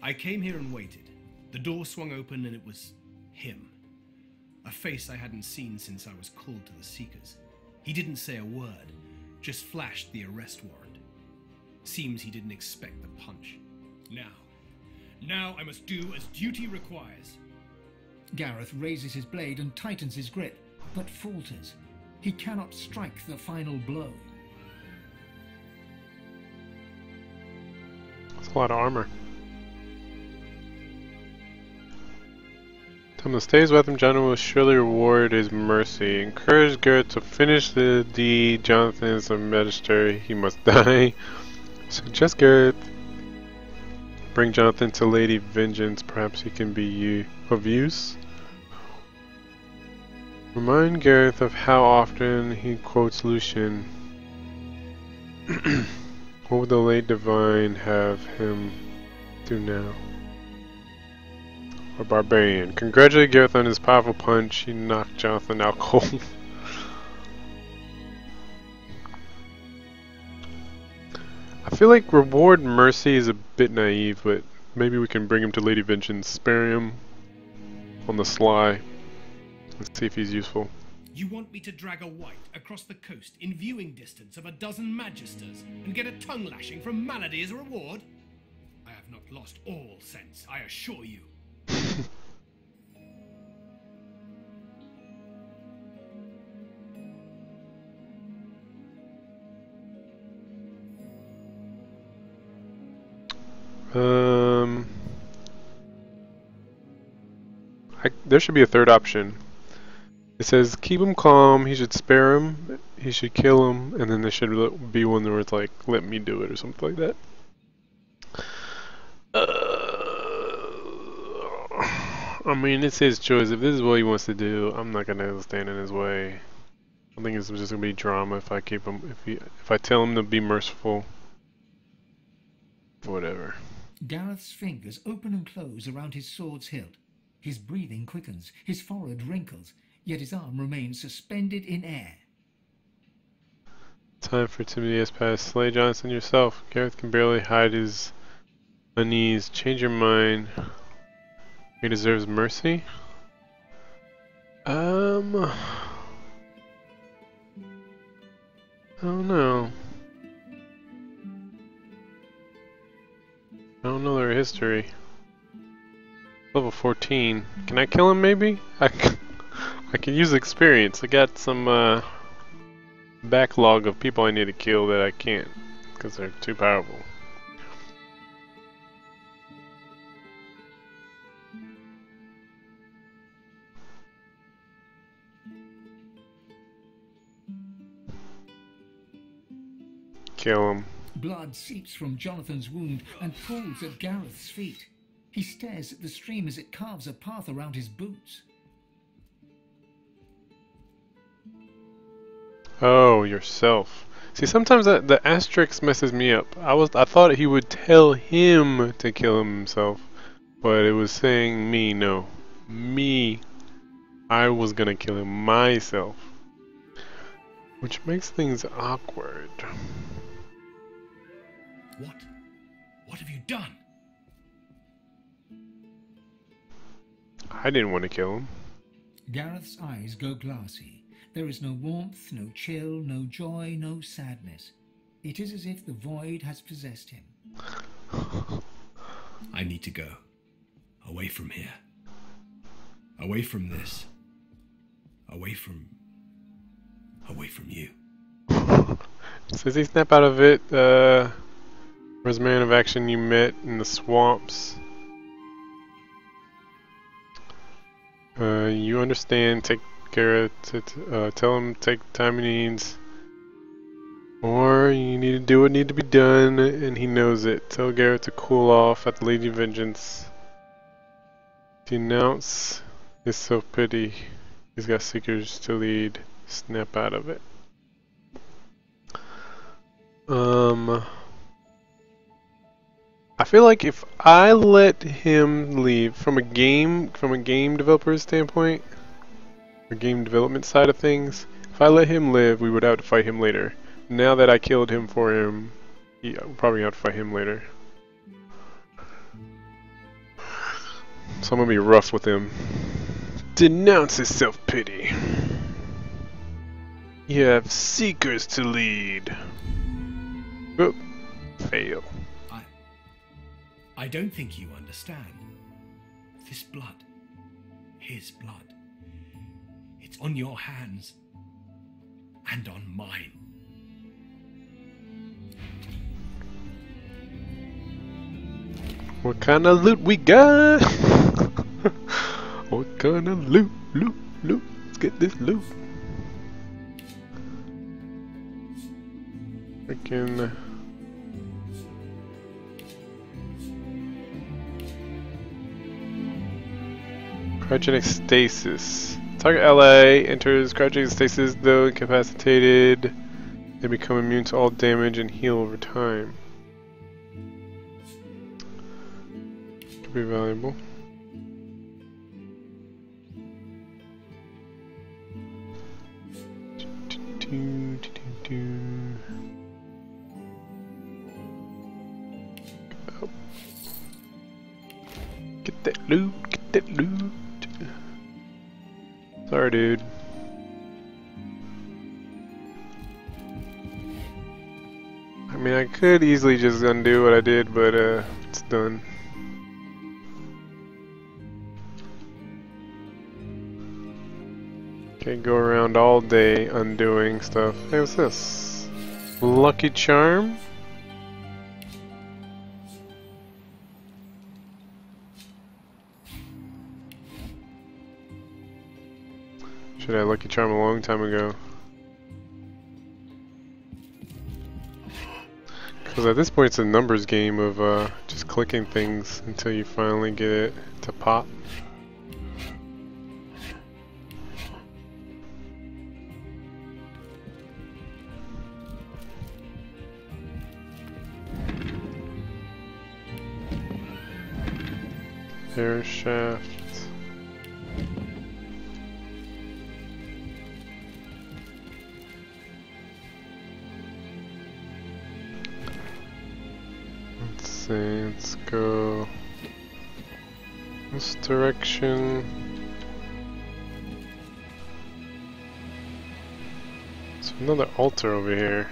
I came here and waited. The door swung open and it was him. A face I hadn't seen since I was called to the Seekers. He didn't say a word, just flashed the arrest warrant. Seems he didn't expect the punch. Now I must do as duty requires. Gareth raises his blade and tightens his grip, but falters. He cannot strike the final blow. That's a lot of armor. Tell him to stays with him, Jonathan will surely reward his mercy. Encourage Gareth to finish the deed. Jonathan is a magister, he must die. Suggest Gareth bring Jonathan to Lady Vengeance, perhaps he can be of use. Remind Gareth of how often he quotes Lucian. What would the late divine have him do now? Or barbarian. Congratulate Gareth on his powerful punch. He knocked Jonathan out cold. I feel like reward mercy is a bit naive, but maybe we can bring him to Lady Vengeance, spare him on the sly. Let's see if he's useful. You want me to drag a wight across the coast in viewing distance of a dozen magisters and get a tongue lashing from Malady as a reward? I have not lost all sense, I assure you. There should be a third option. It says keep him calm, he should spare him, he should kill him, and then there should be one where it's like, let me do it or something like that. I mean, it's his choice. If this is what he wants to do, I'm not gonna stand in his way. I think it's just gonna be drama if I keep him, if I tell him to be merciful. Whatever. Gareth's fingers open and close around his sword's hilt. His breathing quickens, his forehead wrinkles. yet his arm remains suspended in air. Time for Timothy has passed. Slay Johnson yourself. Gareth can barely hide his unease. Change your mind. He deserves mercy? I don't know. I don't know their history. Level 14. Can I kill him maybe? I can use experience. I got some backlog of people I need to kill that I can't because they're too powerful. Kill him. Blood seeps from Jonathan's wound and pools at Gareth's feet. He stares at the stream as it carves a path around his boots. Oh, yourself. See, sometimes the asterisk messes me up. I thought he would tell him to kill himself, but it was saying me. No, me. I was gonna kill him myself, which makes things awkward. What? What have you done? I didn't want to kill him. Gareth's eyes go glassy. There is no warmth, no chill, no joy, no sadness. It is as if the void has possessed him. I need to go. Away from here. Away from this. Away from you. Says he snap out of it. Where's man of action you met in the swamps? You understand. Take Gareth to tell him take the time he needs. Or you need to do what needs to be done, and he knows it. Tell Gareth to cool off at the Lady of Vengeance. Denounce his self-pity. He's got seekers to lead. Snap out of it. I feel like if I let him leave from a game developer's standpoint, or game development side of things, if I let him live, we would have to fight him later. Now that I killed him for him, we'll probably have to fight him later. So I'm gonna be rough with him. Denounce his self-pity. You have seekers to lead. Oop. Fail. I don't think you understand. This blood, his blood, it's on your hands and on mine. What kind of loot we got? What kind of loot? Let's get this loot. Freaking. Cryogenic stasis. Target ally enters cryogenic stasis, though incapacitated. They become immune to all damage and heal over time. Could be valuable. Oh. Get that loot, get that loot. Sorry, dude. I mean, I could easily just undo what I did, but it's done. Can't go around all day undoing stuff. Hey, what's this? Lucky Charm? Should have Lucky Charm a long time ago. Because at this point it's a numbers game of just clicking things until you finally get it to pop. Air shaft. see, let's go this direction. There's another altar over here.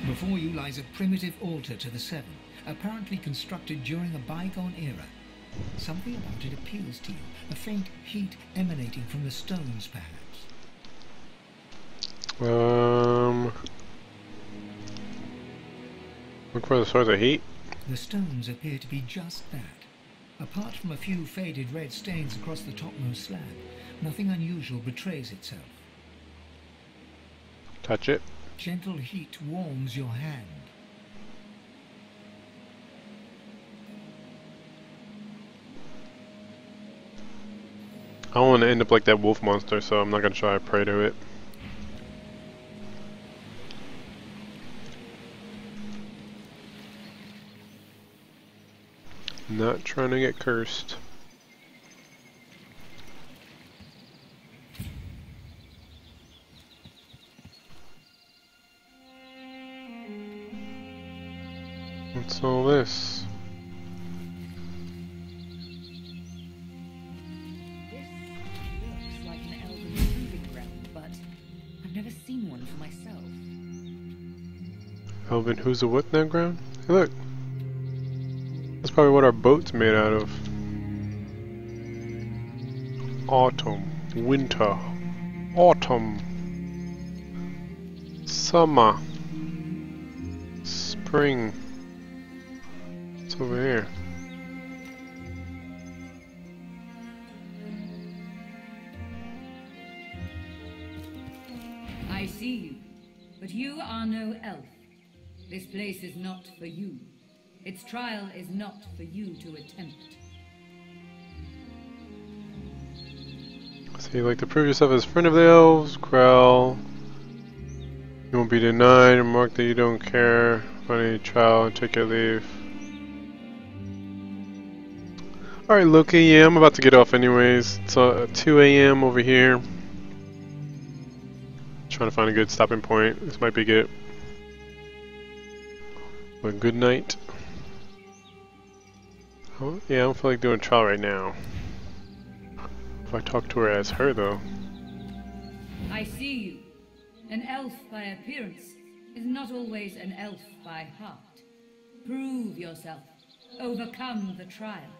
Before you lies a primitive altar to the Seven, apparently constructed during a bygone era. Something about it appeals to you, a faint heat emanating from the stones, perhaps. Look for the source of heat. The stones appear to be just that. Apart from a few faded red stains across the topmost slab, nothing unusual betrays itself. Touch it. Gentle heat warms your hand. I don't want to end up like that wolf monster, so I'm not going to try to pray to it. Not trying to get cursed. What's all this? This looks like an elven proving ground, but I've never seen one for myself. Elven who's a what now ground? Hey look! That's probably what our boat's made out of. Autumn, winter, autumn, summer, spring. What's over here? I see you, but you are no elf. This place is not for you. Its trial is not for you to attempt. So you like to prove yourself as friend of the elves, growl. You won't be denied, remark that you don't care about any trial and take your leave. Alright Loki, yeah, I'm about to get off anyways. It's 2 AM over here. Trying to find a good stopping point. This might be good. But good night. Oh, yeah, I don't feel like doing a trial right now. If I talk to her as her though. I see you. An elf by appearance is not always an elf by heart. Prove yourself, overcome the trial,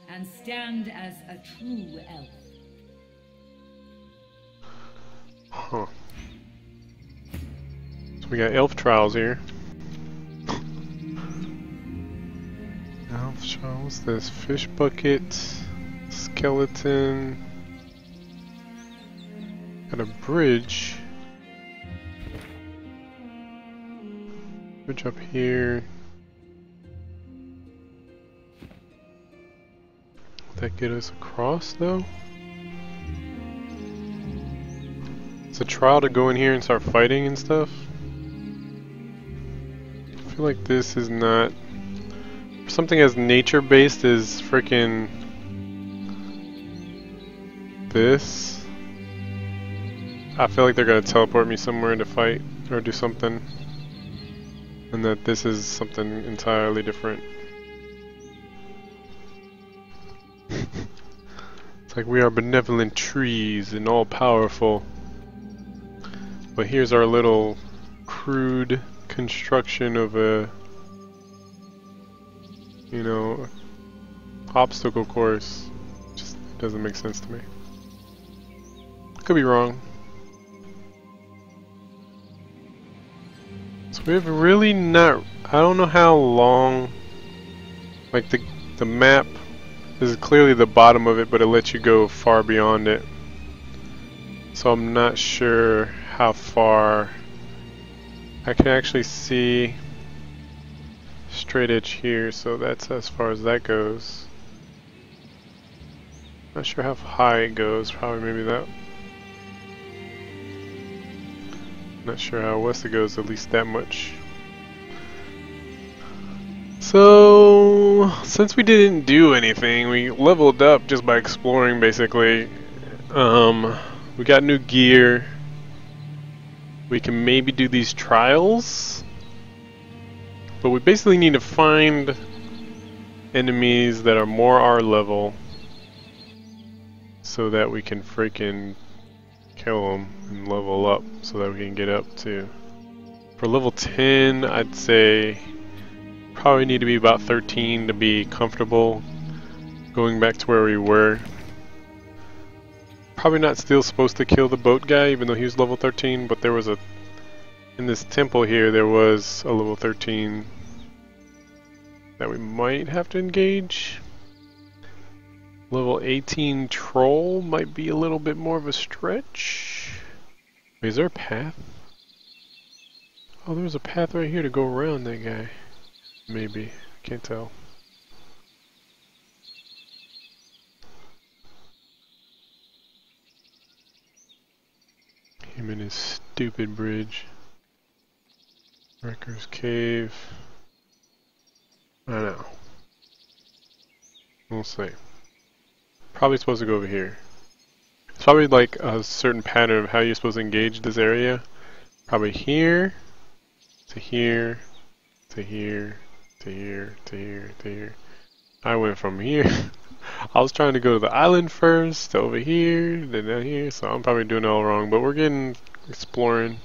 and stand as a true elf. Huh. So we got elf trials here. Elf trial, what's this? Fish bucket, skeleton, got a bridge. Bridge up here. Would that get us across though? It's a trial to go in here and start fighting and stuff. I feel like this is not something as nature based as freaking this. I feel like they're gonna teleport me somewhere to fight or do something. And that this is something entirely different. It's like we are benevolent trees and all powerful. But here's our little crude construction of a, you know, obstacle course. Just doesn't make sense to me. Could be wrong. So we have really not, I don't know how long, like the map is clearly the bottom of it, but it lets you go far beyond it. So I'm not sure how far. I can actually see straight edge here, so that's as far as that goes. Not sure how high it goes, probably maybe that. Not sure how west it goes, at least that much. So So, since we didn't do anything, we leveled up just by exploring, basically. We got new gear. We can maybe do these trials. But we basically need to find enemies that are more our level so that we can freaking kill them and level up so that we can get up to. For level 10, I'd say probably need to be about 13 to be comfortable going back to where we were. Probably not still supposed to kill the boat guy even though he was level 13, but there was a, in this temple here, there was a level 13 that we might have to engage. Level 18 troll might be a little bit more of a stretch. Wait, is there a path? Oh, there's a path right here to go around that guy. Maybe. Can't tell. Him and his stupid bridge. Wrecker's Cave. I don't know. We'll see. Probably supposed to go over here. It's probably like a certain pattern of how you're supposed to engage this area. Probably here, to here, to here, to here, to here, to here. I went from here. I was trying to go to the island first, to over here, then down here, so I'm probably doing it all wrong, but we're getting exploring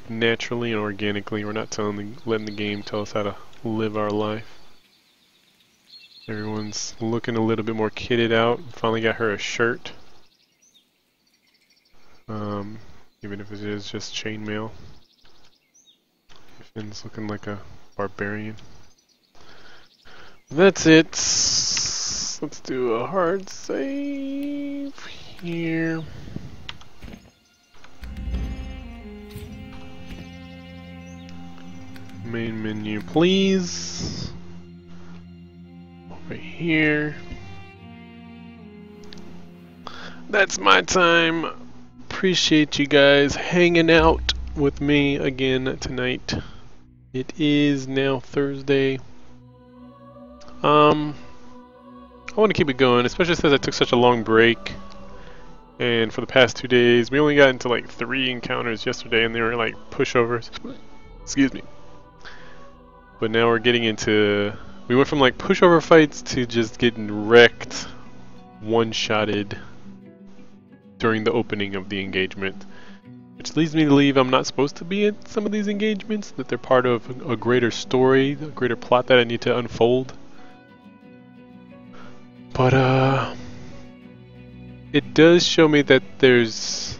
naturally and organically. We're not letting the game tell us how to live our life. Everyone's looking a little bit more kitted out. Finally got her a shirt. Even if it is just chainmail. Finn's looking like a barbarian. That's it. Let's do a hard save here. Main menu, please. Over here. That's my time. Appreciate you guys hanging out with me again tonight. It is now Thursday. I want to keep it going, especially since I took such a long break. And for the past 2 days, we only got into like 3 encounters yesterday, and they were like pushovers. Excuse me. But now we're getting into... We went from like pushover fights to just getting wrecked, one-shotted during the opening of the engagement. Which leads me to believe I'm not supposed to be in some of these engagements, that they're part of a greater story, a greater plot that I need to unfold. But it does show me that this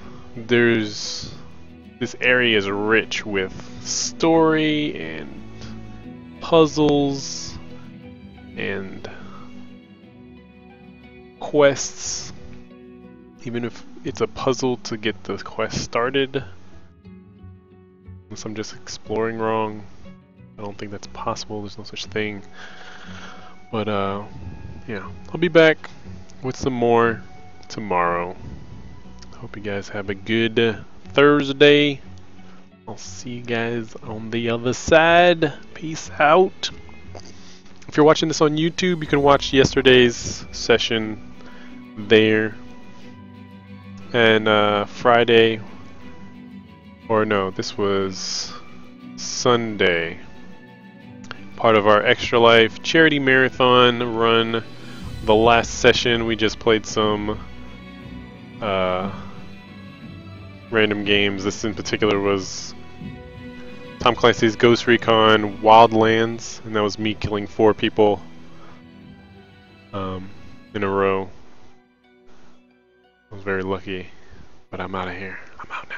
area is rich with story and puzzles and quests, even if it's a puzzle to get the quest started. Unless I'm just exploring wrong. I don't think that's possible, there's no such thing. But yeah, I'll be back with some more tomorrow. Hope you guys have a good Thursday. I'll see you guys on the other side. Peace out. If you're watching this on YouTube, you can watch yesterday's session there. And Friday, or no, this was Sunday. Part of our Extra Life charity marathon run. The last session, we just played some random games. This in particular was Tom Clancy's Ghost Recon Wildlands, and that was me killing 4 people in a row. I was very lucky, but I'm out of here. I'm out now.